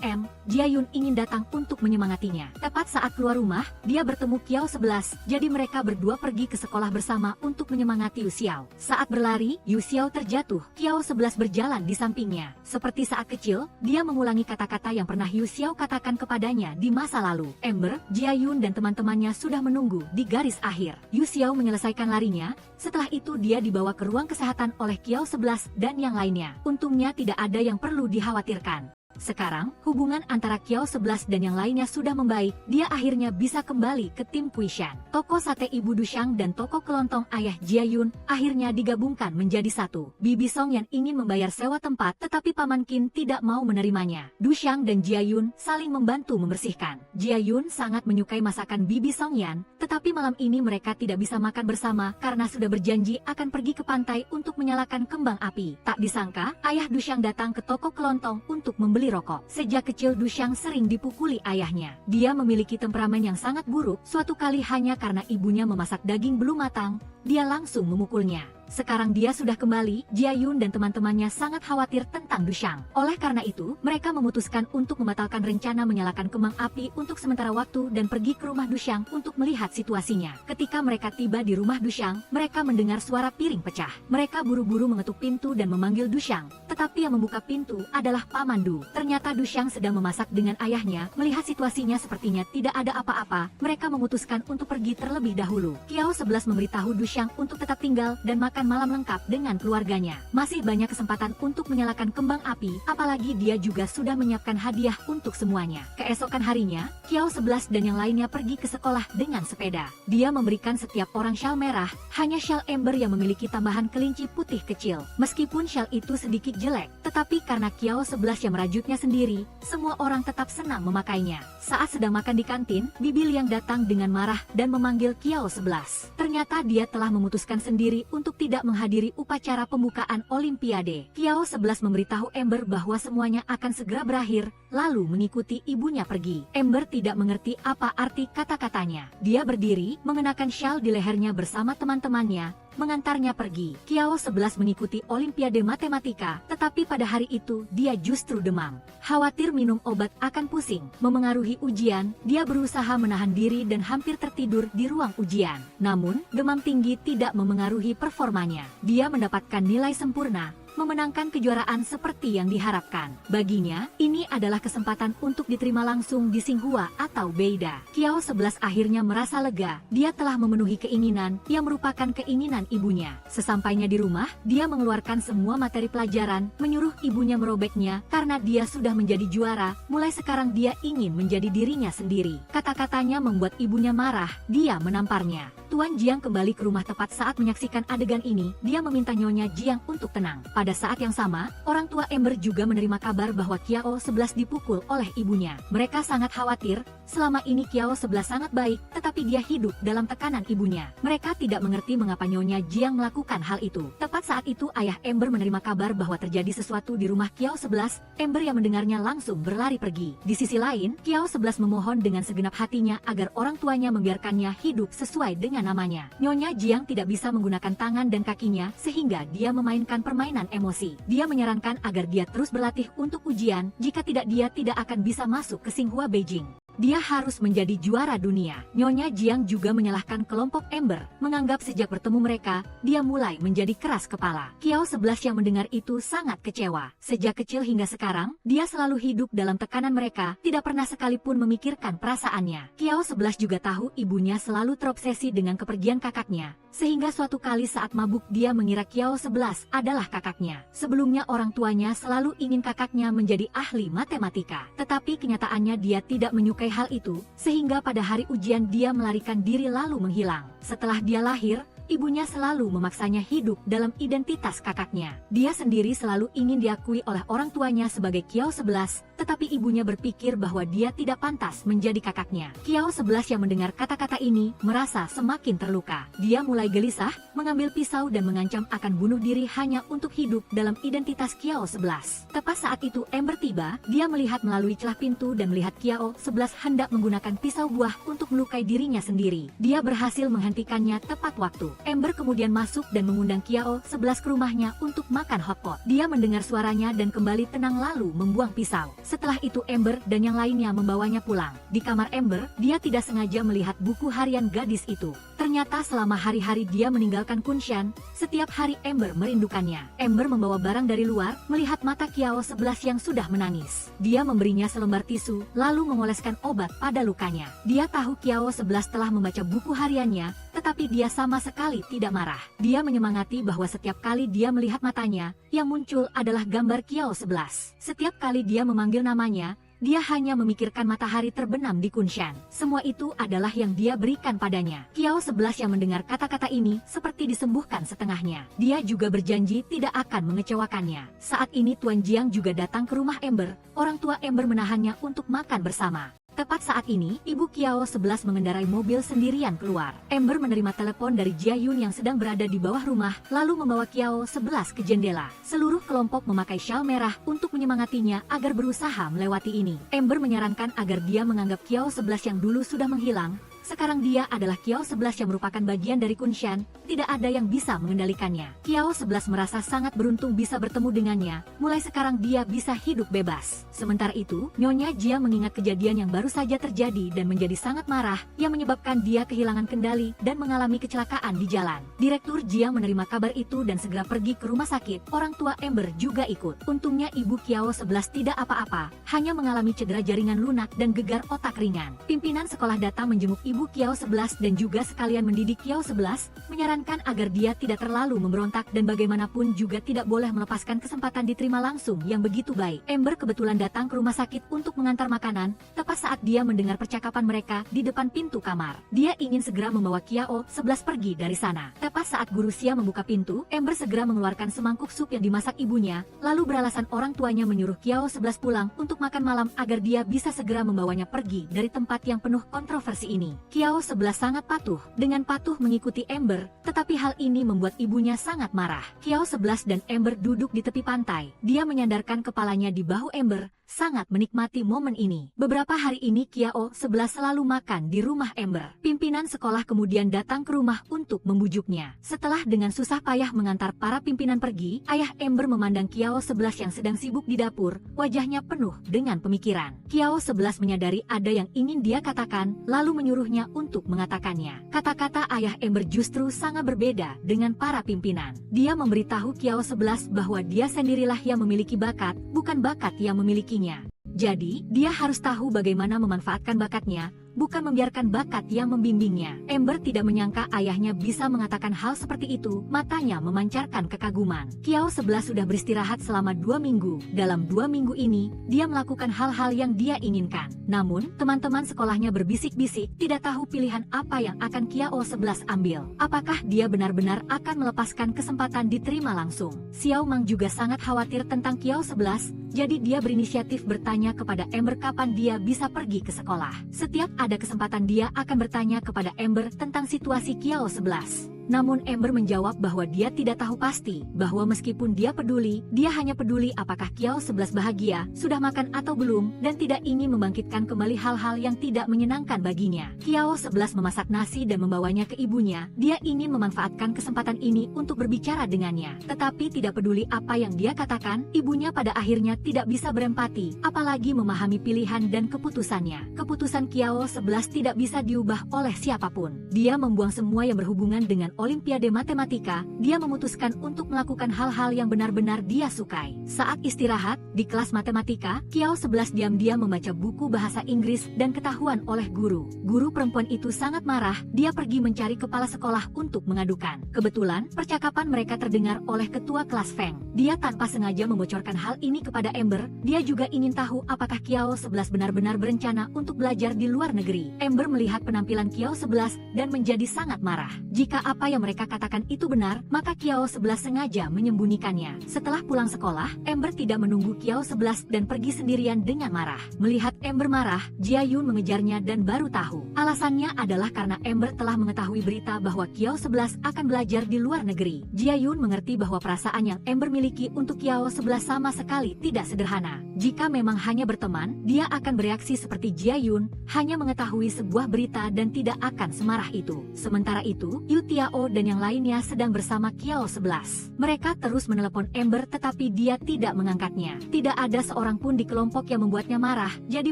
m. Jiayun ingin datang untuk menyemangatinya. Tepat saat keluar rumah, dia bertemu Kiao 11, jadi mereka berdua pergi ke sekolah bersama untuk menyemangati Yu Xiao. Saat berlari, Yu Xiao terjatuh. Kiao 11 berjalan di sampingnya. Seperti saat kecil, dia mengulangi kata-kata yang pernah Yu Xiao katakan kepadanya di masa lalu. Ember, Jiayun dan teman-temannya sudah menunggu di garis akhir. Yu Xiao menyelesaikan larinya, setelah itu dia dibawa ke ruang kesehatan oleh Kiao 11 dan yang lainnya. Untungnya tidak ada yang perlu dikhawatirkan. Sekarang, hubungan antara Kiao 11 dan yang lainnya sudah membaik. Dia akhirnya bisa kembali ke tim Kuishan. Toko sate Ibu Dushang dan toko kelontong ayah Jiayun akhirnya digabungkan menjadi satu. Bibi Songyan ingin membayar sewa tempat, tetapi Paman Qin tidak mau menerimanya. Dushang dan Jiayun saling membantu membersihkan. Jiayun sangat menyukai masakan Bibi Songyan, tetapi malam ini mereka tidak bisa makan bersama karena sudah berjanji akan pergi ke pantai untuk menyalakan kembang api. Tak disangka, ayah Dushang datang ke toko kelontong untuk membeli rokok. Sejak kecil Dushang sering dipukuli ayahnya. Dia memiliki temperamen yang sangat buruk. Suatu kali hanya karena ibunya memasak daging belum matang, dia langsung memukulnya. Sekarang dia sudah kembali, Jiayun dan teman-temannya sangat khawatir tentang Dushang. Oleh karena itu, mereka memutuskan untuk membatalkan rencana menyalakan kembang api untuk sementara waktu dan pergi ke rumah Dushang untuk melihat situasinya. Ketika mereka tiba di rumah Dushang, mereka mendengar suara piring pecah. Mereka buru-buru mengetuk pintu dan memanggil Dushang, tetapi yang membuka pintu adalah Paman Du. Ternyata Dushang sedang memasak dengan ayahnya. Melihat situasinya sepertinya tidak ada apa-apa, mereka memutuskan untuk pergi terlebih dahulu. Kiao 11 memberitahu Dushang untuk tetap tinggal dan makan malam lengkap dengan keluarganya. Masih banyak kesempatan untuk menyalakan kembang api, apalagi dia juga sudah menyiapkan hadiah untuk semuanya. Keesokan harinya, Kiao 11 dan yang lainnya pergi ke sekolah dengan sepeda. Dia memberikan setiap orang syal merah, hanya syal Ember yang memiliki tambahan kelinci putih kecil. Meskipun syal itu sedikit jelek, tetapi karena Kiao 11 yang merajutnya sendiri, semua orang tetap senang memakainya. Saat sedang makan di kantin, Bibi Liang datang dengan marah dan memanggil Kiao 11. Ternyata dia telah memutuskan sendiri untuk tidak menghadiri upacara pembukaan Olimpiade. Kiao 11 memberitahu Ember bahwa semuanya akan segera berakhir, lalu mengikuti ibunya pergi. Ember tidak mengerti apa arti kata-katanya. Dia berdiri, mengenakan syal di lehernya bersama teman-temannya, mengantarnya pergi. Kiao 11 mengikuti Olimpiade Matematika, tetapi pada hari itu dia justru demam. Khawatir minum obat akan pusing, memengaruhi ujian, dia berusaha menahan diri dan hampir tertidur di ruang ujian. Namun, demam tinggi tidak memengaruhi performanya. Dia mendapatkan nilai sempurna, memenangkan kejuaraan seperti yang diharapkan. Baginya, ini adalah kesempatan untuk diterima langsung di Tsinghua atau Beida. Qiao 11 akhirnya merasa lega, dia telah memenuhi keinginan yang merupakan keinginan ibunya. Sesampainya di rumah, dia mengeluarkan semua materi pelajaran, menyuruh ibunya merobeknya karena dia sudah menjadi juara, mulai sekarang dia ingin menjadi dirinya sendiri. Kata-katanya membuat ibunya marah, dia menamparnya. Tuan Jiang kembali ke rumah tepat saat menyaksikan adegan ini, dia meminta Nyonya Jiang untuk tenang. Pada saat yang sama, orang tua Ember juga menerima kabar bahwa Qiao 11 dipukul oleh ibunya. Mereka sangat khawatir, selama ini Qiao 11 sangat baik, tetapi dia hidup dalam tekanan ibunya. Mereka tidak mengerti mengapa Nyonya Jiang melakukan hal itu. Tepat saat itu ayah Ember menerima kabar bahwa terjadi sesuatu di rumah Qiao 11, Ember yang mendengarnya langsung berlari pergi. Di sisi lain, Qiao 11 memohon dengan segenap hatinya agar orang tuanya membiarkannya hidup sesuai dengan namanya. Nyonya Jiang tidak bisa menggunakan tangan dan kakinya sehingga dia memainkan permainan emosi. Dia menyarankan agar dia terus berlatih untuk ujian, jika tidak dia tidak akan bisa masuk ke Tsinghua Beijing. Dia harus menjadi juara dunia. Nyonya Jiang juga menyalahkan kelompok Ember, menganggap sejak bertemu mereka, dia mulai menjadi keras kepala. Qiao 11 yang mendengar itu sangat kecewa. Sejak kecil hingga sekarang, dia selalu hidup dalam tekanan mereka, tidak pernah sekalipun memikirkan perasaannya. Qiao 11 juga tahu ibunya selalu terobsesi dengan kepergian kakaknya, sehingga suatu kali saat mabuk dia mengira Qiao 11 adalah kakaknya. Sebelumnya orang tuanya selalu ingin kakaknya menjadi ahli matematika, tetapi kenyataannya dia tidak menyukai hal itu, sehingga pada hari ujian dia melarikan diri lalu menghilang. Setelah dia lahir, ibunya selalu memaksanya hidup dalam identitas kakaknya. Dia sendiri selalu ingin diakui oleh orang tuanya sebagai Qiao 11, tetapi ibunya berpikir bahwa dia tidak pantas menjadi kakaknya. Qiao 11 yang mendengar kata-kata ini merasa semakin terluka. Dia mulai gelisah, mengambil pisau dan mengancam akan bunuh diri hanya untuk hidup dalam identitas Qiao 11. Tepat saat itu Ember tiba, dia melihat melalui celah pintu dan melihat Qiao 11 hendak menggunakan pisau buah untuk melukai dirinya sendiri. Dia berhasil menghentikannya tepat waktu. Ember kemudian masuk dan mengundang Qiao 11 ke rumahnya untuk makan hotpot. Dia mendengar suaranya dan kembali tenang lalu membuang pisau. Setelah itu Ember dan yang lainnya membawanya pulang. Di kamar Ember, dia tidak sengaja melihat buku harian gadis itu. Ternyata selama hari-hari dia meninggalkan Kunshan, setiap hari Ember merindukannya. Ember membawa barang dari luar, melihat mata Qiao 11 yang sudah menangis. Dia memberinya selembar tisu, lalu mengoleskan obat pada lukanya. Dia tahu Qiao 11 telah membaca buku hariannya, tetapi dia sama sekali tidak marah. Dia menyemangati bahwa setiap kali dia melihat matanya, yang muncul adalah gambar Qiao 11. Setiap kali dia memanggil namanya, dia hanya memikirkan matahari terbenam di Kunshan. Semua itu adalah yang dia berikan padanya. Qiao 11 yang mendengar kata-kata ini seperti disembuhkan setengahnya. Dia juga berjanji tidak akan mengecewakannya. Saat ini Tuan Jiang juga datang ke rumah Ember. Orang tua Ember menahannya untuk makan bersama. Tepat saat ini, ibu Qiao 11 mengendarai mobil sendirian keluar. Ember menerima telepon dari Jia Yun yang sedang berada di bawah rumah, lalu membawa Qiao 11 ke jendela. Seluruh kelompok memakai syal merah untuk menyemangatinya agar berusaha melewati ini. Ember menyarankan agar dia menganggap Qiao 11 yang dulu sudah menghilang. Sekarang dia adalah Qiao 11 yang merupakan bagian dari Kunshan, tidak ada yang bisa mengendalikannya. Qiao 11 merasa sangat beruntung bisa bertemu dengannya, mulai sekarang dia bisa hidup bebas. Sementara itu, Nyonya Jia mengingat kejadian yang baru saja terjadi dan menjadi sangat marah, yang menyebabkan dia kehilangan kendali dan mengalami kecelakaan di jalan. Direktur Jia menerima kabar itu dan segera pergi ke rumah sakit. Orang tua Ember juga ikut. Untungnya ibu Qiao 11 tidak apa-apa, hanya mengalami cedera jaringan lunak dan gegar otak ringan. Pimpinan sekolah datang menjenguk ibu Qiao 11 dan juga sekalian mendidik Qiao 11, menyarankan agar dia tidak terlalu memberontak dan bagaimanapun juga tidak boleh melepaskan kesempatan diterima langsung yang begitu baik. Ember kebetulan datang ke rumah sakit untuk mengantar makanan, tepat saat dia mendengar percakapan mereka di depan pintu kamar. Dia ingin segera membawa Qiao 11 pergi dari sana. Tepat saat guru Xia membuka pintu, Ember segera mengeluarkan semangkuk sup yang dimasak ibunya, lalu beralasan orang tuanya menyuruh Qiao 11 pulang untuk makan malam agar dia bisa segera membawanya pergi dari tempat yang penuh kontroversi ini. Qiao 11 sangat patuh, dengan patuh mengikuti Ember, tetapi hal ini membuat ibunya sangat marah. Qiao 11 dan Ember duduk di tepi pantai. Dia menyandarkan kepalanya di bahu Ember, sangat menikmati momen ini. Beberapa hari ini Kiao 11 selalu makan di rumah Ember. Pimpinan sekolah kemudian datang ke rumah untuk membujuknya. Setelah dengan susah payah mengantar para pimpinan pergi, ayah Ember memandang Kiao 11 yang sedang sibuk di dapur, wajahnya penuh dengan pemikiran. Kiao 11 menyadari ada yang ingin dia katakan, lalu menyuruhnya untuk mengatakannya. Kata-kata ayah Ember justru sangat berbeda dengan para pimpinan. Dia memberitahu Kiao 11 bahwa dia sendirilah yang memiliki bakat, bukan bakat yang memilikinya. Jadi, dia harus tahu bagaimana memanfaatkan bakatnya, bukan membiarkan bakat yang membimbingnya. Ember tidak menyangka ayahnya bisa mengatakan hal seperti itu, matanya memancarkan kekaguman. Kiao 11 sudah beristirahat selama 2 minggu. Dalam 2 minggu ini, dia melakukan hal-hal yang dia inginkan. Namun, teman-teman sekolahnya berbisik-bisik, tidak tahu pilihan apa yang akan Kiao 11 ambil. Apakah dia benar-benar akan melepaskan kesempatan diterima langsung? Xiao Mang juga sangat khawatir tentang Kiao 11, jadi dia berinisiatif bertanya kepada Ember kapan dia bisa pergi ke sekolah. Setiap ada kesempatan dia akan bertanya kepada Ember tentang situasi Kiao 11. Namun Ember menjawab bahwa dia tidak tahu pasti, bahwa meskipun dia peduli, dia hanya peduli apakah Kiao 11 bahagia, sudah makan atau belum, dan tidak ingin membangkitkan kembali hal-hal yang tidak menyenangkan baginya. Kiao 11 memasak nasi dan membawanya ke ibunya, dia ingin memanfaatkan kesempatan ini untuk berbicara dengannya. Tetapi tidak peduli apa yang dia katakan, ibunya pada akhirnya tidak bisa berempati, apalagi memahami pilihan dan keputusannya. Keputusan Kiao 11 tidak bisa diubah oleh siapapun. Dia membuang semua yang berhubungan dengan Olimpiade Matematika, dia memutuskan untuk melakukan hal-hal yang benar-benar dia sukai. Saat istirahat, di kelas matematika, Kiao 11 diam-diam membaca buku bahasa Inggris dan ketahuan oleh guru. Guru perempuan itu sangat marah, dia pergi mencari kepala sekolah untuk mengadukan. Kebetulan, percakapan mereka terdengar oleh ketua kelas Feng. Dia tanpa sengaja membocorkan hal ini kepada Ember, dia juga ingin tahu apakah Kiao 11 benar-benar berencana untuk belajar di luar negeri. Ember melihat penampilan Kiao 11 dan menjadi sangat marah. Jika apa yang mereka katakan itu benar, maka Kiao 11 sengaja menyembunyikannya. Setelah pulang sekolah, Ember tidak menunggu Kiao 11 dan pergi sendirian dengan marah. Melihat Ember marah, Jia Yun mengejarnya dan baru tahu. Alasannya adalah karena Ember telah mengetahui berita bahwa Kiao 11 akan belajar di luar negeri. Jia Yun mengerti bahwa perasaan yang Ember miliki untuk Kiao 11 sama sekali tidak sederhana. Jika memang hanya berteman, dia akan bereaksi seperti Jia Yun, hanya mengetahui sebuah berita dan tidak akan semarah itu. Sementara itu, Yu Tiao dan yang lainnya sedang bersama Kiao 11. Mereka terus menelepon Ember tetapi dia tidak mengangkatnya. Tidak ada seorang pun di kelompok yang membuatnya marah, jadi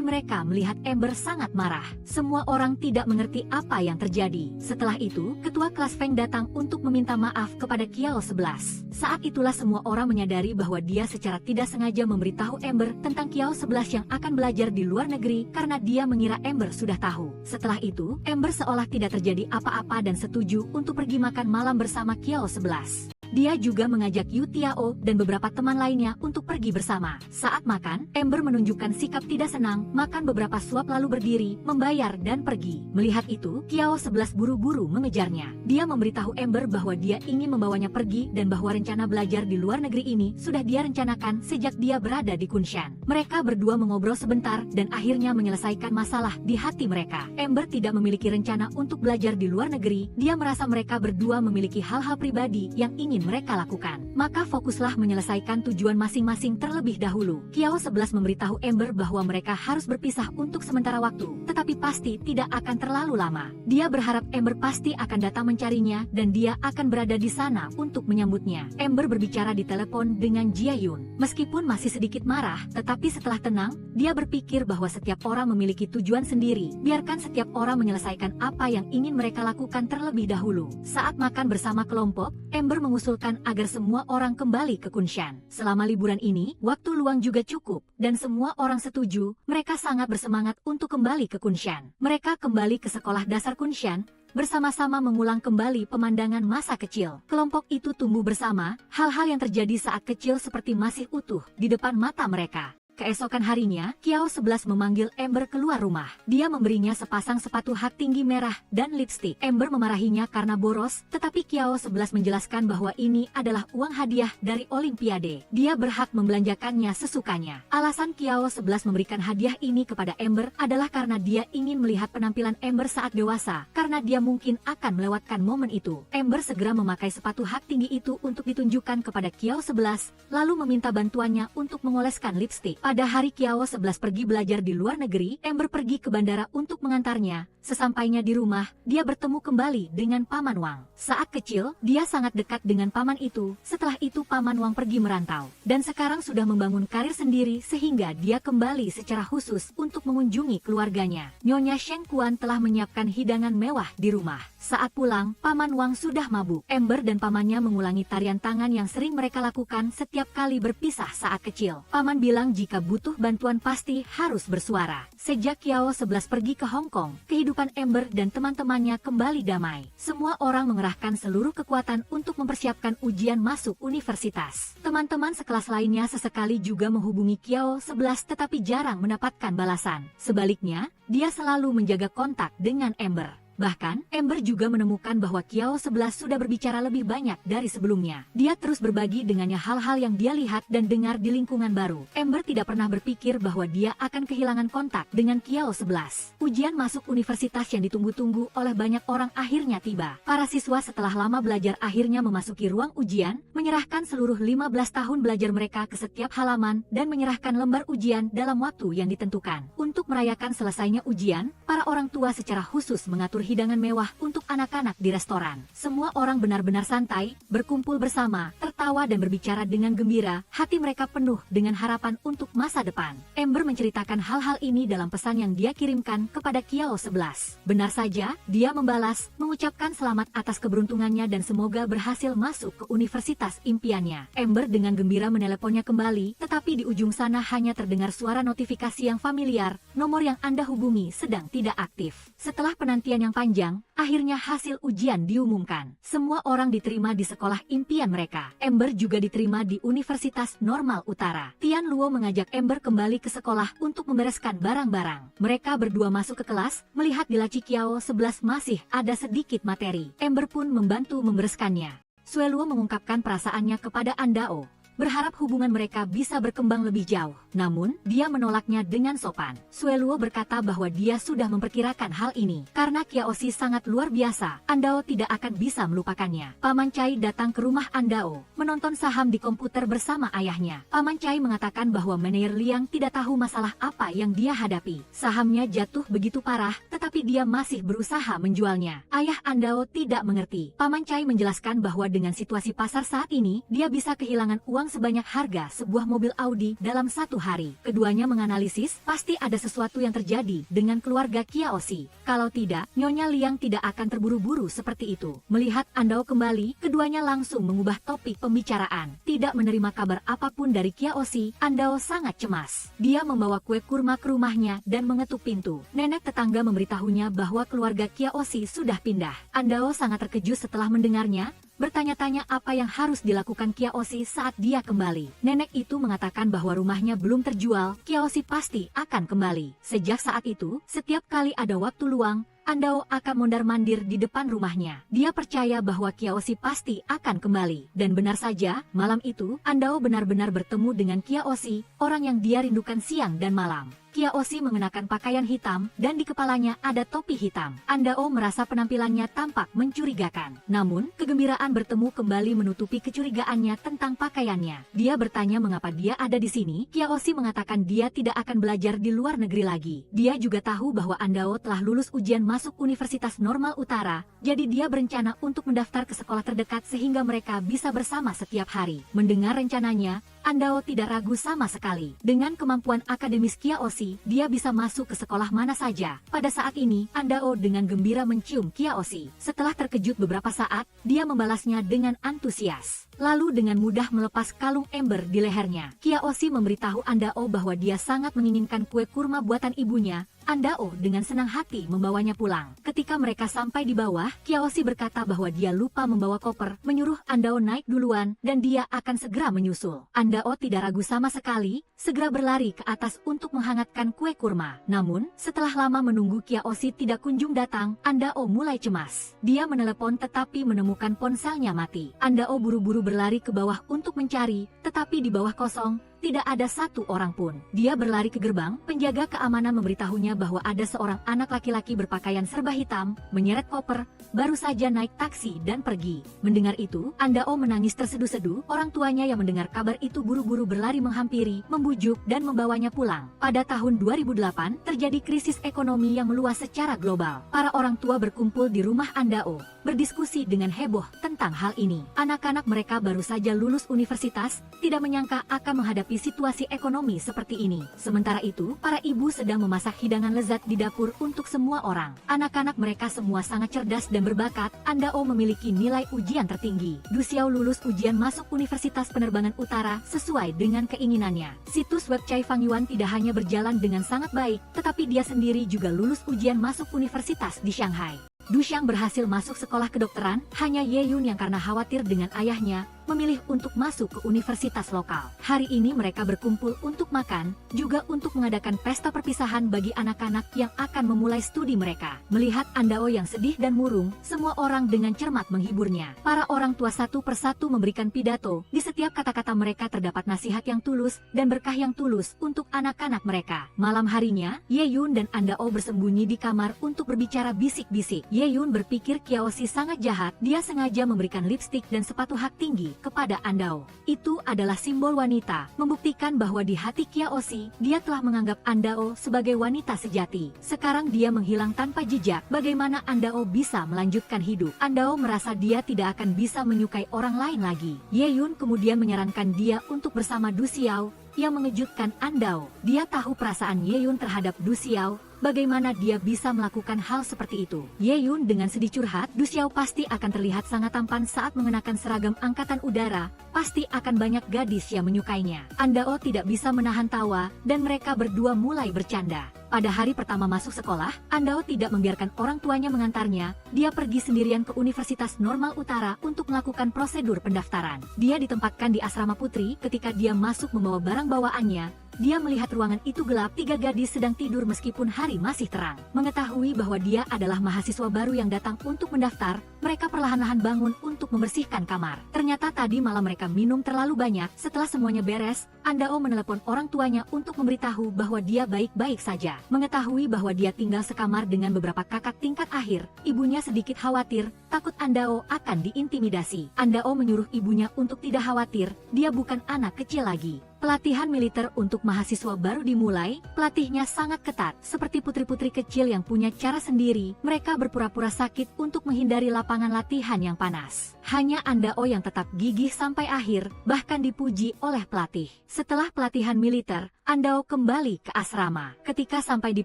mereka melihat Ember sangat marah. Semua orang tidak mengerti apa yang terjadi. Setelah itu, ketua kelas Feng datang untuk meminta maaf kepada Kiao 11. Saat itulah semua orang menyadari bahwa dia secara tidak sengaja memberitahu Ember tentang Kiao 11 yang akan belajar di luar negeri karena dia mengira Ember sudah tahu. Setelah itu, Ember seolah tidak terjadi apa-apa dan setuju untuk pergi makan malam bersama Kiao 11. Dia juga mengajak Yu Tiao dan beberapa teman lainnya untuk pergi bersama. Saat makan, Ember menunjukkan sikap tidak senang, makan beberapa suap lalu berdiri, membayar dan pergi. Melihat itu, Kiao 11 buru-buru mengejarnya. Dia memberitahu Ember bahwa dia ingin membawanya pergi dan bahwa rencana belajar di luar negeri ini sudah dia rencanakan sejak dia berada di Kunshan. Mereka berdua mengobrol sebentar dan akhirnya menyelesaikan masalah di hati mereka. Ember tidak memiliki rencana untuk belajar di luar negeri, dia merasa mereka berdua memiliki hal-hal pribadi yang ingin mereka lakukan. Maka fokuslah menyelesaikan tujuan masing-masing terlebih dahulu. Kiao 11 memberitahu Ember bahwa mereka harus berpisah untuk sementara waktu, tetapi pasti tidak akan terlalu lama. Dia berharap Ember pasti akan datang mencarinya dan dia akan berada di sana untuk menyambutnya. Ember berbicara di telepon dengan Jia Yun. Meskipun masih sedikit marah, tetapi setelah tenang, dia berpikir bahwa setiap orang memiliki tujuan sendiri. Biarkan setiap orang menyelesaikan apa yang ingin mereka lakukan terlebih dahulu. Saat makan bersama kelompok, Ember mengusulkan agar semua orang kembali ke Kunshan. Selama liburan ini, waktu luang juga cukup, dan semua orang setuju, mereka sangat bersemangat untuk kembali ke Kunshan. Mereka kembali ke sekolah dasar Kunshan, bersama-sama mengulang kembali pemandangan masa kecil. Kelompok itu tumbuh bersama, hal-hal yang terjadi saat kecil seperti masih utuh di depan mata mereka. Keesokan harinya, Kiao 11 memanggil Ember keluar rumah. Dia memberinya sepasang sepatu hak tinggi merah dan lipstik. Ember memarahinya karena boros, tetapi Kiao 11 menjelaskan bahwa ini adalah uang hadiah dari Olimpiade. Dia berhak membelanjakannya sesukanya. Alasan Kiao 11 memberikan hadiah ini kepada Ember adalah karena dia ingin melihat penampilan Ember saat dewasa, karena dia mungkin akan melewatkan momen itu. Ember segera memakai sepatu hak tinggi itu untuk ditunjukkan kepada Kiao 11, lalu meminta bantuannya untuk mengoleskan lipstik. Pada hari Kiao 11 pergi belajar di luar negeri, Ember pergi ke bandara untuk mengantarnya. Sesampainya di rumah, dia bertemu kembali dengan Paman Wang. Saat kecil, dia sangat dekat dengan paman itu. Setelah itu Paman Wang pergi merantau. Dan sekarang sudah membangun karir sendiri sehingga dia kembali secara khusus untuk mengunjungi keluarganya. Nyonya Sheng Kuan telah menyiapkan hidangan mewah di rumah. Saat pulang, Paman Wang sudah mabuk. Ember dan pamannya mengulangi tarian tangan yang sering mereka lakukan setiap kali berpisah saat kecil. Paman bilang jika butuh bantuan pasti harus bersuara. Sejak Kiao 11 pergi ke Hong Kong, kehidupan Ember dan teman-temannya kembali damai. Semua orang mengerahkan seluruh kekuatan untuk mempersiapkan ujian masuk universitas. Teman-teman sekelas lainnya sesekali juga menghubungi Kiao 11 tetapi jarang mendapatkan balasan. Sebaliknya, dia selalu menjaga kontak dengan Ember. Bahkan, Ember juga menemukan bahwa Kiao 11 sudah berbicara lebih banyak dari sebelumnya. Dia terus berbagi dengannya hal-hal yang dia lihat dan dengar di lingkungan baru. Ember tidak pernah berpikir bahwa dia akan kehilangan kontak dengan Kiao 11. Ujian masuk universitas yang ditunggu-tunggu oleh banyak orang akhirnya tiba. Para siswa setelah lama belajar akhirnya memasuki ruang ujian, menyerahkan seluruh 15 tahun belajar mereka ke setiap halaman dan menyerahkan lembar ujian dalam waktu yang ditentukan. Untuk merayakan selesainya ujian, para orang tua secara khusus mengatur hidangan mewah untuk anak-anak di restoran. Semua orang benar-benar santai, berkumpul bersama, tertawa dan berbicara dengan gembira. Hati mereka penuh dengan harapan untuk masa depan. Ember menceritakan hal-hal ini dalam pesan yang dia kirimkan kepada Kiao 11. Benar saja, dia membalas, mengucapkan selamat atas keberuntungannya dan semoga berhasil masuk ke universitas impiannya. Ember dengan gembira meneleponnya kembali, tetapi di ujung sana hanya terdengar suara notifikasi yang familiar. Nomor yang Anda hubungi sedang tidak aktif. Setelah penantian yang panjang, akhirnya hasil ujian diumumkan. Semua orang diterima di sekolah impian mereka. Ember juga diterima di Universitas Normal Utara. Tian Luo mengajak Ember kembali ke sekolah untuk membereskan barang-barang. Mereka berdua masuk ke kelas, melihat di laci Kiao 11 masih ada sedikit materi. Ember pun membantu membereskannya. Sue Luo mengungkapkan perasaannya kepada Andao, berharap hubungan mereka bisa berkembang lebih jauh. Namun, dia menolaknya dengan sopan. Sue Luo berkata bahwa dia sudah memperkirakan hal ini. Karena Kiaoshi sangat luar biasa, Andao tidak akan bisa melupakannya. Paman Chai datang ke rumah Andao, menonton saham di komputer bersama ayahnya. Paman Chai mengatakan bahwa manajer Liang tidak tahu masalah apa yang dia hadapi. Sahamnya jatuh begitu parah, tetapi dia masih berusaha menjualnya. Ayah Andao tidak mengerti. Paman Chai menjelaskan bahwa dengan situasi pasar saat ini, dia bisa kehilangan uang sebanyak harga sebuah mobil Audi dalam satu hari. Keduanya menganalisis, pasti ada sesuatu yang terjadi dengan keluarga Kiaoshi. Kalau tidak, Nyonya Liang tidak akan terburu-buru seperti itu. Melihat Andao kembali, keduanya langsung mengubah topik pembicaraan. Tidak menerima kabar apapun dari Kiaoshi, Andao sangat cemas. Dia membawa kue kurma ke rumahnya dan mengetuk pintu. Nenek tetangga memberitahunya bahwa keluarga Kiaoshi sudah pindah. Andao sangat terkejut setelah mendengarnya, bertanya-tanya apa yang harus dilakukan Kiaoshi saat dia kembali. Nenek itu mengatakan bahwa rumahnya belum terjual, Kiaoshi pasti akan kembali. Sejak saat itu, setiap kali ada waktu luang, Andao akan mondar-mandir di depan rumahnya. Dia percaya bahwa Kiaoshi pasti akan kembali. Dan benar saja, malam itu, Andao benar-benar bertemu dengan Kiaoshi, orang yang dia rindukan siang dan malam. Kiaoshi mengenakan pakaian hitam, dan di kepalanya ada topi hitam. Andao merasa penampilannya tampak mencurigakan. Namun, kegembiraan bertemu kembali menutupi kecurigaannya tentang pakaiannya. Dia bertanya mengapa dia ada di sini. Kiaoshi mengatakan dia tidak akan belajar di luar negeri lagi. Dia juga tahu bahwa Andao telah lulus ujian masuk Universitas Normal Utara, jadi dia berencana untuk mendaftar ke sekolah terdekat sehingga mereka bisa bersama setiap hari. Mendengar rencananya, Andao tidak ragu sama sekali. Dengan kemampuan akademis Kiaoshi, dia bisa masuk ke sekolah mana saja. Pada saat ini, Andao dengan gembira mencium Kiaoshi. Setelah terkejut beberapa saat, dia membalasnya dengan antusias. Lalu dengan mudah melepas kalung ember di lehernya. Kiaoshi memberitahu Andao bahwa dia sangat menginginkan kue kurma buatan ibunya. Andao dengan senang hati membawanya pulang. Ketika mereka sampai di bawah, Kiaoshi berkata bahwa dia lupa membawa koper, menyuruh Andao naik duluan, dan dia akan segera menyusul. Andao tidak ragu sama sekali, segera berlari ke atas untuk menghangatkan kue kurma. Namun, setelah lama menunggu Kiaoshi tidak kunjung datang, Andao mulai cemas. Dia menelepon tetapi menemukan ponselnya mati. Andao buru-buru berlari ke bawah untuk mencari, tetapi di bawah kosong, tidak ada satu orang pun. Dia berlari ke gerbang, penjaga keamanan memberitahunya bahwa ada seorang anak laki-laki berpakaian serba hitam, menyeret koper, baru saja naik taksi dan pergi. Mendengar itu, Andao menangis terseduh-seduh. Orang tuanya yang mendengar kabar itu buru-buru berlari menghampiri, membujuk, dan membawanya pulang. Pada tahun 2008, terjadi krisis ekonomi yang meluas secara global. Para orang tua berkumpul di rumah Andao, berdiskusi dengan heboh tentang hal ini. Anak-anak mereka baru saja lulus universitas, tidak menyangka akan menghadapi situasi ekonomi seperti ini. Sementara itu, para ibu sedang memasak hidangan lezat di dapur untuk semua orang. Anak-anak mereka semua sangat cerdas dan berbakat. Andao memiliki nilai ujian tertinggi. Du Xiao lulus ujian masuk Universitas Penerbangan Utara sesuai dengan keinginannya. Situs web Chai Fang Yuan tidak hanya berjalan dengan sangat baik, tetapi dia sendiri juga lulus ujian masuk universitas di Shanghai. Du Xiang berhasil masuk sekolah kedokteran, hanya Ye Yun yang karena khawatir dengan ayahnya, memilih untuk masuk ke universitas lokal. Hari ini mereka berkumpul untuk makan, juga untuk mengadakan pesta perpisahan bagi anak-anak yang akan memulai studi mereka. Melihat Andao yang sedih dan murung, semua orang dengan cermat menghiburnya. Para orang tua satu persatu memberikan pidato, di setiap kata-kata mereka terdapat nasihat yang tulus dan berkah yang tulus untuk anak-anak mereka. Malam harinya, Ye Yun dan Andao bersembunyi di kamar untuk berbicara bisik-bisik. Ye Yun berpikir Kiaoshi sangat jahat, dia sengaja memberikan lipstik dan sepatu hak tinggi kepada Andao. Itu adalah simbol wanita, membuktikan bahwa di hati Kiaoshi, dia telah menganggap Andao sebagai wanita sejati. Sekarang dia menghilang tanpa jejak, bagaimana Andao bisa melanjutkan hidup? Andao merasa dia tidak akan bisa menyukai orang lain lagi. Ye Yun kemudian menyarankan dia untuk bersama Du Xiao, yang mengejutkan Andao. Dia tahu perasaan Ye Yun terhadap Du Xiao, bagaimana dia bisa melakukan hal seperti itu. Ye Yun dengan sedih curhat, Du Xiao pasti akan terlihat sangat tampan saat mengenakan seragam angkatan udara, pasti akan banyak gadis yang menyukainya. Andao tidak bisa menahan tawa, dan mereka berdua mulai bercanda. Pada hari pertama masuk sekolah, Andao tidak membiarkan orang tuanya mengantarnya, dia pergi sendirian ke Universitas Normal Utara untuk melakukan prosedur pendaftaran. Dia ditempatkan di asrama putri. Ketika dia masuk membawa barang bawaannya, dia melihat ruangan itu gelap, 3 gadis sedang tidur meskipun hari masih terang. Mengetahui bahwa dia adalah mahasiswa baru yang datang untuk mendaftar, mereka perlahan-lahan bangun untuk membersihkan kamar. Ternyata tadi malam mereka minum terlalu banyak. Setelah semuanya beres, Andao menelepon orang tuanya untuk memberitahu bahwa dia baik-baik saja. Mengetahui bahwa dia tinggal sekamar dengan beberapa kakak tingkat akhir, ibunya sedikit khawatir, takut Andao akan diintimidasi. Andao menyuruh ibunya untuk tidak khawatir, dia bukan anak kecil lagi. Pelatihan militer untuk mahasiswa baru dimulai, pelatihnya sangat ketat, seperti putri-putri kecil yang punya cara sendiri, mereka berpura-pura sakit untuk menghindari lapangan latihan yang panas. Hanya Andao yang tetap gigih sampai akhir, bahkan dipuji oleh pelatih. Setelah pelatihan militer, Andao kembali ke asrama. Ketika sampai di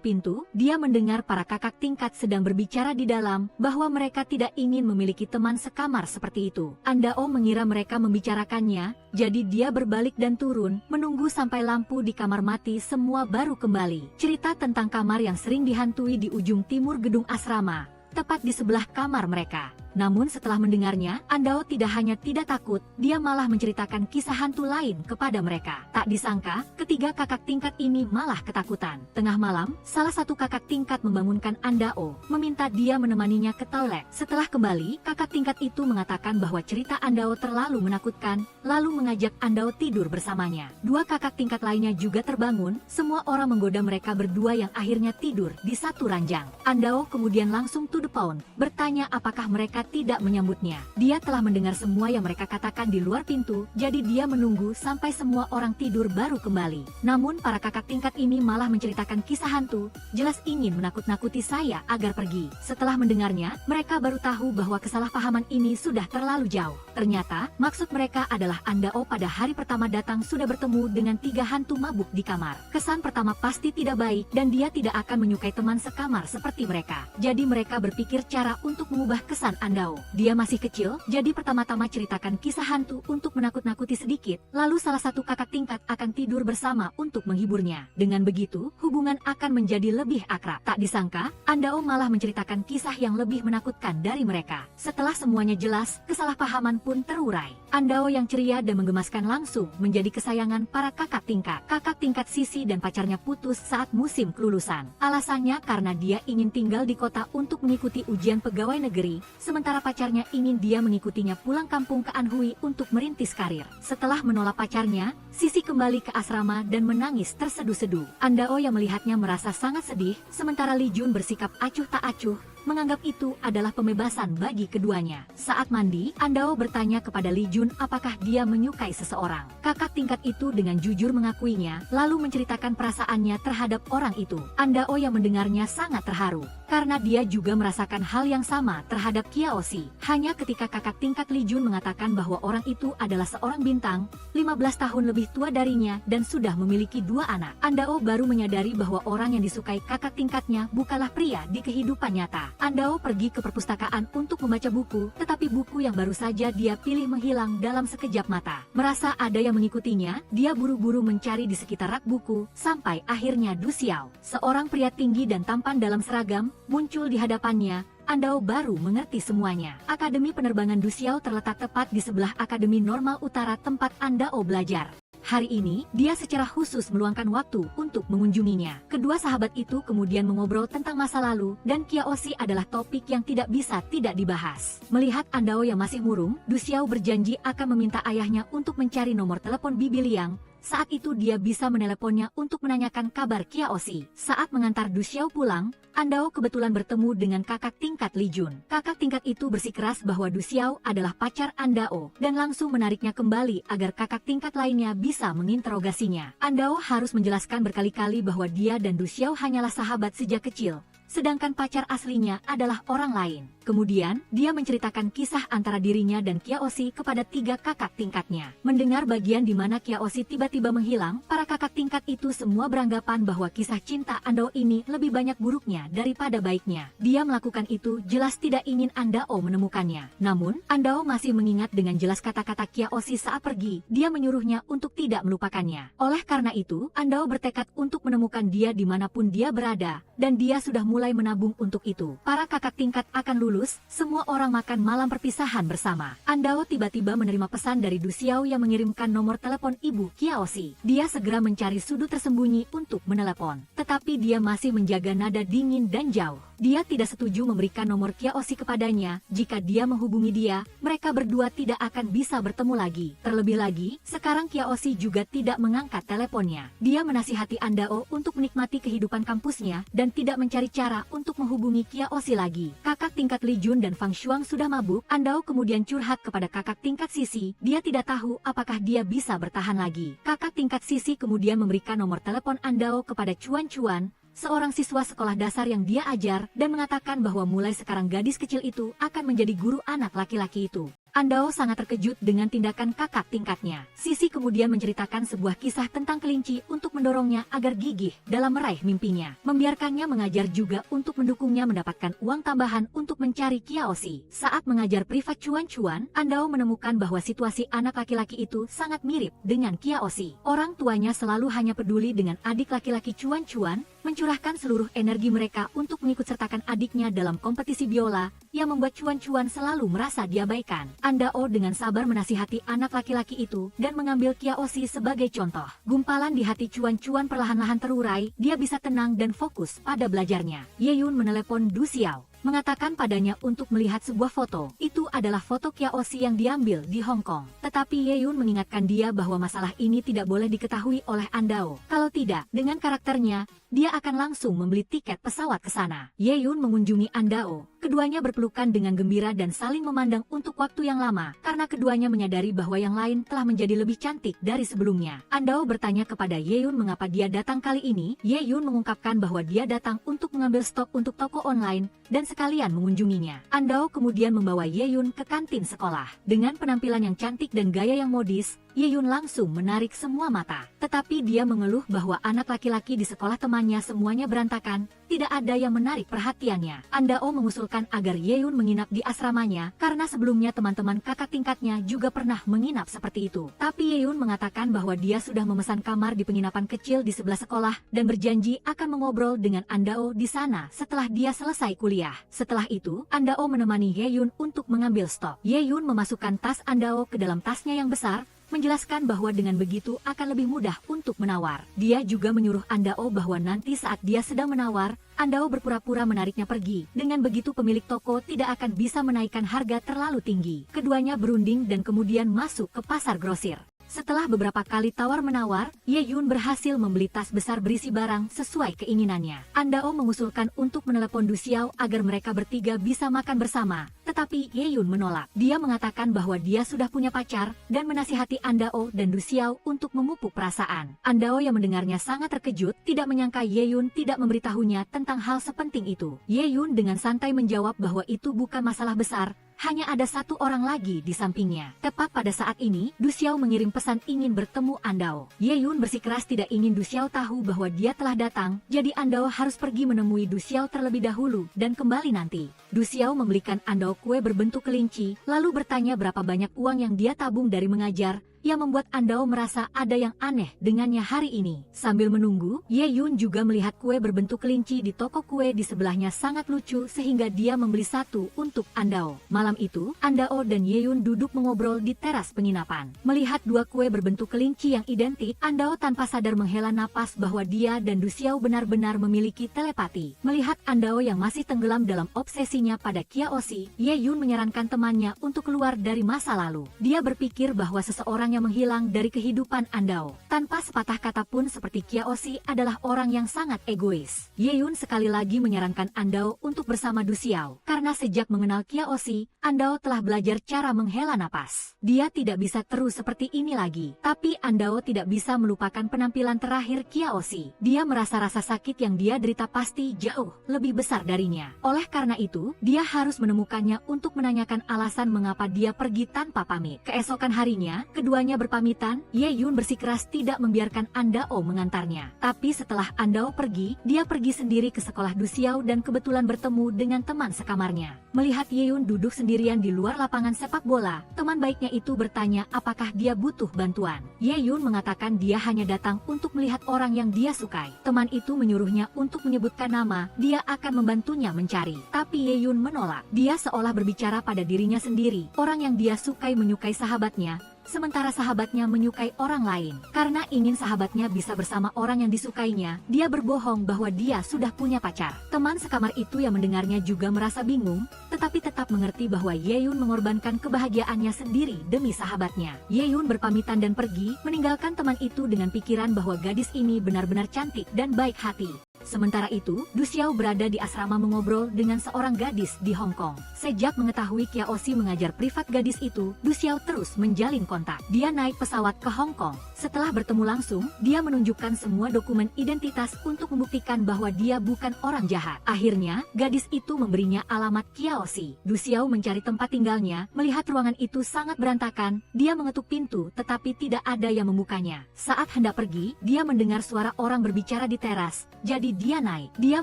pintu, dia mendengar para kakak tingkat sedang berbicara di dalam, bahwa mereka tidak ingin memiliki teman sekamar seperti itu. Andao mengira mereka membicarakannya, jadi dia berbalik dan turun, menunggu sampai lampu di kamar mati semua baru kembali. Cerita tentang kamar yang sering dihantui di ujung timur gedung asrama, tepat di sebelah kamar mereka. Namun setelah mendengarnya, Andao tidak hanya tidak takut, dia malah menceritakan kisah hantu lain kepada mereka. Tak disangka, ketiga kakak tingkat ini malah ketakutan. Tengah malam, salah satu kakak tingkat membangunkan Andao, meminta dia menemaninya ke toilet. Setelah kembali, kakak tingkat itu mengatakan bahwa cerita Andao terlalu menakutkan, lalu mengajak Andao tidur bersamanya. 2 kakak tingkat lainnya juga terbangun, semua orang menggoda mereka berdua yang akhirnya tidur di satu ranjang. Andao kemudian langsung to the point, bertanya apakah mereka tidak menyambutnya. Dia telah mendengar semua yang mereka katakan di luar pintu, jadi dia menunggu sampai semua orang tidur baru kembali. Namun para kakak tingkat ini malah menceritakan kisah hantu, jelas ingin menakut-nakuti saya agar pergi. Setelah mendengarnya, mereka baru tahu bahwa kesalahpahaman ini sudah terlalu jauh. Ternyata, maksud mereka adalah Andao pada hari pertama datang sudah bertemu dengan 3 hantu mabuk di kamar. Kesan pertama pasti tidak baik, dan dia tidak akan menyukai teman sekamar seperti mereka. Jadi mereka berpikir cara untuk mengubah kesan Andao. Dia masih kecil, jadi pertama-tama ceritakan kisah hantu untuk menakut-nakuti sedikit, lalu salah satu kakak tingkat akan tidur bersama untuk menghiburnya. Dengan begitu, hubungan akan menjadi lebih akrab. Tak disangka, Andao malah menceritakan kisah yang lebih menakutkan dari mereka. Setelah semuanya jelas, kesalahpahaman pun terurai. Andao yang ceria dan menggemaskan langsung menjadi kesayangan para kakak tingkat. Kakak tingkat Sisi dan pacarnya putus saat musim kelulusan. Alasannya karena dia ingin tinggal di kota untuk mengikuti ujian pegawai negeri, sementara sementara pacarnya ingin dia mengikutinya pulang kampung ke Anhui untuk merintis karir. Setelah menolak pacarnya, Sisi kembali ke asrama dan menangis terseduh-seduh. Andao yang melihatnya merasa sangat sedih, sementara Li Jun bersikap acuh tak acuh, menganggap itu adalah pembebasan bagi keduanya. Saat mandi, Andao bertanya kepada Li Jun apakah dia menyukai seseorang. Kakak tingkat itu dengan jujur mengakuinya, lalu menceritakan perasaannya terhadap orang itu. Andao yang mendengarnya sangat terharu, karena dia juga merasakan hal yang sama terhadap Kyaoshi. Hanya ketika kakak tingkat Li Jun mengatakan bahwa orang itu adalah seorang bintang, 15 tahun lebih tua darinya dan sudah memiliki 2 anak. Andao baru menyadari bahwa orang yang disukai kakak tingkatnya bukanlah pria di kehidupan nyata. Andao pergi ke perpustakaan untuk membaca buku, tetapi buku yang baru saja dia pilih menghilang dalam sekejap mata. Merasa ada yang mengikutinya, dia buru-buru mencari di sekitar rak buku, sampai akhirnya Du Xiao, seorang pria tinggi dan tampan dalam seragam, muncul di hadapannya. Andao baru mengerti semuanya. Akademi penerbangan Du Xiao terletak tepat di sebelah Akademi Normal Utara tempat Andao belajar. Hari ini, dia secara khusus meluangkan waktu untuk mengunjunginya. Kedua sahabat itu kemudian mengobrol tentang masa lalu, dan Kyaoshi adalah topik yang tidak bisa tidak dibahas. Melihat Andao yang masih murung, Du Xiao berjanji akan meminta ayahnya untuk mencari nomor telepon Bibi Liang. Saat itu dia bisa meneleponnya untuk menanyakan kabar Kyaoshi. Saat mengantar Du Xiao pulang, Andao kebetulan bertemu dengan kakak tingkat Li Jun. Kakak tingkat itu bersikeras bahwa Du Xiao adalah pacar Andao, dan langsung menariknya kembali agar kakak tingkat lainnya bisa menginterogasinya. Andao harus menjelaskan berkali-kali bahwa dia dan Du Xiao hanyalah sahabat sejak kecil, sedangkan pacar aslinya adalah orang lain. Kemudian, dia menceritakan kisah antara dirinya dan Kyaoshi kepada 3 kakak tingkatnya. Mendengar bagian di mana Kyaoshi tiba-tiba menghilang, para kakak tingkat itu semua beranggapan bahwa kisah cinta Andao ini lebih banyak buruknya daripada baiknya. Dia melakukan itu jelas tidak ingin Andao menemukannya. Namun, Andao masih mengingat dengan jelas kata-kata Kyaoshi saat pergi. Dia menyuruhnya untuk tidak melupakannya. Oleh karena itu, Andao bertekad untuk menemukan dia dimanapun dia berada, dan dia sudah mulai menabung untuk itu. Para kakak tingkat akan lulus, semua orang makan malam perpisahan bersama. Andao tiba-tiba menerima pesan dari Du Xiao yang mengirimkan nomor telepon ibu Kyaoshi. Dia segera mencari sudut tersembunyi untuk menelepon, tetapi dia masih menjaga nada dingin dan jauh. Dia tidak setuju memberikan nomor Kyaoshi kepadanya. Jika dia menghubungi dia, mereka berdua tidak akan bisa bertemu lagi. Terlebih lagi, sekarang Kyaoshi juga tidak mengangkat teleponnya. Dia menasihati Andao untuk menikmati kehidupan kampusnya dan tidak mencari cara untuk menghubungi Kyaoshi lagi. Kakak tingkat Li Jun dan Fang Shuang sudah mabuk. Andao kemudian curhat kepada kakak tingkat Sisi. Dia tidak tahu apakah dia bisa bertahan lagi. Kakak tingkat Sisi kemudian memberikan nomor telepon Andao kepada Chuan Chuan, seorang siswa sekolah dasar yang dia ajar, dan mengatakan bahwa mulai sekarang gadis kecil itu akan menjadi guru anak laki-laki itu. Andao sangat terkejut dengan tindakan kakak tingkatnya. Sisi kemudian menceritakan sebuah kisah tentang kelinci untuk mendorongnya agar gigih dalam meraih mimpinya. Membiarkannya mengajar juga untuk mendukungnya mendapatkan uang tambahan untuk mencari Kyaoshi. Saat mengajar privat Chuan Chuan, Andao menemukan bahwa situasi anak laki-laki itu sangat mirip dengan Kyaoshi. Orang tuanya selalu hanya peduli dengan adik laki-laki Chuan Chuan, mencurahkan seluruh energi mereka untuk mengikut sertakan adiknya dalam kompetisi biola, yang membuat Chuan Chuan selalu merasa diabaikan. Andao dengan sabar menasihati anak laki-laki itu dan mengambil Kyaoshi sebagai contoh. Gumpalan di hati Chuan Chuan perlahan-lahan terurai, dia bisa tenang dan fokus pada belajarnya. Ye Yun menelepon Du Xiao, mengatakan padanya untuk melihat sebuah foto. Itu adalah foto Kyaoshi yang diambil di Hong Kong. Tetapi Ye Yun mengingatkan dia bahwa masalah ini tidak boleh diketahui oleh Andao. Kalau tidak, dengan karakternya, dia akan langsung membeli tiket pesawat ke sana. Ye Yun mengunjungi Andao. Keduanya berpelukan dengan gembira dan saling memandang untuk waktu yang lama, karena keduanya menyadari bahwa yang lain telah menjadi lebih cantik dari sebelumnya. Andao bertanya kepada Ye Yun mengapa dia datang kali ini. Ye Yun mengungkapkan bahwa dia datang untuk mengambil stok untuk toko online, dan sekalian mengunjunginya. Andao kemudian membawa Ye Yun ke kantin sekolah. Dengan penampilan yang cantik dan gaya yang modis, Ye Yun langsung menarik semua mata. Tetapi dia mengeluh bahwa anak laki-laki di sekolah temannya semuanya berantakan, tidak ada yang menarik perhatiannya. Andao mengusulkan agar Ye Yun menginap di asramanya, karena sebelumnya teman-teman kakak tingkatnya juga pernah menginap seperti itu. Tapi Ye Yun mengatakan bahwa dia sudah memesan kamar di penginapan kecil di sebelah sekolah, dan berjanji akan mengobrol dengan Andao di sana setelah dia selesai kuliah. Setelah itu, Andao menemani Ye Yun untuk mengambil stok. Ye Yun memasukkan tas Andao ke dalam tasnya yang besar, menjelaskan bahwa dengan begitu akan lebih mudah untuk menawar. Dia juga menyuruh Andao bahwa nanti saat dia sedang menawar, Andao berpura-pura menariknya pergi. Dengan begitu pemilik toko tidak akan bisa menaikkan harga terlalu tinggi. Keduanya berunding dan kemudian masuk ke pasar grosir. Setelah beberapa kali tawar-menawar, Ye Yun berhasil membeli tas besar berisi barang sesuai keinginannya. Andao mengusulkan untuk menelepon Du Xiao agar mereka bertiga bisa makan bersama. Tetapi Ye Yun menolak. Dia mengatakan bahwa dia sudah punya pacar dan menasihati Andao dan Du Xiao untuk memupuk perasaan. Andao yang mendengarnya sangat terkejut, tidak menyangka Ye Yun tidak memberitahunya tentang hal sepenting itu. Ye Yun dengan santai menjawab bahwa itu bukan masalah besar. Hanya ada satu orang lagi di sampingnya. Tepat pada saat ini, Du Xiao mengirim pesan ingin bertemu Andao. Ye Yun bersikeras tidak ingin Du Xiao tahu bahwa dia telah datang, jadi Andao harus pergi menemui Du Xiao terlebih dahulu dan kembali nanti. Du Xiao membelikan Andao kue berbentuk kelinci, lalu bertanya berapa banyak uang yang dia tabung dari mengajar, yang membuat Andao merasa ada yang aneh dengannya hari ini. Sambil menunggu, Ye Yun juga melihat kue berbentuk kelinci di toko kue di sebelahnya sangat lucu sehingga dia membeli satu untuk Andao. Malam itu, Andao dan Ye Yun duduk mengobrol di teras penginapan. Melihat dua kue berbentuk kelinci yang identik, Andao tanpa sadar menghela napas bahwa dia dan Du Xiao benar-benar memiliki telepati. Melihat Andao yang masih tenggelam dalam obsesinya pada Kiaoshi, Ye Yun menyarankan temannya untuk keluar dari masa lalu. Dia berpikir bahwa seseorang yang menghilang dari kehidupan Andao tanpa sepatah kata pun seperti Kiaoshi adalah orang yang sangat egois. Ye Yun sekali lagi menyarankan Andao untuk bersama Du Xiao karena sejak mengenal Kiaoshi, Andao telah belajar cara menghela napas. Dia tidak bisa terus seperti ini lagi. Tapi Andao tidak bisa melupakan penampilan terakhir Kiaoshi. Dia merasa rasa sakit yang dia derita pasti jauh lebih besar darinya. Oleh karena itu, dia harus menemukannya untuk menanyakan alasan mengapa dia pergi tanpa pamit. Keesokan harinya, keduanya berpamitan. Ye Yun bersikeras tidak membiarkan Andao mengantarnya. Tapi setelah Andao pergi, dia pergi sendiri ke sekolah Du Xiao dan kebetulan bertemu dengan teman sekamarnya. Melihat Ye Yun duduk sendirian di luar lapangan sepak bola, teman baiknya itu bertanya apakah dia butuh bantuan. Ye Yun mengatakan dia hanya datang untuk melihat orang yang dia sukai. Teman itu menyuruhnya untuk menyebutkan nama, dia akan membantunya mencari. Tapi Ye Yun menolak. Dia seolah berbicara pada dirinya sendiri. Orang yang dia sukai menyukai sahabatnya, sementara sahabatnya menyukai orang lain. Karena ingin sahabatnya bisa bersama orang yang disukainya, dia berbohong bahwa dia sudah punya pacar. Teman sekamar itu yang mendengarnya juga merasa bingung, tetapi tetap mengerti bahwa Ye Yun mengorbankan kebahagiaannya sendiri demi sahabatnya. Ye Yun berpamitan dan pergi, meninggalkan teman itu dengan pikiran bahwa gadis ini benar-benar cantik dan baik hati. Sementara itu, Du Xiao berada di asrama mengobrol dengan seorang gadis di Hong Kong. Sejak mengetahui Kiaoshi mengajar privat gadis itu, Du Xiao terus menjalin kontak. Dia naik pesawat ke Hong Kong. Setelah bertemu langsung, dia menunjukkan semua dokumen identitas untuk membuktikan bahwa dia bukan orang jahat. Akhirnya, gadis itu memberinya alamat Kiaoshi. Du Xiao mencari tempat tinggalnya, melihat ruangan itu sangat berantakan. Dia mengetuk pintu, tetapi tidak ada yang membukanya. Saat hendak pergi, dia mendengar suara orang berbicara di teras. Jadi dia naik. Dia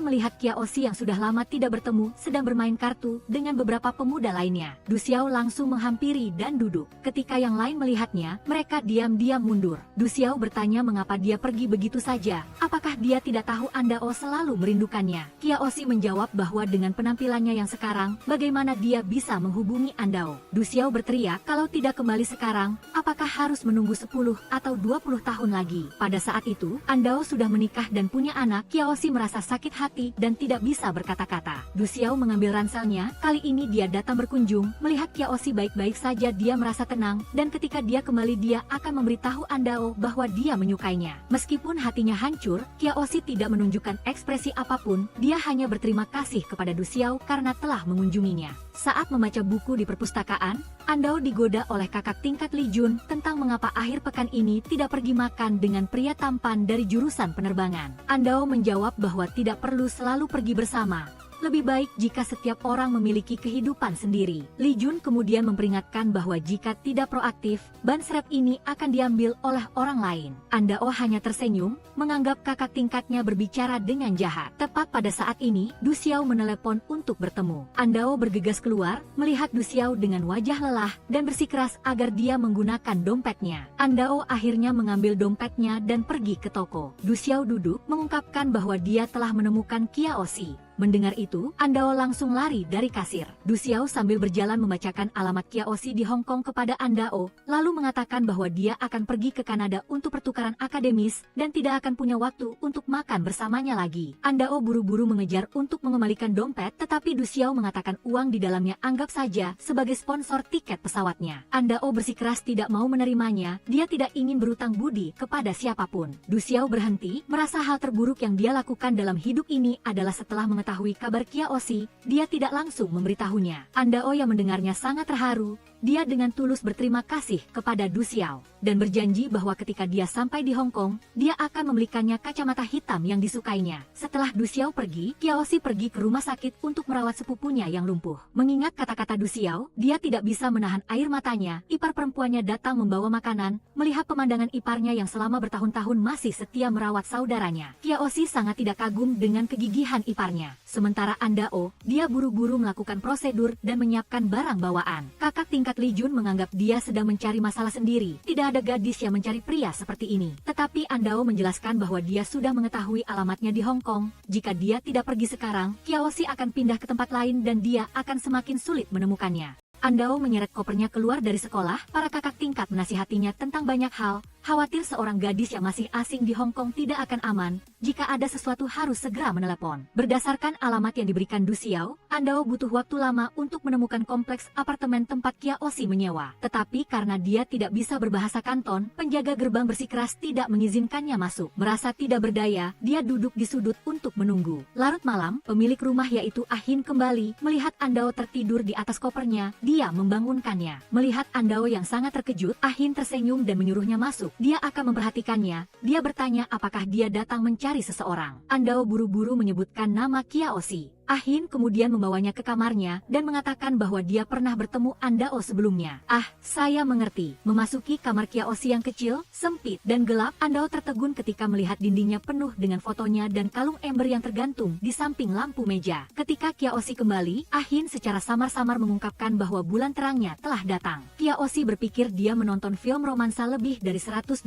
melihat Kiaoshi yang sudah lama tidak bertemu sedang bermain kartu dengan beberapa pemuda lainnya. Du Xiao langsung menghampiri dan duduk. Ketika yang lain melihatnya, mereka diam-diam mundur. Du Xiao bertanya mengapa dia pergi begitu saja. Apakah dia tidak tahu Andao selalu merindukannya? Kiaoshi menjawab bahwa dengan penampilannya yang sekarang, bagaimana dia bisa menghubungi Andao? Du Xiao berteriak, kalau tidak kembali sekarang, apakah harus menunggu 10 atau 20 tahun lagi? Pada saat itu, Andao sudah menikah dan punya anak. Kiaoshi merasa sakit hati dan tidak bisa berkata-kata. Du Xiao mengambil ranselnya. Kali ini dia datang berkunjung. Melihat Kiaoshi baik-baik saja, dia merasa tenang, dan ketika dia kembali dia akan memberitahu Andao bahwa dia menyukainya. Meskipun hatinya hancur, Kiaoshi tidak menunjukkan ekspresi apapun. Dia hanya berterima kasih kepada Du Xiao karena telah mengunjunginya. Saat membaca buku di perpustakaan, Andao digoda oleh kakak tingkat Li Jun tentang mengapa akhir pekan ini tidak pergi makan dengan pria tampan dari jurusan penerbangan. Andao menjawab bahwa tidak perlu selalu pergi bersama. Lebih baik jika setiap orang memiliki kehidupan sendiri. Li Jun kemudian memperingatkan bahwa jika tidak proaktif, ban serep ini akan diambil oleh orang lain. Andao hanya tersenyum, menganggap kakak tingkatnya berbicara dengan jahat. Tepat pada saat ini, Du Xiao menelepon untuk bertemu. Andao bergegas keluar, melihat Du Xiao dengan wajah lelah, dan bersikeras agar dia menggunakan dompetnya. Andao akhirnya mengambil dompetnya dan pergi ke toko. Du Xiao duduk, mengungkapkan bahwa dia telah menemukan Kiaoshi. Mendengar itu, Andao langsung lari dari kasir. Du Xiao sambil berjalan membacakan alamat Kiaoshi di Hong Kong kepada Andao, lalu mengatakan bahwa dia akan pergi ke Kanada untuk pertukaran akademis dan tidak akan punya waktu untuk makan bersamanya lagi. Andao buru-buru mengejar untuk mengembalikan dompet, tetapi Du Xiao mengatakan uang di dalamnya anggap saja sebagai sponsor tiket pesawatnya. Andao bersikeras tidak mau menerimanya, dia tidak ingin berutang budi kepada siapapun. Du Xiao berhenti, merasa hal terburuk yang dia lakukan dalam hidup ini adalah setelah mengetahui kabar Kiaoshi, dia tidak langsung memberitahunya. Andao yang mendengarnya sangat terharu. Dia dengan tulus berterima kasih kepada Du Xiao dan berjanji bahwa ketika dia sampai di Hong Kong, dia akan membelikannya kacamata hitam yang disukainya. Setelah Du Xiao pergi, Kiaoshi pergi ke rumah sakit untuk merawat sepupunya yang lumpuh. Mengingat kata-kata Du Xiao, dia tidak bisa menahan air matanya. Ipar perempuannya datang membawa makanan, melihat pemandangan iparnya yang selama bertahun-tahun masih setia merawat saudaranya. Kiaoshi sangat tidak kagum dengan kegigihan iparnya. Sementara Andao, dia buru-buru melakukan prosedur dan menyiapkan barang bawaan. Kakak tingkat Li Jun menganggap dia sedang mencari masalah sendiri. Tidak ada gadis yang mencari pria seperti ini. Tetapi Andao menjelaskan bahwa dia sudah mengetahui alamatnya di Hong Kong. Jika dia tidak pergi sekarang, Kiaoshi akan pindah ke tempat lain dan dia akan semakin sulit menemukannya. Andao menyeret kopernya keluar dari sekolah. Para kakak tingkat menasihatinya tentang banyak hal. Khawatir seorang gadis yang masih asing di Hong Kong tidak akan aman. Jika ada sesuatu harus segera menelepon. Berdasarkan alamat yang diberikan Du Xiao, Andao butuh waktu lama untuk menemukan kompleks apartemen tempat Kiaoshi menyewa. Tetapi karena dia tidak bisa berbahasa Kanton, penjaga gerbang bersikeras tidak mengizinkannya masuk. Merasa tidak berdaya, dia duduk di sudut untuk menunggu. Larut malam, pemilik rumah yaitu Ah Hin kembali. Melihat Andao tertidur di atas kopernya, dia membangunkannya. Melihat Andao yang sangat terkejut, Ah Hin tersenyum dan menyuruhnya masuk. Dia akan memperhatikannya. Dia bertanya apakah dia datang mencari seseorang. Andao buru-buru menyebutkan nama Kiaoshi. Ah Hin kemudian membawanya ke kamarnya dan mengatakan bahwa dia pernah bertemu Andao sebelumnya. Ah, saya mengerti. Memasuki kamar Kiaoshi yang kecil, sempit, dan gelap, Andao tertegun ketika melihat dindingnya penuh dengan fotonya dan kalung ember yang tergantung di samping lampu meja. Ketika Kiaoshi kembali, Ah Hin secara samar-samar mengungkapkan bahwa bulan terangnya telah datang. Kiaoshi berpikir dia menonton film romansa lebih dari 180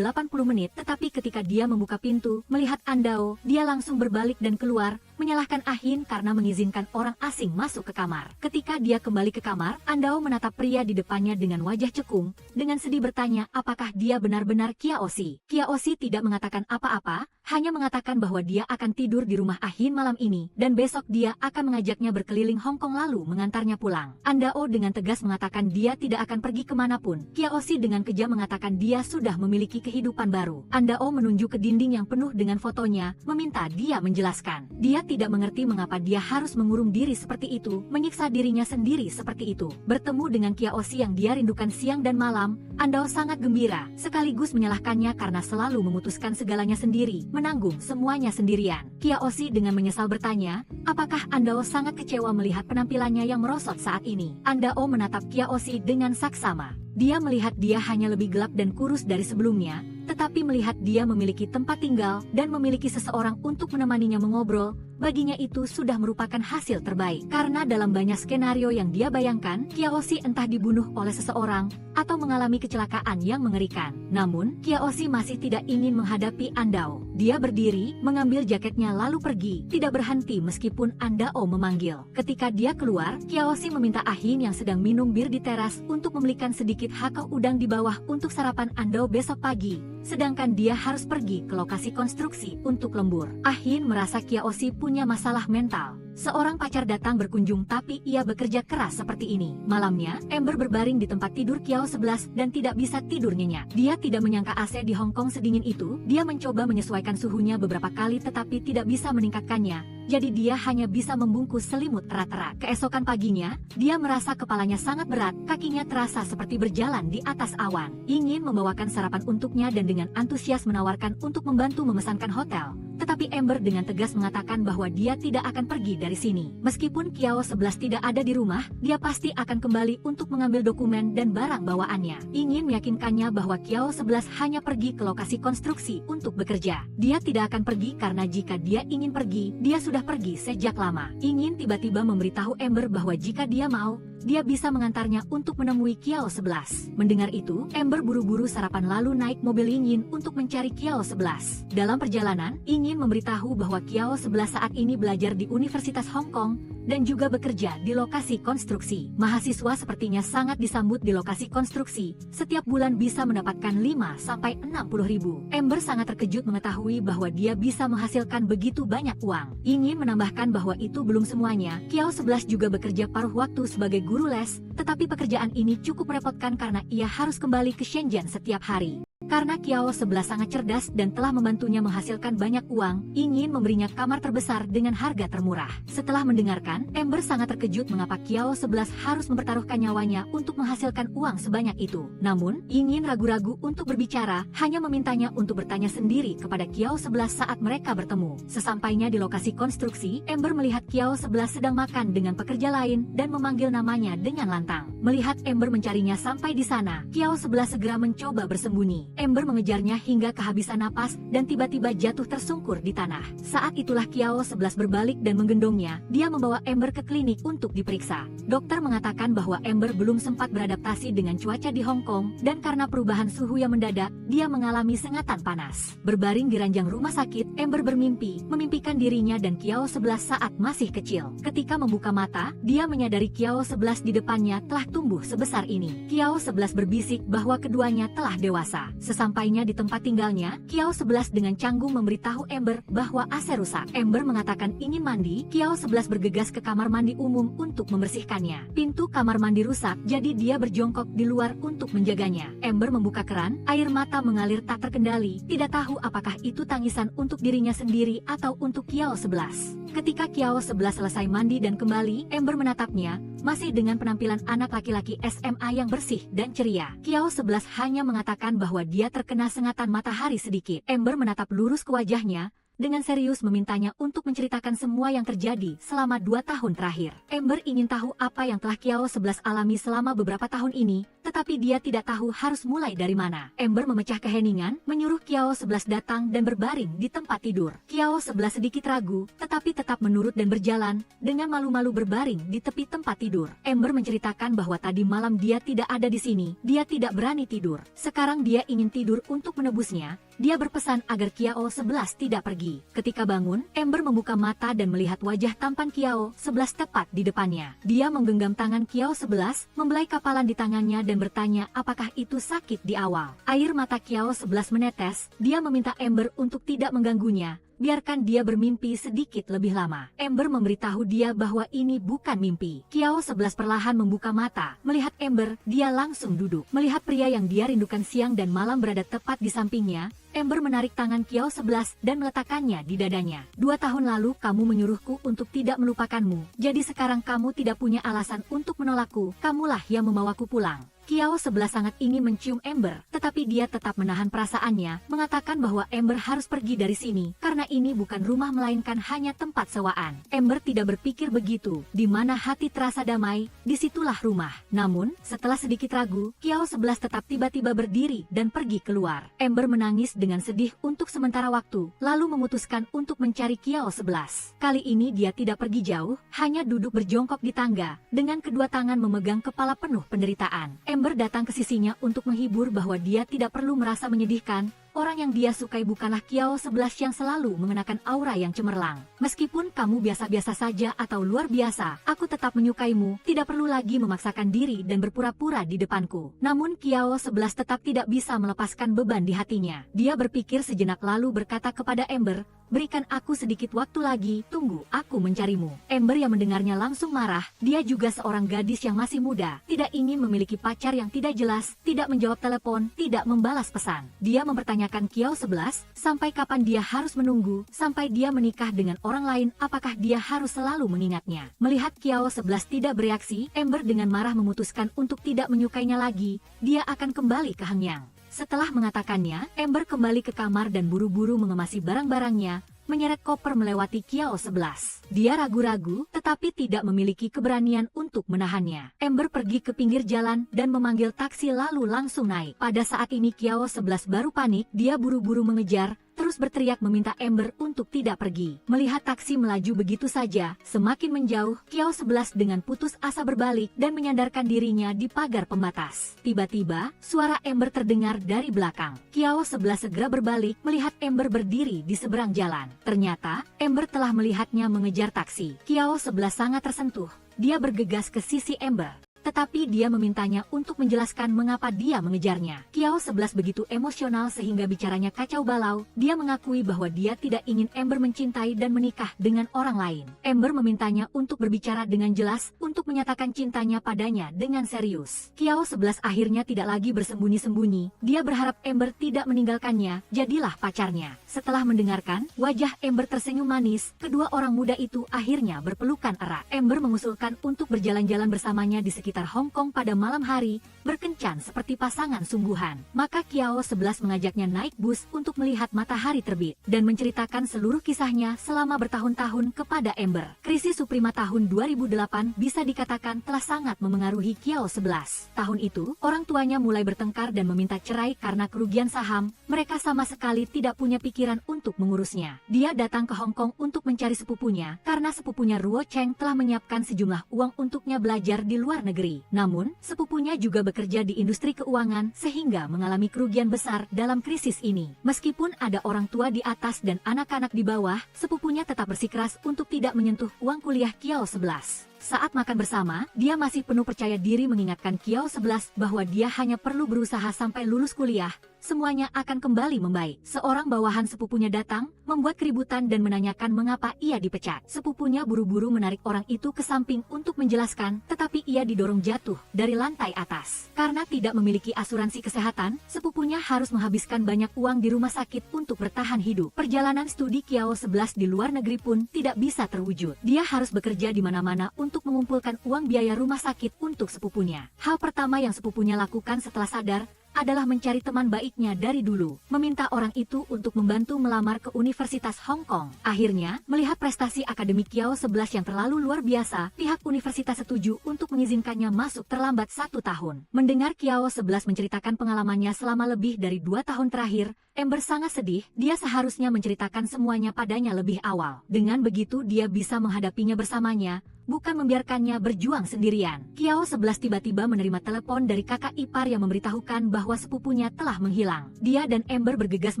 menit, tetapi ketika dia membuka pintu, melihat Andao, dia langsung berbalik dan keluar, menyalahkan Ah Hin karena mengizinkan orang asing masuk ke kamar. Ketika dia kembali ke kamar, Andao menatap pria di depannya dengan wajah cekung, dengan sedih bertanya apakah dia benar-benar Kiaoshi. Kiaoshi tidak mengatakan apa-apa, hanya mengatakan bahwa dia akan tidur di rumah Ah Hin malam ini, dan besok dia akan mengajaknya berkeliling Hong Kong lalu mengantarnya pulang. Andao dengan tegas mengatakan dia tidak akan pergi kemanapun. Kiaoshi dengan kejam mengatakan dia sudah memiliki kehidupan baru. Andao menunjuk ke dinding yang penuh dengan fotonya, meminta dia menjelaskan. Dia tidak mengerti mengapa dia harus mengurung diri seperti itu, menyiksa dirinya sendiri seperti itu. Bertemu dengan Kiaoshi yang dia rindukan siang dan malam, Andao sangat gembira, sekaligus menyalahkannya karena selalu memutuskan segalanya sendiri, menanggung semuanya sendirian. Kiaoshi dengan menyesal bertanya, apakah Andao sangat kecewa melihat penampilannya yang merosot saat ini? Andao menatap Kiaoshi dengan saksama. Dia melihat dia hanya lebih gelap dan kurus dari sebelumnya, tetapi melihat dia memiliki tempat tinggal dan memiliki seseorang untuk menemaninya mengobrol, baginya itu sudah merupakan hasil terbaik. Karena dalam banyak skenario yang dia bayangkan, Kiaoshi entah dibunuh oleh seseorang atau mengalami kecelakaan yang mengerikan. Namun, Kiaoshi masih tidak ingin menghadapi Andao. Dia berdiri, mengambil jaketnya lalu pergi, tidak berhenti meskipun Andao memanggil. Ketika dia keluar, Kiaoshi meminta Ah Hin yang sedang minum bir di teras untuk membelikan sedikit hakau udang di bawah untuk sarapan Andao besok pagi. Sedangkan dia harus pergi ke lokasi konstruksi untuk lembur. Ah Hin merasa Kiaoshi punya masalah mental. Seorang pacar datang berkunjung tapi ia bekerja keras seperti ini. Malamnya, Ember berbaring di tempat tidur Kiao 11 dan tidak bisa tidur nyenyak. Dia tidak menyangka AC di Hong Kong sedingin itu. Dia mencoba menyesuaikan suhunya beberapa kali tetapi tidak bisa meningkatkannya. Jadi dia hanya bisa membungkus selimut erat-erat. Keesokan paginya, dia merasa kepalanya sangat berat, kakinya terasa seperti berjalan di atas awan. Ingin membawakan sarapan untuknya dan dengan antusias menawarkan untuk membantu memesankan hotel. Tetapi Ember dengan tegas mengatakan bahwa dia tidak akan pergi dari sini. Meskipun Kiao 11 tidak ada di rumah, dia pasti akan kembali untuk mengambil dokumen dan barang bawaannya. Ingin meyakinkannya bahwa Kiao 11 hanya pergi ke lokasi konstruksi untuk bekerja. Dia tidak akan pergi karena jika dia ingin pergi, dia sudah pergi sejak lama. Ingin tiba-tiba memberitahu Ember bahwa jika dia mau, dia bisa mengantarnya untuk menemui Kiao 11. Mendengar itu, Amber buru-buru sarapan lalu naik mobil Yingyin untuk mencari Kiao 11. Dalam perjalanan, Yingyin memberitahu bahwa Kiao 11 saat ini belajar di Universitas Hong Kong dan juga bekerja di lokasi konstruksi. Mahasiswa sepertinya sangat disambut di lokasi konstruksi, setiap bulan bisa mendapatkan 5–60 ribu. Amber sangat terkejut mengetahui bahwa dia bisa menghasilkan begitu banyak uang. Ingin menambahkan bahwa itu belum semuanya, Kiao 11 juga bekerja paruh waktu sebagai guru les, tetapi pekerjaan ini cukup merepotkan karena ia harus kembali ke Shenzhen setiap hari. Karena Kiao 11 sangat cerdas dan telah membantunya menghasilkan banyak uang, ingin memberinya kamar terbesar dengan harga termurah. Setelah mendengarkan, Amber sangat terkejut mengapa Kiao 11 harus mempertaruhkan nyawanya untuk menghasilkan uang sebanyak itu. Namun, ingin ragu-ragu untuk berbicara, hanya memintanya untuk bertanya sendiri kepada Kiao 11 saat mereka bertemu. Sesampainya di lokasi konstruksi, Amber melihat Kiao 11 sedang makan dengan pekerja lain dan memanggil namanya dengan lantang. Melihat Amber mencarinya sampai di sana, Kiao 11 segera mencoba bersembunyi. Amber mengejarnya hingga kehabisan napas dan tiba-tiba jatuh tersungkur di tanah. Saat itulah Kiao 11 berbalik dan menggendongnya. Dia membawa Amber ke klinik untuk diperiksa. Dokter mengatakan bahwa Amber belum sempat beradaptasi dengan cuaca di Hong Kong dan karena perubahan suhu yang mendadak, dia mengalami sengatan panas. Berbaring di ranjang rumah sakit, Amber memimpikan dirinya dan Kiao 11 saat masih kecil. Ketika membuka mata, dia menyadari Kiao 11 di depannya telah tumbuh sebesar ini. Kiao 11 berbisik bahwa keduanya telah dewasa. Sesampainya di tempat tinggalnya, Kiao 11 dengan canggung memberitahu Amber bahwa AC rusak. Amber mengatakan ingin mandi, Kiao 11 bergegas ke kamar mandi umum untuk membersihkannya. Pintu kamar mandi rusak, jadi dia berjongkok di luar untuk menjaganya. Amber membuka keran, air mata mengalir tak terkendali, tidak tahu apakah itu tangisan untuk dirinya sendiri atau untuk Kiao 11. Ketika Kiao 11 selesai mandi dan kembali, Amber menatapnya, masih dengan penampilan anak laki-laki SMA yang bersih dan ceria. Kiao 11 hanya mengatakan bahwa dia terkena sengatan matahari sedikit. Amber menatap lurus ke wajahnya, dengan serius memintanya untuk menceritakan semua yang terjadi selama 2 tahun terakhir. Amber ingin tahu apa yang telah Kiao 11 alami selama beberapa tahun ini, tetapi dia tidak tahu harus mulai dari mana. Amber memecah keheningan, menyuruh Kiao 11 datang dan berbaring di tempat tidur. Kiao 11 sedikit ragu, tetapi tetap menurut dan berjalan, dengan malu-malu berbaring di tepi tempat tidur. Amber menceritakan bahwa tadi malam dia tidak ada di sini, dia tidak berani tidur. Sekarang dia ingin tidur untuk menebusnya. Dia berpesan agar Kiao 11 tidak pergi. Ketika bangun, Amber membuka mata dan melihat wajah tampan Kiao 11 tepat di depannya. Dia menggenggam tangan Kiao 11, membelai kapalan di tangannya dan bertanya apakah itu sakit di awal. Air mata Kiao 11 menetes, dia meminta Amber untuk tidak mengganggunya. Biarkan dia bermimpi sedikit lebih lama. Amber memberitahu dia bahwa ini bukan mimpi. Kiao 11 perlahan membuka mata. Melihat Amber, dia langsung duduk. Melihat pria yang dia rindukan siang dan malam berada tepat di sampingnya, Amber menarik tangan Kiao 11 dan meletakkannya di dadanya. 2 tahun lalu kamu menyuruhku untuk tidak melupakanmu. Jadi sekarang kamu tidak punya alasan untuk menolakku. Kamulah yang membawaku pulang. Kiao 11 sangat ingin mencium Amber, tetapi dia tetap menahan perasaannya, mengatakan bahwa Amber harus pergi dari sini, karena ini bukan rumah melainkan hanya tempat sewaan. Amber tidak berpikir begitu, di mana hati terasa damai, disitulah rumah. Namun, setelah sedikit ragu, Kiao 11 tetap tiba-tiba berdiri dan pergi keluar. Amber menangis dengan sedih untuk sementara waktu, lalu memutuskan untuk mencari Kiao 11. Kali ini dia tidak pergi jauh, hanya duduk berjongkok di tangga, dengan kedua tangan memegang kepala penuh penderitaan. Amber datang ke sisinya untuk menghibur bahwa dia tidak perlu merasa menyedihkan. Orang yang dia sukai bukanlah Kiao 11 yang selalu mengenakan aura yang cemerlang. Meskipun kamu biasa-biasa saja atau luar biasa, aku tetap menyukaimu, tidak perlu lagi memaksakan diri dan berpura-pura di depanku. Namun Kiao 11 tetap tidak bisa melepaskan beban di hatinya. Dia berpikir sejenak lalu berkata kepada Amber, berikan aku sedikit waktu lagi, tunggu, aku mencarimu. Amber yang mendengarnya langsung marah, dia juga seorang gadis yang masih muda, tidak ingin memiliki pacar yang tidak jelas, tidak menjawab telepon, tidak membalas pesan. Dia mempertanyakan Kiao 11, sampai kapan dia harus menunggu, sampai dia menikah dengan orang lain, apakah dia harus selalu mengingatnya. Melihat Kiao 11 tidak bereaksi, Amber dengan marah memutuskan untuk tidak menyukainya lagi, dia akan kembali ke Hangyang. Setelah mengatakannya, Amber kembali ke kamar dan buru-buru mengemasi barang-barangnya, menyeret koper melewati Kiao 11. Dia ragu-ragu, tetapi tidak memiliki keberanian untuk menahannya. Amber pergi ke pinggir jalan dan memanggil taksi lalu langsung naik. Pada saat ini Kiao 11 baru panik, dia buru-buru mengejar, terus berteriak meminta Amber untuk tidak pergi. Melihat taksi melaju begitu saja, semakin menjauh, Kiao 11 dengan putus asa berbalik dan menyandarkan dirinya di pagar pembatas. Tiba-tiba, suara Amber terdengar dari belakang. Kiao 11 segera berbalik melihat Amber berdiri di seberang jalan. Ternyata, Amber telah melihatnya mengejar taksi. Kiao 11 sangat tersentuh. Dia bergegas ke sisi Amber. Tetapi dia memintanya untuk menjelaskan mengapa dia mengejarnya. Kiao 11 begitu emosional sehingga bicaranya kacau balau. Dia mengakui bahwa dia tidak ingin Amber mencintai dan menikah dengan orang lain. Amber memintanya untuk berbicara dengan jelas, untuk menyatakan cintanya padanya dengan serius. Kiao 11 akhirnya tidak lagi bersembunyi-sembunyi. Dia berharap Amber tidak meninggalkannya, jadilah pacarnya. Setelah mendengarkan, wajah Amber tersenyum manis. Kedua orang muda itu akhirnya berpelukan erat. Amber mengusulkan untuk berjalan-jalan bersamanya di sekitar Hong Kong pada malam hari, berkencan seperti pasangan sungguhan. Maka Kiao 11 mengajaknya naik bus untuk melihat matahari terbit, dan menceritakan seluruh kisahnya selama bertahun-tahun kepada Amber. Krisis Suprema tahun 2008 bisa dikatakan telah sangat memengaruhi Kiao 11. Tahun itu, orang tuanya mulai bertengkar dan meminta cerai karena kerugian saham. Mereka sama sekali tidak punya pikiran untuk mengurusnya. Dia datang ke Hong Kong untuk mencari sepupunya, karena sepupunya Ruo Cheng telah menyiapkan sejumlah uang untuknya belajar di luar negeri. Namun, sepupunya juga bekerja di industri keuangan sehingga mengalami kerugian besar dalam krisis ini. Meskipun ada orang tua di atas dan anak-anak di bawah, sepupunya tetap bersikeras untuk tidak menyentuh uang kuliah Kiao 11. Saat makan bersama, dia masih penuh percaya diri mengingatkan Kiao 11 bahwa dia hanya perlu berusaha sampai lulus kuliah, semuanya akan kembali membaik. Seorang bawahan sepupunya datang, membuat keributan dan menanyakan mengapa ia dipecat. Sepupunya buru-buru menarik orang itu ke samping untuk menjelaskan, tetapi ia didorong jatuh dari lantai atas. Karena tidak memiliki asuransi kesehatan, sepupunya harus menghabiskan banyak uang di rumah sakit untuk bertahan hidup. Perjalanan studi Kiao 11 di luar negeri pun tidak bisa terwujud. Dia harus bekerja di mana-mana untuk mengumpulkan uang biaya rumah sakit untuk sepupunya. Hal pertama yang sepupunya lakukan setelah sadar adalah mencari teman baiknya dari dulu, meminta orang itu untuk membantu melamar ke Universitas Hong Kong. Akhirnya, melihat prestasi akademik Kiao 11 yang terlalu luar biasa, pihak universitas setuju untuk mengizinkannya masuk terlambat 1 tahun. Mendengar Kiao 11 menceritakan pengalamannya selama lebih dari 2 tahun terakhir, Amber sangat sedih. Dia seharusnya menceritakan semuanya padanya lebih awal. Dengan begitu dia bisa menghadapinya bersamanya, bukan membiarkannya berjuang sendirian. Kiao 11 tiba-tiba menerima telepon dari kakak ipar yang memberitahukan bahwa sepupunya telah menghilang. Dia dan Amber bergegas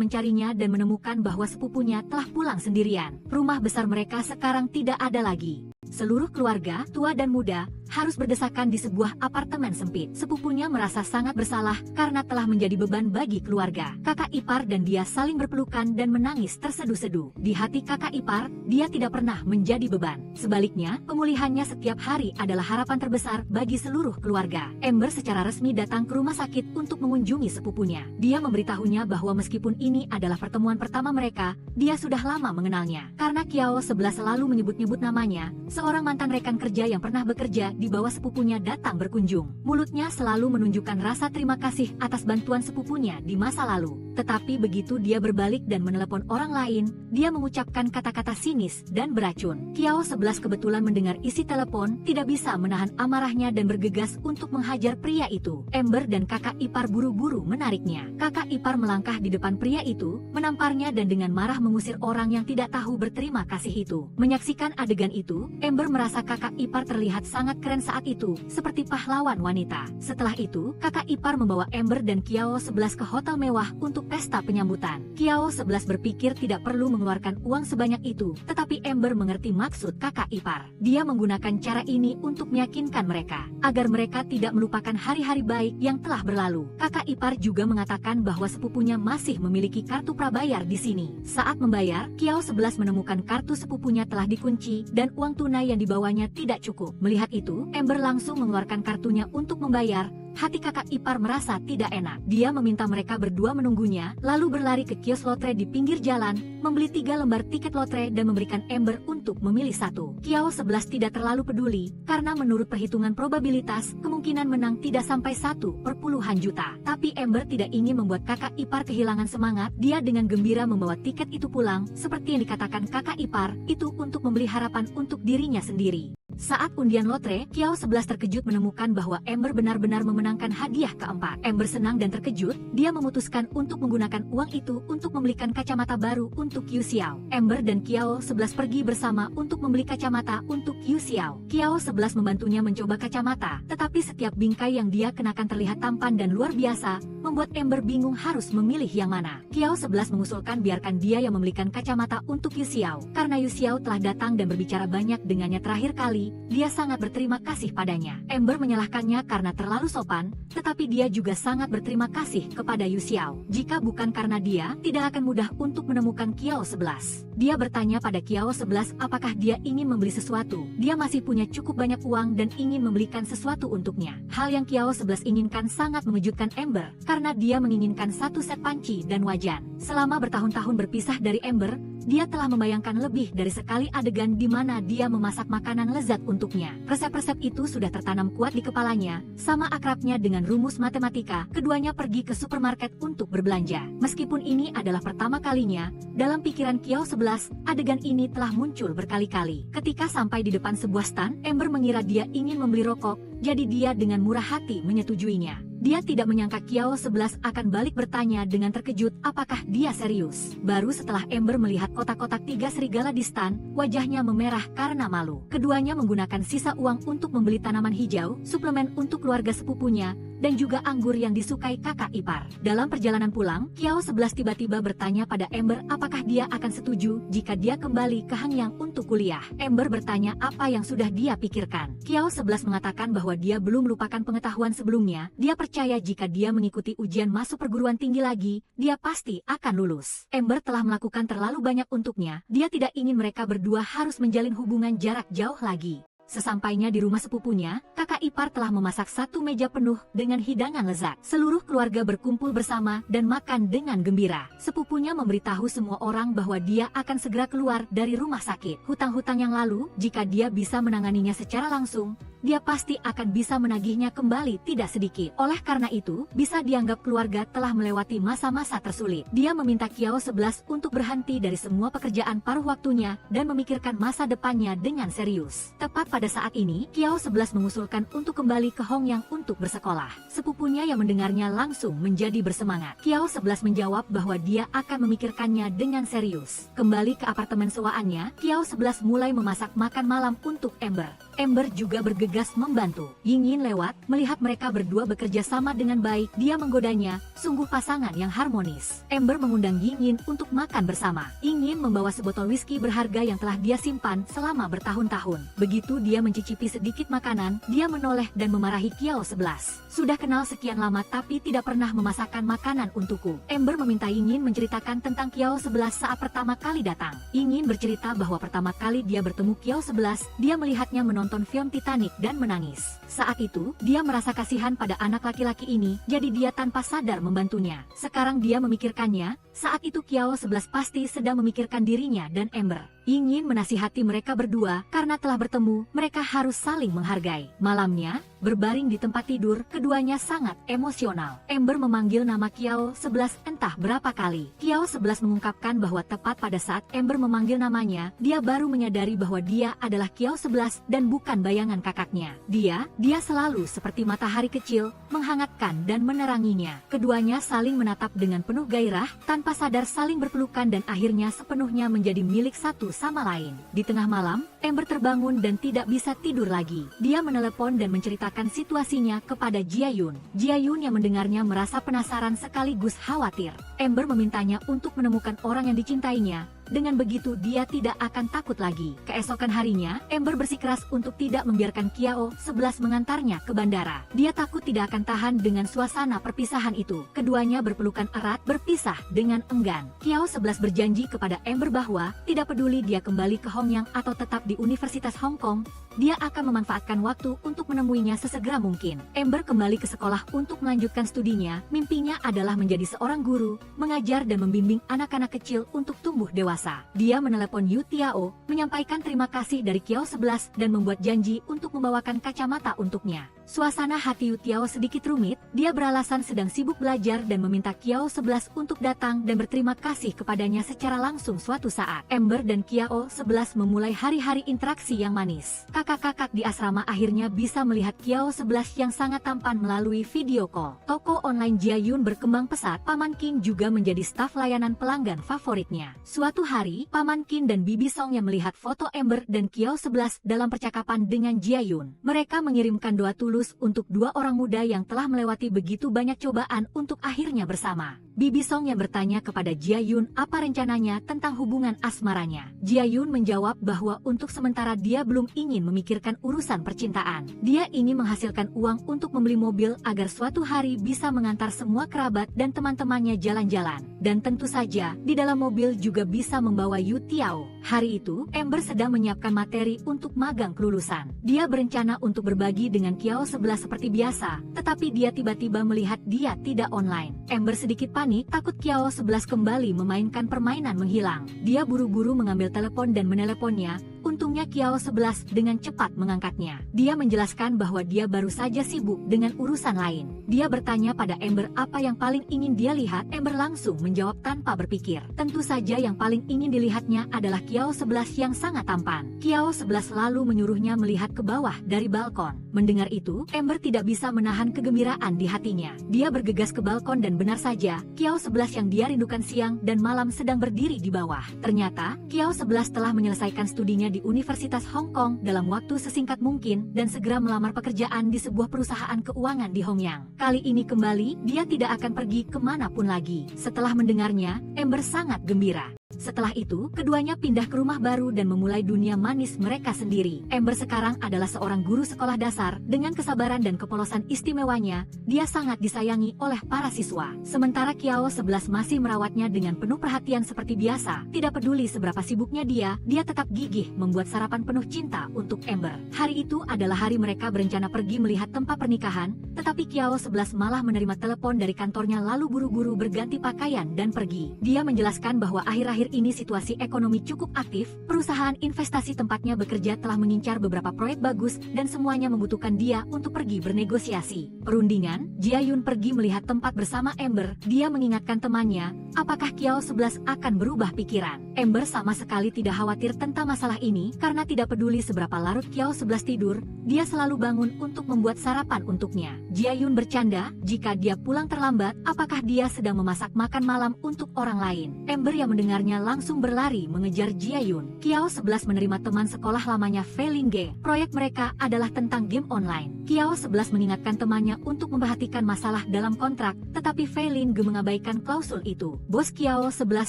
mencarinya dan menemukan bahwa sepupunya telah pulang sendirian. Rumah besar mereka sekarang tidak ada lagi. Seluruh keluarga, tua dan muda, harus berdesakan di sebuah apartemen sempit. Sepupunya merasa sangat bersalah karena telah menjadi beban bagi keluarga. Kakak ipar dan dia saling berpelukan dan menangis terseduh-seduh. Di hati kakak ipar, dia tidak pernah menjadi beban. Sebaliknya, pemulihannya setiap hari adalah harapan terbesar bagi seluruh keluarga. Amber secara resmi datang ke rumah sakit untuk mengunjungi sepupunya. Dia memberitahunya bahwa meskipun ini adalah pertemuan pertama mereka, dia sudah lama mengenalnya. Karena Kiao 11 selalu menyebut-nyebut namanya, seorang mantan rekan kerja yang pernah bekerja di bawah sepupunya datang berkunjung. Mulutnya selalu menunjukkan rasa terima kasih atas bantuan sepupunya di masa lalu. Tetapi begitu dia berbalik dan menelepon orang lain, dia mengucapkan kata-kata sinis dan beracun. Kiao 11 kebetulan mendengar isi telepon, tidak bisa menahan amarahnya dan bergegas untuk menghajar pria itu. Amber dan kakak ipar buru-buru menariknya. Kakak ipar melangkah di depan pria itu, menamparnya dan dengan marah mengusir orang yang tidak tahu berterima kasih itu. Menyaksikan adegan itu, Amber merasa kakak ipar terlihat sangat keren saat itu, seperti pahlawan wanita. Setelah itu, kakak ipar membawa Amber dan Kiao 11 ke hotel mewah untuk pesta penyambutan. Kiao 11 berpikir tidak perlu mengeluarkan uang sebanyak itu, tetapi Amber mengerti maksud kakak ipar. Dia menggunakan cara ini untuk meyakinkan mereka, agar mereka tidak melupakan hari-hari baik yang telah berlalu. Kakak ipar juga mengatakan bahwa sepupunya masih memiliki kartu prabayar di sini. Saat membayar, Kiao 11 menemukan kartu sepupunya telah dikunci dan uang tunai yang dibawanya tidak cukup. Melihat itu, Amber langsung mengeluarkan kartunya untuk membayar. Hati kakak ipar merasa tidak enak. Dia meminta mereka berdua menunggunya, lalu berlari ke kios lotre di pinggir jalan, membeli 3 lembar tiket lotre dan memberikan Amber untuk memilih satu. Kiao 11 tidak terlalu peduli, karena menurut perhitungan probabilitas, kemungkinan menang tidak sampai 1/10 juta. Tapi Amber tidak ingin membuat kakak ipar kehilangan semangat. Dia dengan gembira membawa tiket itu pulang, seperti yang dikatakan kakak ipar, itu untuk membeli harapan untuk dirinya sendiri. Saat undian lotre, Kiao 11 terkejut menemukan bahwa Ember benar-benar memenangkan hadiah keempat. Ember senang dan terkejut, dia memutuskan untuk menggunakan uang itu untuk membelikan kacamata baru untuk Yu Xiao. Ember dan Kiao 11 pergi bersama untuk membeli kacamata untuk Yu Xiao. Kiao 11 membantunya mencoba kacamata, tetapi setiap bingkai yang dia kenakan terlihat tampan dan luar biasa, membuat Ember bingung harus memilih yang mana. Kiao 11 mengusulkan biarkan dia yang membelikan kacamata untuk Yu Xiao, karena Yu Xiao telah datang dan berbicara banyak dengannya terakhir kali. Dia sangat berterima kasih padanya. Ember menyalahkannya karena terlalu sopan, tetapi dia juga sangat berterima kasih kepada Yu Xiao. Jika bukan karena dia, tidak akan mudah untuk menemukan Kiao 11. Dia bertanya pada Kiao 11 apakah dia ingin membeli sesuatu. Dia masih punya cukup banyak uang dan ingin membelikan sesuatu untuknya. Hal yang Kiao 11 inginkan sangat mengejutkan Ember, karena dia menginginkan satu set panci dan wajan. Selama bertahun-tahun berpisah dari Ember, dia telah membayangkan lebih dari sekali adegan di mana dia memasak makanan lezat untuknya. Resep-resep itu sudah tertanam kuat di kepalanya, sama akrabnya dengan rumus matematika. Keduanya pergi ke supermarket untuk berbelanja. Meskipun ini adalah pertama kalinya, dalam pikiran Kiao 11, adegan ini telah muncul berkali-kali. Ketika sampai di depan sebuah stan, Ember mengira dia ingin membeli rokok, jadi dia dengan murah hati menyetujuinya. Dia tidak menyangka Kiao 11 akan balik bertanya dengan terkejut apakah dia serius. Baru setelah Ember melihat kotak-kotak 3 serigala di stan, wajahnya memerah karena malu. Keduanya menggunakan sisa uang untuk membeli tanaman hijau, suplemen untuk keluarga sepupunya, dan juga anggur yang disukai kakak ipar. Dalam perjalanan pulang, Kiao 11 tiba-tiba bertanya pada Ember apakah dia akan setuju jika dia kembali ke Hangyang untuk kuliah. Ember bertanya apa yang sudah dia pikirkan. Kiao 11 mengatakan bahwa dia belum melupakan pengetahuan sebelumnya. Dia percaya jika dia mengikuti ujian masuk perguruan tinggi lagi, dia pasti akan lulus. Ember telah melakukan terlalu banyak untuknya. Dia tidak ingin mereka berdua harus menjalin hubungan jarak jauh lagi. Sesampainya di rumah sepupunya, kakak ipar telah memasak satu meja penuh dengan hidangan lezat. Seluruh keluarga berkumpul bersama dan makan dengan gembira. Sepupunya memberitahu semua orang bahwa dia akan segera keluar dari rumah sakit. Hutang-hutang yang lalu, jika dia bisa menanganinya secara langsung, dia pasti akan bisa menagihnya kembali tidak sedikit. Oleh karena itu, bisa dianggap keluarga telah melewati masa-masa tersulit. Dia meminta Kiao 11 untuk berhenti dari semua pekerjaan paruh waktunya dan memikirkan masa depannya dengan serius. Tepat pada saat ini, Kiao 11 mengusulkan untuk kembali ke Hongyang untuk bersekolah. Sepupunya yang mendengarnya langsung menjadi bersemangat. Kiao 11 menjawab bahwa dia akan memikirkannya dengan serius. Kembali ke apartemen sewaannya, Kiao 11 mulai memasak makan malam untuk Ember. Ember juga bergegas membantu. Yingyin lewat, melihat mereka berdua bekerja sama dengan baik, dia menggodanya, sungguh pasangan yang harmonis. Ember mengundang Yingyin untuk makan bersama. Yingyin membawa sebotol whisky berharga yang telah dia simpan selama bertahun-tahun. Begitu dia mencicipi sedikit makanan, dia menoleh dan memarahi Kiao 11. Sudah kenal sekian lama tapi tidak pernah memasakkan makanan untukku. Ember meminta Yingyin menceritakan tentang Kiao 11 saat pertama kali datang. Yingyin bercerita bahwa pertama kali dia bertemu Kiao 11, dia melihatnya menonton film Titanic dan menangis. Saat itu, dia merasa kasihan pada anak laki-laki ini, jadi dia tanpa sadar membantunya. Sekarang dia memikirkannya, saat itu Kiao 11 pasti sedang memikirkan dirinya dan Ember. Yingyin menasihati mereka berdua, karena telah bertemu, mereka harus saling menghargai. Malamnya, berbaring di tempat tidur, keduanya sangat emosional. Ember memanggil nama Kiao 11 entah berapa kali. Kiao 11 mengungkapkan bahwa tepat pada saat Ember memanggil namanya, dia baru menyadari bahwa dia adalah Kiao 11 dan bukan bayangan kakaknya. Dia selalu seperti matahari kecil, menghangatkan dan meneranginya. Keduanya saling menatap dengan penuh gairah, tanpa sadar saling berpelukan dan akhirnya sepenuhnya menjadi milik satu sama lain. Di tengah malam, Ember terbangun dan tidak bisa tidur lagi. Dia menelepon dan menceritakan situasinya kepada Jiayun. Jiayun yang mendengarnya merasa penasaran sekaligus khawatir. Ember memintanya untuk menemukan orang yang dicintainya. Dengan begitu dia tidak akan takut lagi. Keesokan harinya, Ember bersikeras untuk tidak membiarkan Kiao 11 mengantarnya ke bandara. Dia takut tidak akan tahan dengan suasana perpisahan itu. Keduanya berpelukan erat, berpisah dengan enggan. Kiao 11 berjanji kepada Ember bahwa tidak peduli dia kembali ke Hongyang atau tetap di Universitas Hong Kong, dia akan memanfaatkan waktu untuk menemuinya sesegera mungkin. Ember kembali ke sekolah untuk melanjutkan studinya. Mimpinya adalah menjadi seorang guru, mengajar dan membimbing anak-anak kecil untuk tumbuh dewasa. Dia menelepon Yu Tiao, menyampaikan terima kasih dari Kiao 11 dan membuat janji untuk membawakan kacamata untuknya. Suasana hati Yu Tiao sedikit rumit, dia beralasan sedang sibuk belajar dan meminta Kiao 11 untuk datang dan berterima kasih kepadanya secara langsung suatu saat. Ember dan Kiao 11 memulai hari-hari interaksi yang manis. Kakak-kakak di asrama akhirnya bisa melihat Kiao 11 yang sangat tampan melalui video call. Toko online Jiayun berkembang pesat, Paman King juga menjadi staf layanan pelanggan favoritnya. Suatu hari, Paman King dan Bibi Song yang melihat foto Ember dan Kiao 11 dalam percakapan dengan Jiayun. Mereka mengirimkan doa tulus untuk dua orang muda yang telah melewati begitu banyak cobaan untuk akhirnya bersama. Bibi Song yang bertanya kepada Jiayun apa rencananya tentang hubungan asmaranya. Jiayun menjawab bahwa untuk sementara dia belum ingin memikirkan urusan percintaan. Dia ingin menghasilkan uang untuk membeli mobil agar suatu hari bisa mengantar semua kerabat dan teman-temannya jalan-jalan. Dan tentu saja, di dalam mobil juga bisa membawa Yu Tiao. Hari itu, Ember sedang menyiapkan materi untuk magang kelulusan. Dia berencana untuk berbagi dengan Kiao 11 seperti biasa, tetapi dia tiba-tiba melihat dia tidak online. Ember sedikit panik, takut Kiao 11 kembali memainkan permainan menghilang. Dia buru-buru mengambil telepon dan meneleponnya. Untungnya Kiao 11 dengan cepat mengangkatnya. Dia menjelaskan bahwa dia baru saja sibuk dengan urusan lain. Dia bertanya pada Ember apa yang paling ingin dia lihat. Ember langsung menjawab tanpa berpikir. Tentu saja yang paling ingin dilihatnya adalah Kiao 11 yang sangat tampan. Kiao 11 lalu menyuruhnya melihat ke bawah dari balkon. Mendengar itu, Ember tidak bisa menahan kegembiraan di hatinya. Dia bergegas ke balkon dan benar saja, Kiao 11 yang dia rindukan siang dan malam sedang berdiri di bawah. Ternyata, Kiao 11 telah menyelesaikan studinya di Universitas Hong Kong dalam waktu sesingkat mungkin dan segera melamar pekerjaan di sebuah perusahaan keuangan di Hongyang. Kali ini kembali, dia tidak akan pergi kemanapun lagi. Setelah mendengarnya, Ember sangat gembira. Setelah itu, keduanya pindah ke rumah baru dan memulai dunia manis mereka sendiri. Ember sekarang adalah seorang guru sekolah dasar. Dengan kesabaran dan kepolosan istimewanya, dia sangat disayangi oleh para siswa. Sementara Kiao 11 masih merawatnya dengan penuh perhatian seperti biasa. Tidak peduli seberapa sibuknya dia tetap gigih membuat sarapan penuh cinta untuk Ember. Hari itu adalah hari mereka berencana pergi melihat tempat pernikahan, tetapi Kiao 11 malah menerima telepon dari kantornya lalu buru-buru berganti pakaian dan pergi. Dia menjelaskan bahwa akhir-akhir ini situasi ekonomi cukup aktif, perusahaan investasi tempatnya bekerja telah mengincar beberapa proyek bagus dan semuanya membutuhkan dia untuk pergi bernegosiasi. Perundingan, Jiayun pergi melihat tempat bersama Ember. Dia mengingatkan temannya, apakah Kiao 11 akan berubah pikiran. Ember sama sekali tidak khawatir tentang masalah ini karena tidak peduli seberapa larut Kiao 11 tidur, dia selalu bangun untuk membuat sarapan untuknya. Jiayun bercanda, jika dia pulang terlambat, apakah dia sedang memasak makan malam untuk orang lain. Ember yang mendengarnya langsung berlari mengejar Jiayun. Kiao 11 menerima teman sekolah lamanya Fei Lingge. Proyek mereka adalah tentang game online. Kiao 11 mengingatkan temannya untuk memperhatikan masalah dalam kontrak, tetapi Fei Lingge mengabaikan klausul itu. Bos Kiao 11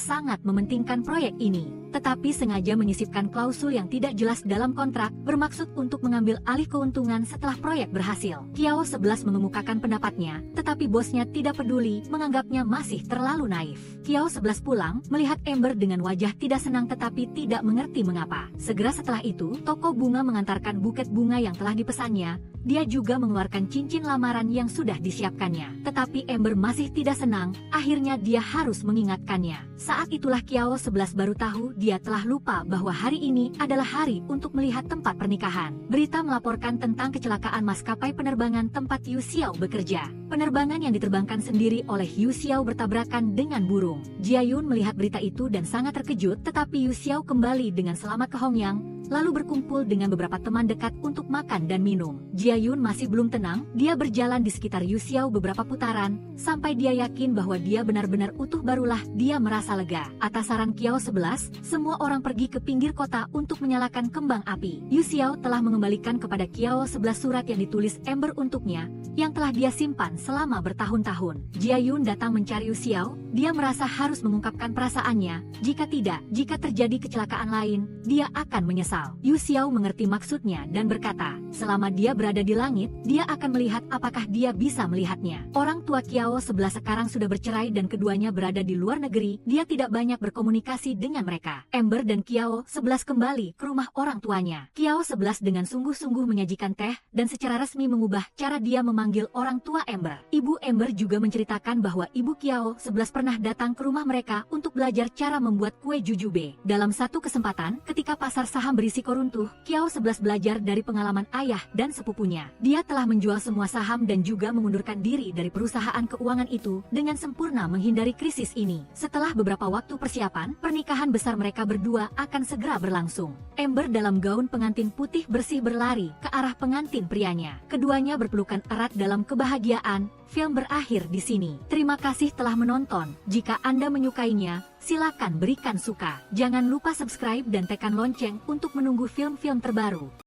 sangat mementingkan proyek ini, tetapi sengaja menyisipkan klausul yang tidak jelas dalam kontrak, bermaksud untuk mengambil alih keuntungan setelah proyek berhasil. Kiao 11 mengemukakan pendapatnya, tetapi bosnya tidak peduli, menganggapnya masih terlalu naif. Kiao 11 pulang, melihat Ember dengan wajah tidak senang tetapi tidak mengerti mengapa. Segera setelah itu, toko bunga mengantarkan buket bunga yang telah dipesannya. Dia juga mengeluarkan cincin lamaran yang sudah disiapkannya. Tetapi Ember masih tidak senang, akhirnya dia harus mengingatkannya. Saat itulah Kiao 11 baru tahu dia telah lupa bahwa hari ini adalah hari untuk melihat tempat pernikahan. Berita melaporkan tentang kecelakaan maskapai penerbangan tempat Yu Xiao bekerja. Penerbangan yang diterbangkan sendiri oleh Yu Xiao bertabrakan dengan burung. Jiayun melihat berita itu dan sangat terkejut, tetapi Yu Xiao kembali dengan selamat ke Hongyang, lalu berkumpul dengan beberapa teman dekat untuk makan dan minum. Jiayun masih belum tenang, dia berjalan di sekitar Yu Xiao beberapa putaran, sampai dia yakin bahwa dia benar-benar utuh barulah dia merasa lega. Atas saran Kiao 11, semua orang pergi ke pinggir kota untuk menyalakan kembang api. Yu Xiao telah mengembalikan kepada Kiao 11 surat yang ditulis Ember untuknya, yang telah dia simpan selama bertahun-tahun. Jiayun datang mencari Yu Xiao, dia merasa harus mengungkapkan perasaannya, jika tidak, jika terjadi kecelakaan lain, dia akan menyesal. Yu Xiao mengerti maksudnya dan berkata, selama dia berada di langit, dia akan melihat apakah dia bisa melihatnya. Orang tua Kiao 11 sekarang sudah bercerai dan keduanya berada di luar negeri, dia tidak banyak berkomunikasi dengan mereka. Ember dan Kiao 11 kembali ke rumah orang tuanya. Kiao 11 dengan sungguh-sungguh menyajikan teh, dan secara resmi mengubah cara dia memanggil memanggil orang tua Amber. Ibu Amber juga menceritakan bahwa Ibu Kiao 11 pernah datang ke rumah mereka untuk belajar cara membuat kue jujube. Dalam satu kesempatan, ketika pasar saham berisiko runtuh, Kiao 11 belajar dari pengalaman ayah dan sepupunya. Dia telah menjual semua saham dan juga mengundurkan diri dari perusahaan keuangan itu dengan sempurna menghindari krisis ini. Setelah beberapa waktu persiapan, pernikahan besar mereka berdua akan segera berlangsung. Amber dalam gaun pengantin putih bersih berlari ke arah pengantin prianya. Keduanya berpelukan erat dalam kebahagiaan. Film berakhir di sini. Terima kasih telah menonton. Jika Anda menyukainya, silakan berikan suka. Jangan lupa subscribe dan tekan lonceng untuk menunggu film-film terbaru.